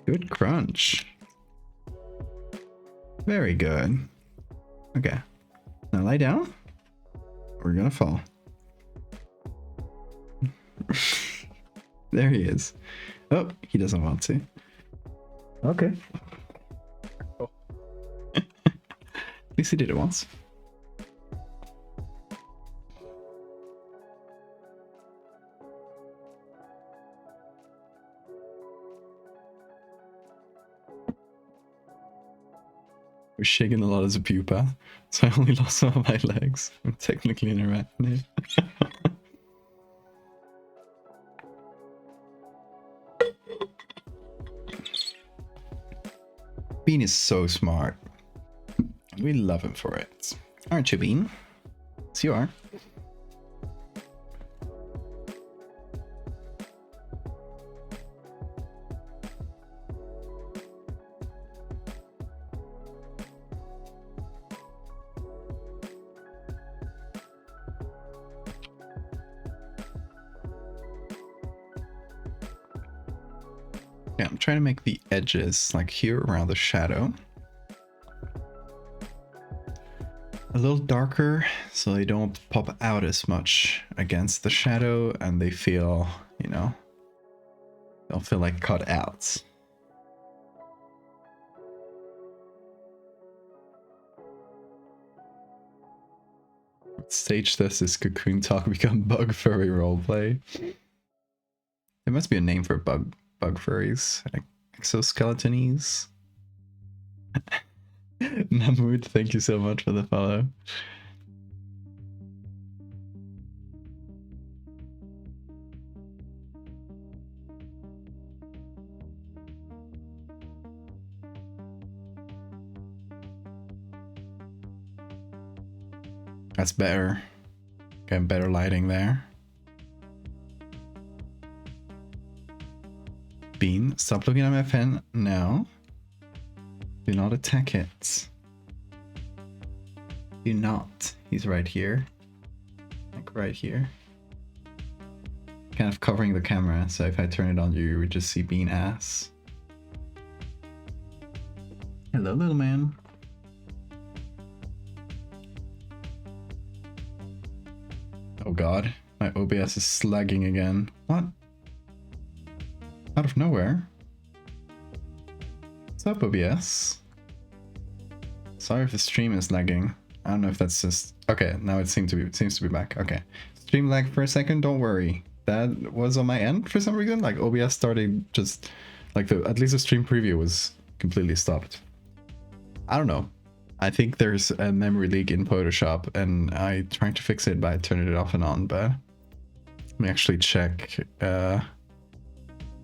Speaker 1: Good crunch. Very good. Okay. Now lie down. We're gonna fall. There he is. Oh, he doesn't want to. Okay. Oh. At least he did it once. I was shaking a lot as a pupa, so I only lost some of my legs. I'm technically an arachnid. Bean is so smart. We love him for it. Aren't you, Bean? Yes, you are. Yeah, I'm trying to make the edges, like here around the shadow, a little darker so they don't pop out as much against the shadow and they feel, you know, they'll feel like cut out. Stage this is Cocoon Talk become bug furry roleplay. There must be a name for bug furries. Exoskeletonies. Namud, thank you so much for the follow. That's better. Getting better lighting there. Bean, stop looking at my pen now. Do not attack it. Do not. He's right here. Like right here. Kind of covering the camera, so if I turn it on you would just see Bean ass. Hello, little man. Oh god, my OBS is slagging again. What? Out of nowhere? What's up, OBS? Sorry if the stream is lagging. I don't know if that's just... Okay, now it seems to be back. Okay. Stream lag for a second, don't worry. That was on my end for some reason. Like OBS started just... Like at least the stream preview was completely stopped. I don't know. I think there's a memory leak in Photoshop and I tried to fix it by turning it off and on, but... Let me actually check...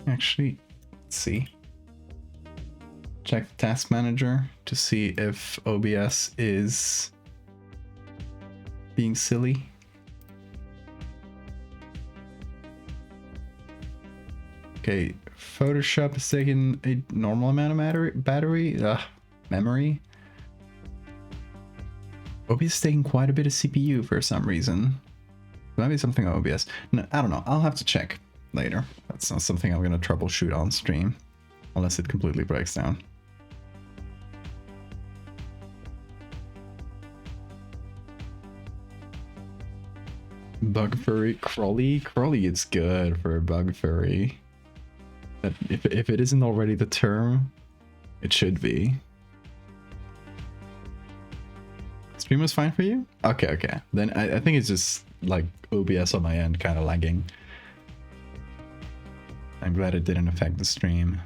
Speaker 1: Actually, let's see. Check the task manager to see if OBS is being silly. Okay, Photoshop is taking a normal amount of memory. OBS is taking quite a bit of CPU for some reason. Maybe something on OBS. No, I don't know. I'll have to check later. That's not something I'm gonna troubleshoot on stream. Unless it completely breaks down. Bug furry Crawly? Crawly is good for a bug furry. But if it isn't already the term, it should be. Stream was fine for you? Okay, okay. Then I think it's just like OBS on my end kind of lagging. I'm glad it didn't affect the stream.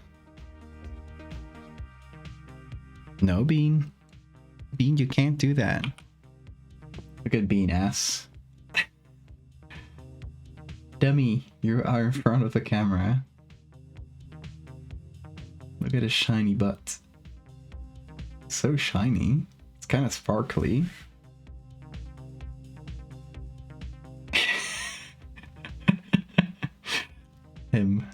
Speaker 1: No, Bean. Bean, you can't do that. Look at Bean ass. Dummy, you are in front of the camera. Look at his shiny butt. So shiny. It's kind of sparkly. Him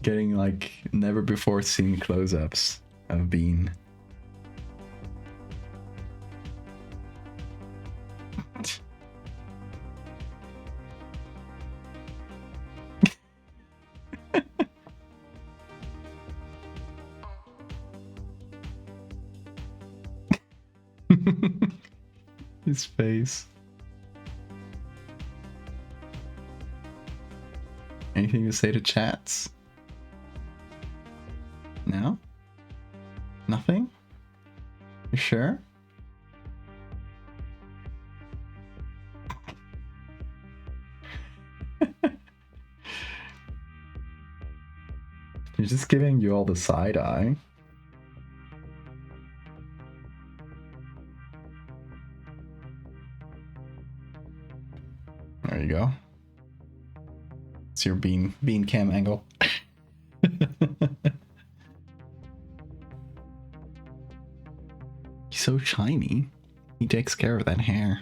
Speaker 1: getting like never before seen close-ups of Bean. His face. Anything to say to chats? No? Nothing? You sure? He's just giving you all the side eye. There you go. It's your bean cam angle. He's so shiny. He takes care of that hair.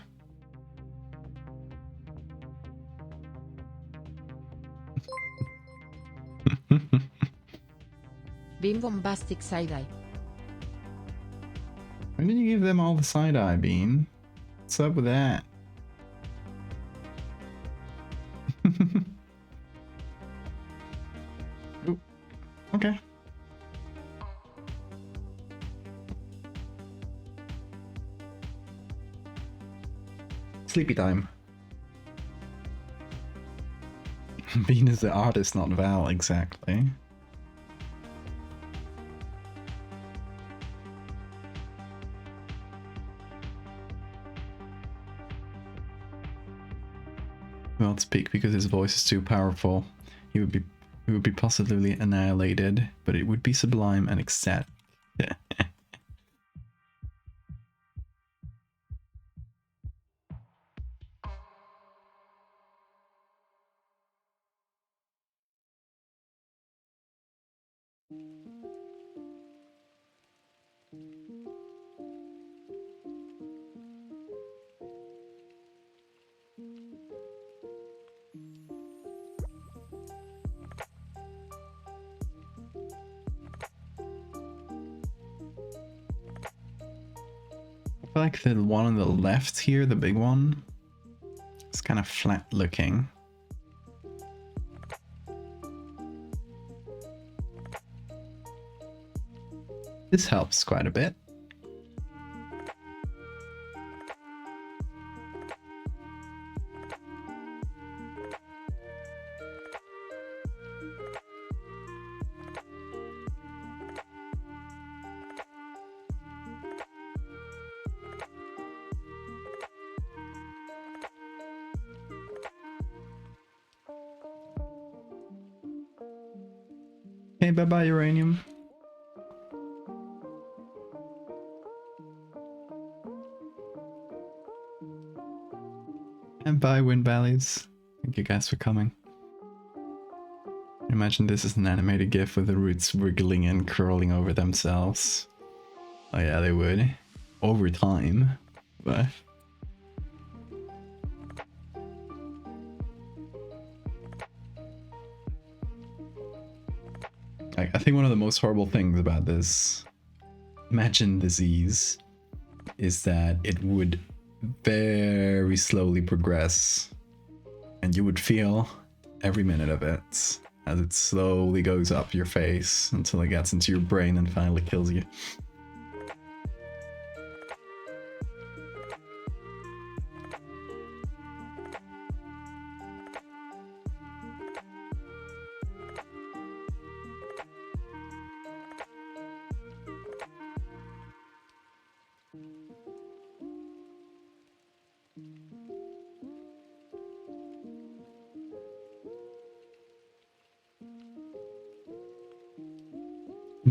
Speaker 2: Beam bombastic side eye.
Speaker 1: When did you give them all the side eye, Bean? What's up with that? Ooh, okay. Sleepy time. Bean is the artist, not Val, exactly. He won't speak because his voice is too powerful. He would be positively annihilated, but it would be sublime and ecstatic. I feel like the one on the left here, the big one, it's kind of flat looking. This helps quite a bit. Hey, bye-bye, Uranium. And bye, Wind Valleys. Thank you guys for coming. Imagine this is an animated GIF with the roots wriggling and curling over themselves. Oh yeah, they would. Over time. But... I think one of the most horrible things about this, imagine disease, is that it would very slowly progress, and you would feel every minute of it as it slowly goes up your face until it gets into your brain and finally kills you.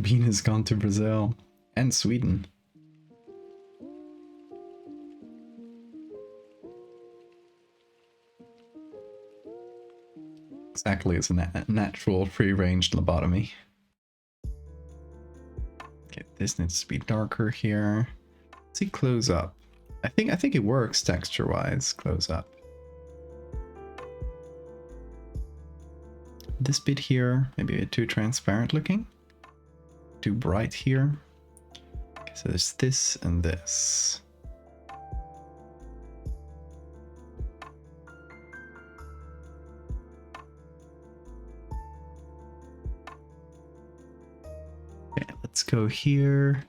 Speaker 1: Bean has gone to Brazil and Sweden. Exactly, it's a natural free-range lobotomy. Okay, this needs to be darker here. Let's see close up. I think it works texture-wise, close up. This bit here, maybe a bit too transparent looking. Too bright here. Okay, so there's this and this. Okay, let's go here.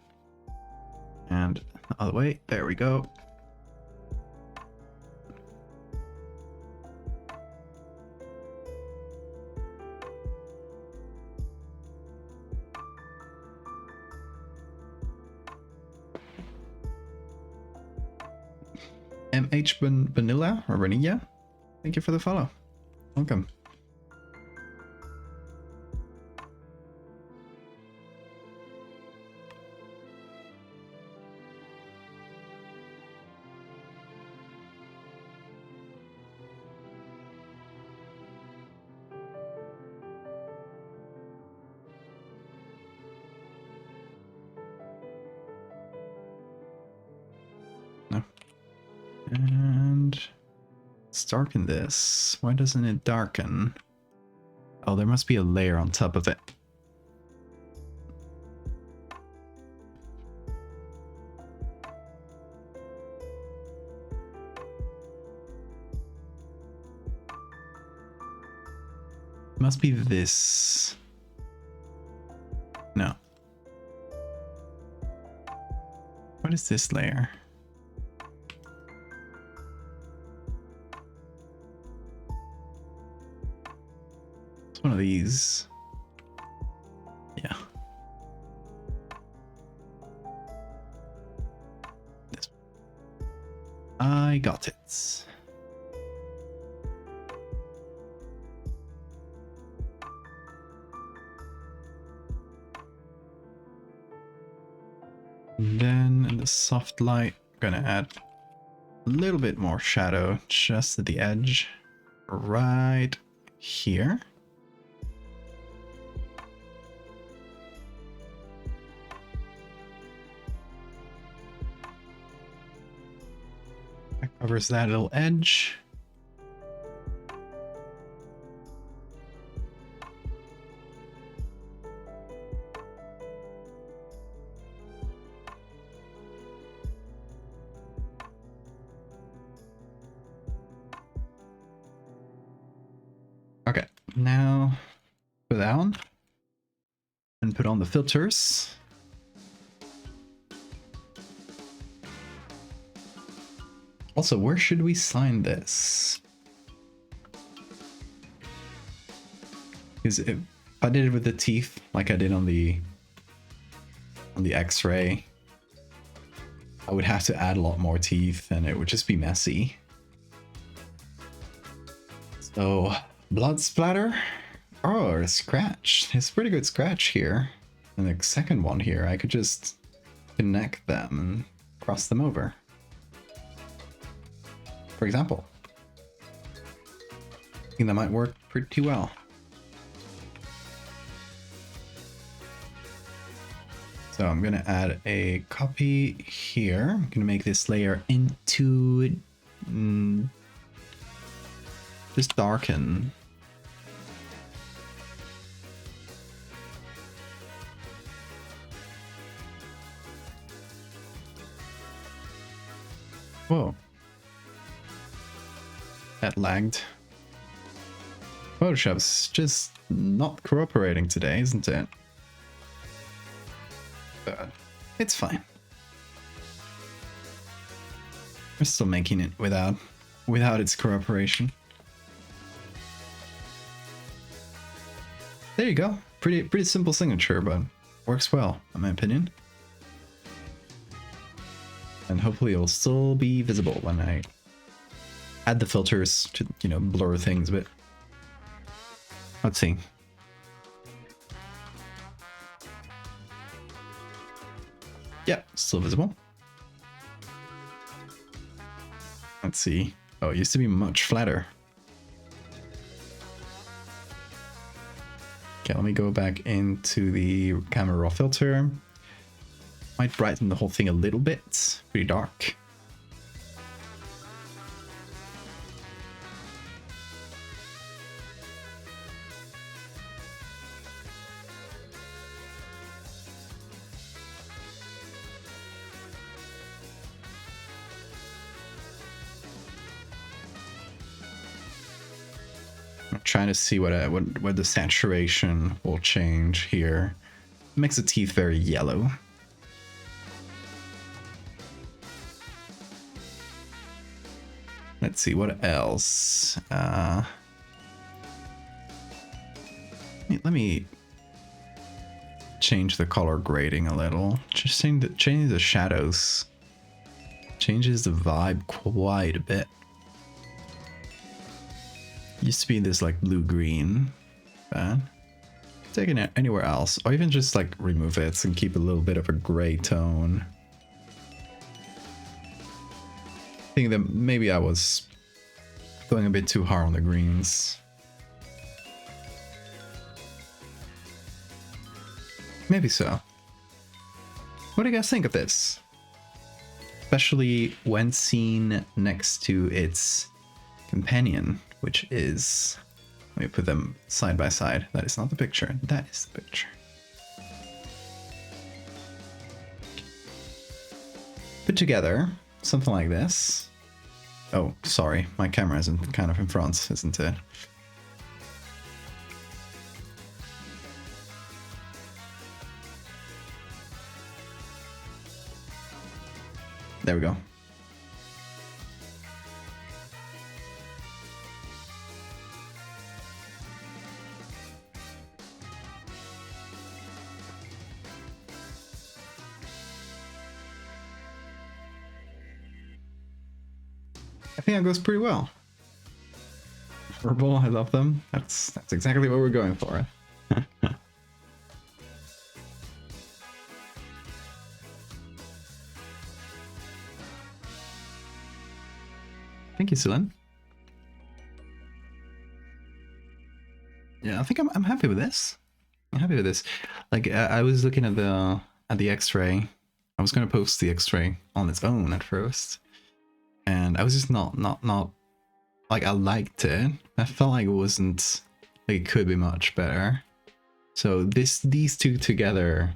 Speaker 1: And the other way. There we go. MH Vanilla or Vanilla, thank you for the follow. Welcome. No. And let's darken this. Why doesn't it darken? Oh, there must be a layer on top of it. Must be this. No. What is this layer? It's one of these. Yeah. This. I got it. And then in the soft light, I'm gonna add a little bit more shadow just at the edge, right here. That covers that little edge. Okay, now put that on and put on the filters. Also, where should we sign this? Because if I did it with the teeth, like I did on the X-ray, I would have to add a lot more teeth, and it would just be messy. So, blood splatter. Oh, a scratch. It's a pretty good scratch here. And the second one here, I could just connect them and cross them over. For example. I think that might work pretty well. So I'm gonna add a copy here. I'm gonna make this layer into just darken. that lagged. Photoshop's just not cooperating today, isn't it? But it's fine. We're still making it without its cooperation. There you go. Pretty simple signature, but works well, in my opinion. And hopefully it'll still be visible when I add the filters to, you know, blur things a bit. Let's see. Yep, still visible. Let's see. Oh, it used to be much flatter. Okay, let me go back into the camera raw filter. Might brighten the whole thing a little bit. Pretty dark. I'm trying to see what the saturation will change here. It makes the teeth very yellow. Let's see what else. Let me change the color grading a little. Just change the shadows. Changes the vibe quite a bit. Used to be this like blue-green, but taking it anywhere else, or even just like remove it and keep a little bit of a gray tone. I think that maybe I was going a bit too hard on the greens. Maybe so. What do you guys think of this? Especially when seen next to its companion, which is... Let me put them side by side. That is not the picture. That is the picture. Put together something like this. Oh, sorry. My camera isn't kind of in front, isn't it? There we go. I think that goes pretty well. Purple, I love them. That's exactly what we're going for. Thank you, Celine. Yeah, I think I'm happy with this. I'm happy with this. Like I was looking at the X-ray. I was gonna post the X-ray on its own at first, and I was just not like I liked it. I felt like it wasn't like it could be much better. So these two together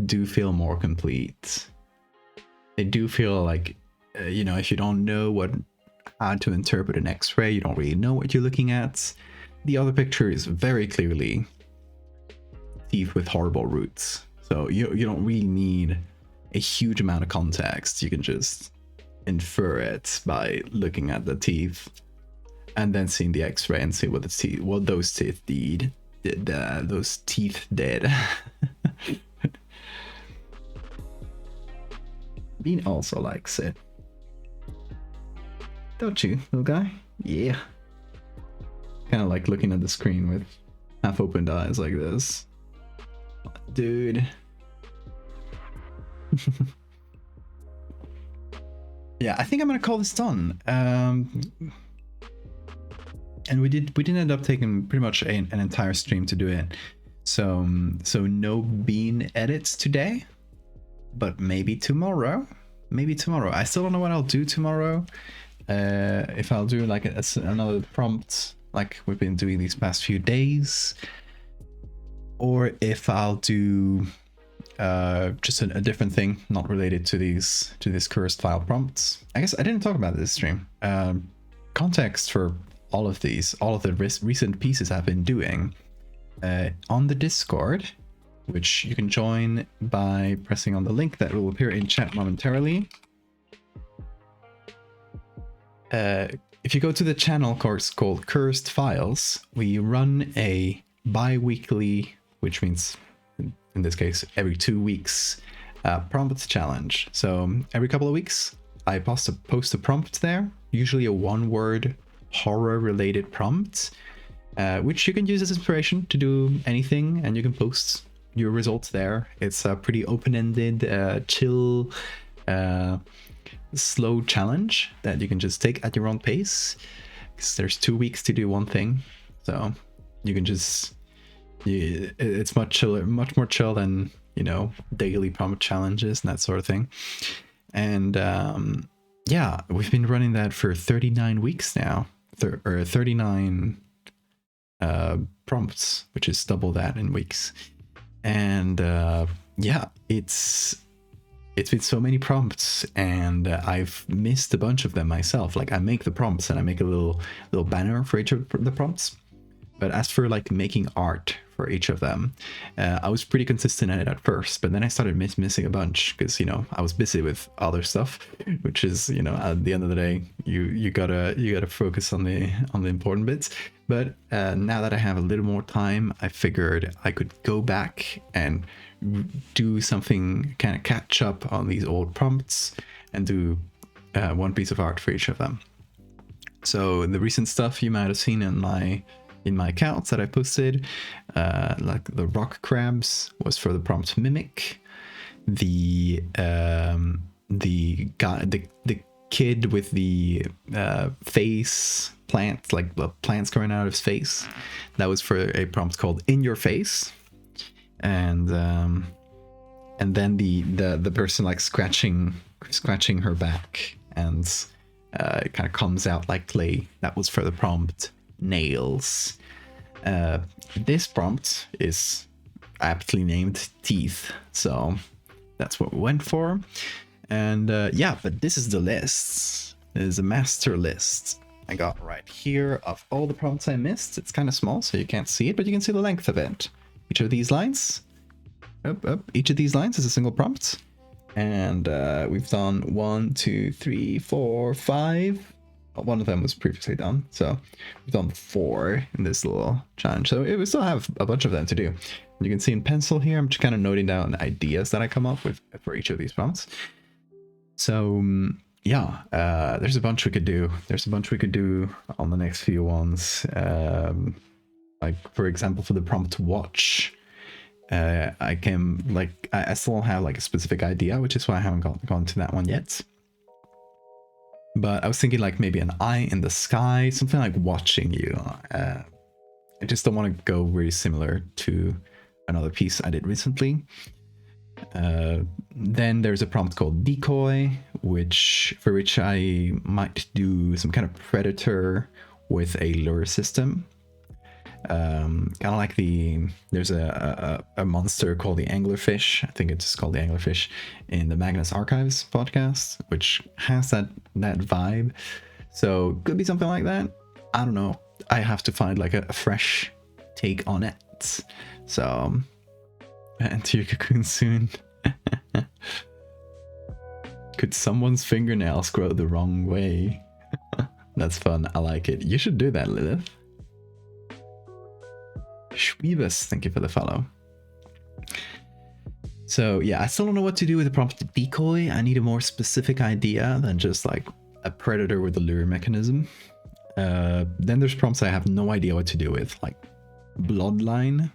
Speaker 1: do feel more complete. They do feel like you know, if you don't know how to interpret an X-ray, you don't really know what you're looking at. The other picture is very clearly teeth with horrible roots. So you don't really need a huge amount of context. You can just infer it by looking at the teeth and then seeing the X-ray and see what those teeth did. Those teeth did. Bean also likes it. Don't you, little guy? Yeah. Kind of like looking at the screen with half-opened eyes like this. Dude. Yeah, I think I'm gonna call this done. And we didn't end up taking pretty much an entire stream to do it. So no bean edits today, but maybe tomorrow. Maybe tomorrow. I still don't know what I'll do tomorrow. If I'll do like another prompt like we've been doing these past few days, or if I'll do just a different thing not related to this cursed file prompts. I guess I didn't talk about this stream. context for all of the recent pieces I've been doing, on the Discord, which you can join by pressing on the link that will appear in chat momentarily. If you go to the channel course called Cursed Files, we run a bi-weekly, which means in this case every 2 weeks, prompt challenge. So every couple of weeks I post a prompt there, usually a 1-word horror related prompt, which you can use as inspiration to do anything, and you can post your results there. It's a pretty open-ended, chill, slow challenge that you can just take at your own pace, because there's 2 weeks to do one thing, so you can just it's much more chill than, you know, daily prompt challenges and that sort of thing. And yeah, we've been running that for 39 weeks now, or 39 prompts, which is double that in weeks. And yeah, it's been so many prompts, and I've missed a bunch of them myself. Like, I make the prompts and I make a little banner for each of the prompts, but as for like making art for each of them, I was pretty consistent at it at first, but then I started missing a bunch because, you know, I was busy with other stuff, which is, you know, at the end of the day, you gotta focus on the important bits. But now that I have a little more time, I figured I could go back and do something, kind of catch up on these old prompts and do one piece of art for each of them. So the recent stuff you might have seen in my accounts that I posted, like the rock crabs was for the prompt mimic. The kid with the face plant, like plants growing out of his face, that was for a prompt called in your face. And then the person like scratching her back, and it kind of comes out like clay, that was for the prompt nails. This prompt is aptly named teeth, so that's what we went for. And yeah, but this is the list. There's a master list I got right here of all the prompts I missed. It's kind of small, so you can't see it, but you can see the length of it. Each of these lines, each of these lines is a single prompt. And we've done 1, 2, 3, 4, 5. One of them was previously done, so we've done 4 in this little challenge. So we still have a bunch of them to do. You can see in pencil here, I'm just kind of noting down ideas that I come up with for each of these prompts. So yeah, there's a bunch we could do. There's a bunch we could do on the next few ones. Like, for example, for the prompt watch, I still don't have like a specific idea, which is why I haven't gone to that one yet. But I was thinking like maybe an eye in the sky, something like watching you. I just don't want to go very similar to another piece I did recently. Then there's a prompt called decoy, for which I might do some kind of predator with a lure system. Kind of like there's a monster called the anglerfish. I think it's called the anglerfish in the Magnus Archives podcast, which has that vibe. So could be something like that. I don't know. I have to find like a fresh take on it. So enter your cocoon soon. Could someone's fingernails grow the wrong way? That's fun. I like it. You should do that, Lilith. Schweebus, thank you for the follow. So yeah, I still don't know what to do with the prompt decoy. I need a more specific idea than just like a predator with a lure mechanism. Then there's prompts I have no idea what to do with, like bloodline,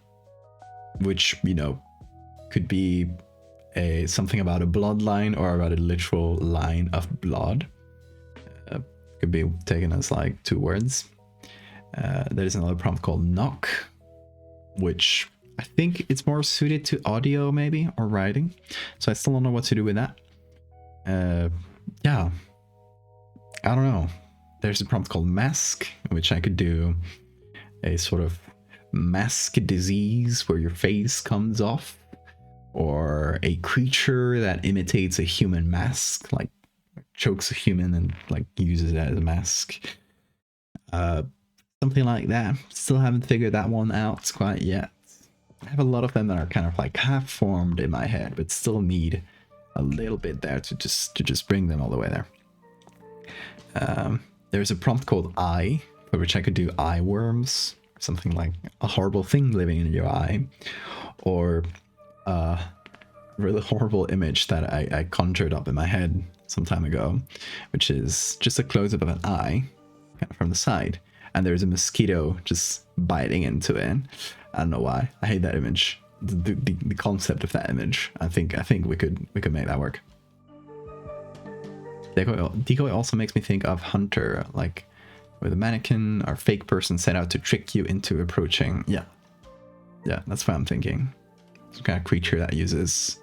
Speaker 1: which, you know, could be something about a bloodline or about a literal line of blood. Could be taken as like 2 words. There's another prompt called knock, which I think it's more suited to audio maybe, or writing. So I still don't know what to do with that. Yeah, I don't know. There's a prompt called mask, which I could do a sort of mask disease where your face comes off, or a creature that imitates a human mask, like chokes a human and like uses it as a mask. Something like that. Still haven't figured that one out quite yet. I have a lot of them that are kind of like half formed in my head, but still need a little bit there to just bring them all the way there. There's a prompt called eye, for which I could do eye worms, something like a horrible thing living in your eye, or a really horrible image that I conjured up in my head some time ago, which is just a close-up of an eye kind of from the side, and there's a mosquito just biting into it. I don't know why. I hate that image. The concept of that image. I think we could make that work. Decoy also makes me think of Hunter, like where the mannequin or fake person set out to trick you into approaching. Yeah, that's what I'm thinking. Some kind of creature that uses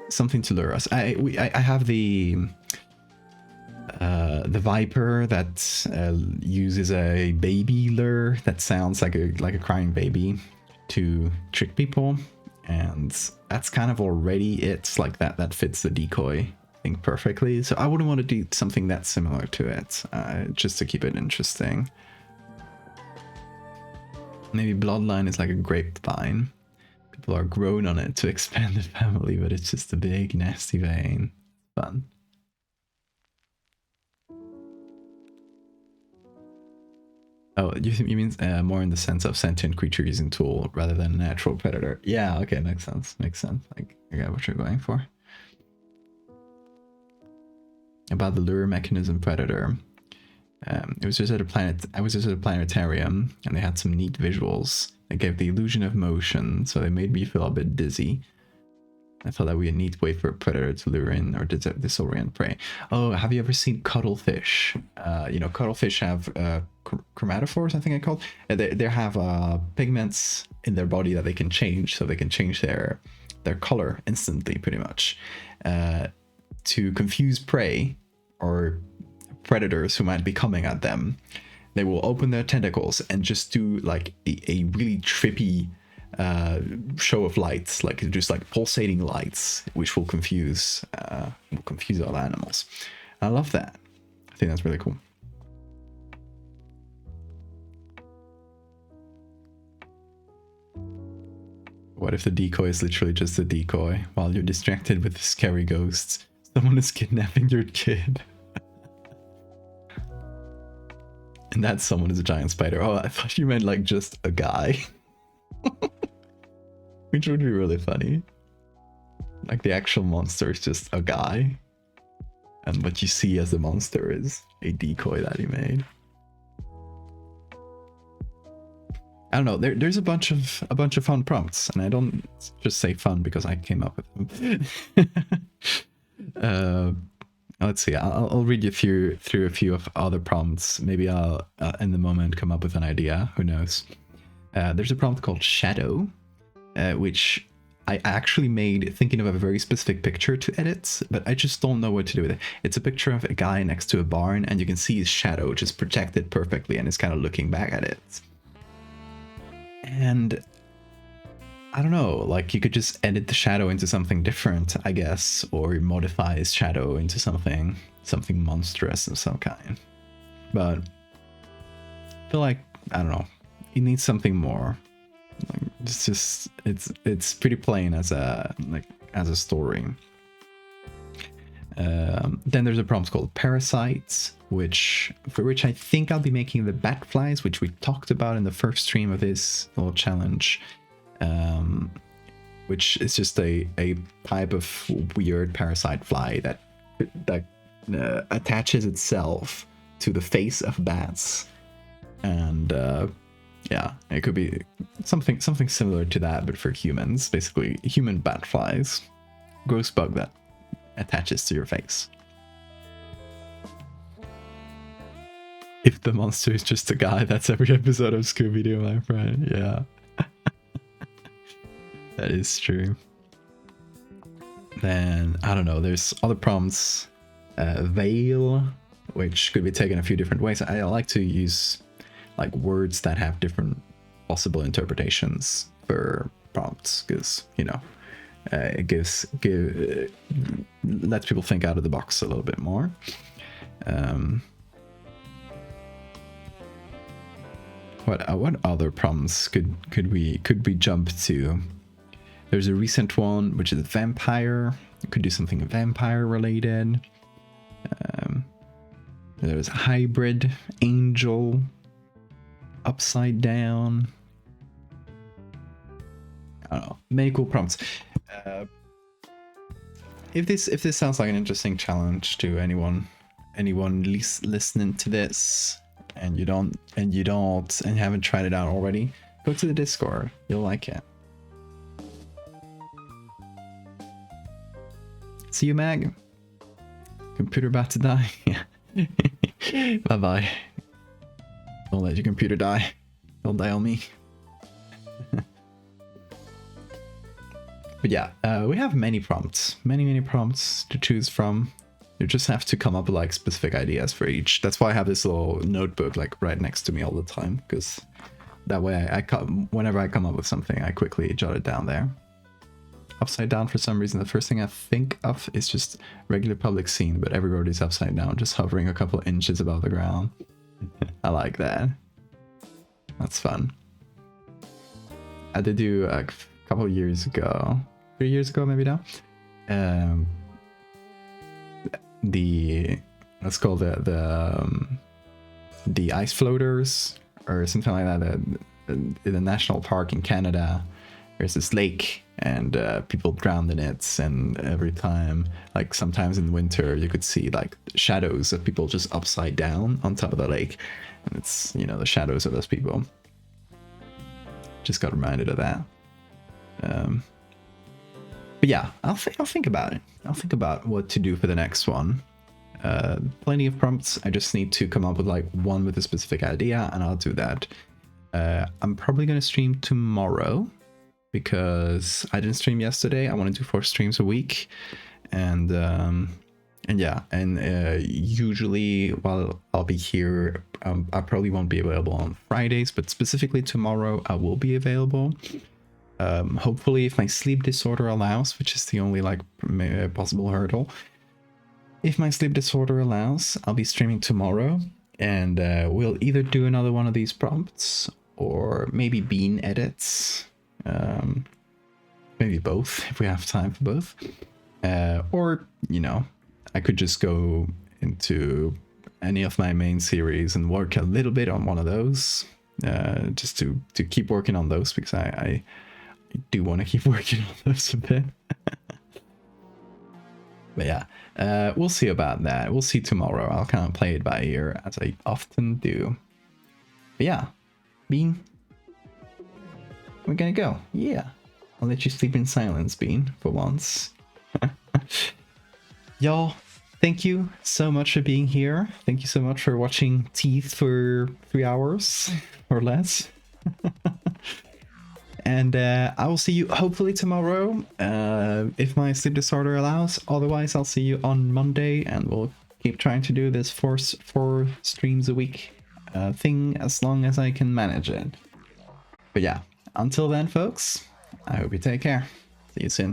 Speaker 1: something to lure us. I have the viper that uses a baby lure that sounds like a crying baby to trick people, and that's kind of already it's like that fits the decoy thing perfectly. So I wouldn't want to do something that's similar to it, just to keep it interesting. Maybe bloodline is like a grapevine. People are grown on it to expand the family, but it's just a big nasty vein. Fun. Oh, you mean more in the sense of sentient creature using tool rather than a natural predator? Yeah, okay, makes sense. Makes sense. Like, I get what you're going for. About the lure mechanism predator. It was just at a planet. I was just at a planetarium, and they had some neat visuals. They gave the illusion of motion, so they made me feel a bit dizzy. I thought that would be a neat way for a predator to lure in or disorient prey. Oh, have you ever seen cuttlefish? You know, cuttlefish have chromatophores, I think I called. They have pigments in their body that they can change, so they can change their color instantly, pretty much, to confuse prey or predators who might be coming at them. They will open their tentacles and just do like a really trippy show of lights, like just like pulsating lights, which will confuse other animals. I love that. I think that's really cool. What if the decoy is literally just a decoy while you're distracted with scary ghosts? Someone is kidnapping your kid. And that someone is a giant spider. Oh, I thought you meant like just a guy. Which would be really funny. Like the actual monster is just a guy, and what you see as the monster is a decoy that he made. I don't know. There's a bunch of fun prompts, and I don't just say fun because I came up with them. Let's see. I'll read you through a few of other prompts. Maybe I'll in the moment come up with an idea. Who knows? There's a prompt called Shadow, which I actually made thinking of a very specific picture to edit, but I just don't know what to do with it. It's a picture of a guy next to a barn, and you can see his shadow just projected perfectly, and it's kind of looking back at it. And I don't know, like you could just edit the shadow into something different, I guess, or modify his shadow into something monstrous of some kind. But I feel like, I don't know, it needs something more. Like, it's pretty plain as a story. Then there's a prompt called Parasites, for which I think I'll be making the bat flies, which we talked about in the first stream of this little challenge. Which is just a type of weird parasite fly that attaches itself to the face of bats, and yeah, it could be something similar to that, but for humans. Basically, human bat flies, gross bug that attaches to your face. If the monster is just a guy, that's every episode of Scooby-Doo, my friend. Yeah. That is true. Then, I don't know, there's other prompts. Veil, which could be taken a few different ways. I like to use like words that have different possible interpretations for prompts, because, you know, it lets people think out of the box a little bit more. What other prompts could we jump to? There's a recent one which is vampire. You could do something vampire related. There's hybrid, angel, upside down. I don't know. Many cool prompts. If this sounds like an interesting challenge to anyone listening to this, and you haven't tried it out already, go to the Discord. You'll like it. See you, Mag. Computer about to die. Bye bye. Don't let your computer die. Don't die on me. But yeah, we have many prompts, many prompts to choose from. You just have to come up with like specific ideas for each. That's why I have this little notebook like right next to me all the time, because that way whenever I come up with something, I quickly jot it down there. Upside down, for some reason, the first thing I think of is just regular public scene, but every road is upside down, just hovering a couple of inches above the ground. I like that. That's fun. I did do a couple of years ago, 3 years ago maybe now. Let's call the ice floaters or something like that. In the national park in Canada, there's this lake and people drowned in it, and every time, like sometimes in winter, you could see like shadows of people just upside down on top of the lake, and it's, you know, the shadows of those people. Just got reminded of that. But yeah, I'll think about it. I'll think about what to do for the next one. Plenty of prompts. I just need to come up with like one with a specific idea, and I'll do that. I'm probably gonna stream tomorrow, because I didn't stream yesterday. I want to do 4 streams a week, and yeah, and usually while I'll be here, I probably won't be available on Fridays, but specifically tomorrow I will be available. Hopefully, if my sleep disorder allows, which is the only like possible hurdle. If my sleep disorder allows, I'll be streaming tomorrow, and we'll either do another one of these prompts or maybe bean edits. Maybe both, if we have time for both. Or, you know, I could just go into any of my main series and work a little bit on one of those, just to keep working on those, because I do want to keep working on those a bit. But yeah, we'll see about that. We'll see tomorrow. I'll kind of play it by ear, as I often do. But yeah, Bean, we're gonna go. Yeah, I'll let you sleep in silence, Bean, for once. Y'all, thank you so much for being here. Thank you so much for watching Teeth for 3 hours or less. And I will see you hopefully tomorrow, if my sleep disorder allows. Otherwise, I'll see you on Monday, and we'll keep trying to do this 4 streams a week thing as long as I can manage it. But yeah, until then, folks, I hope you take care. See you soon.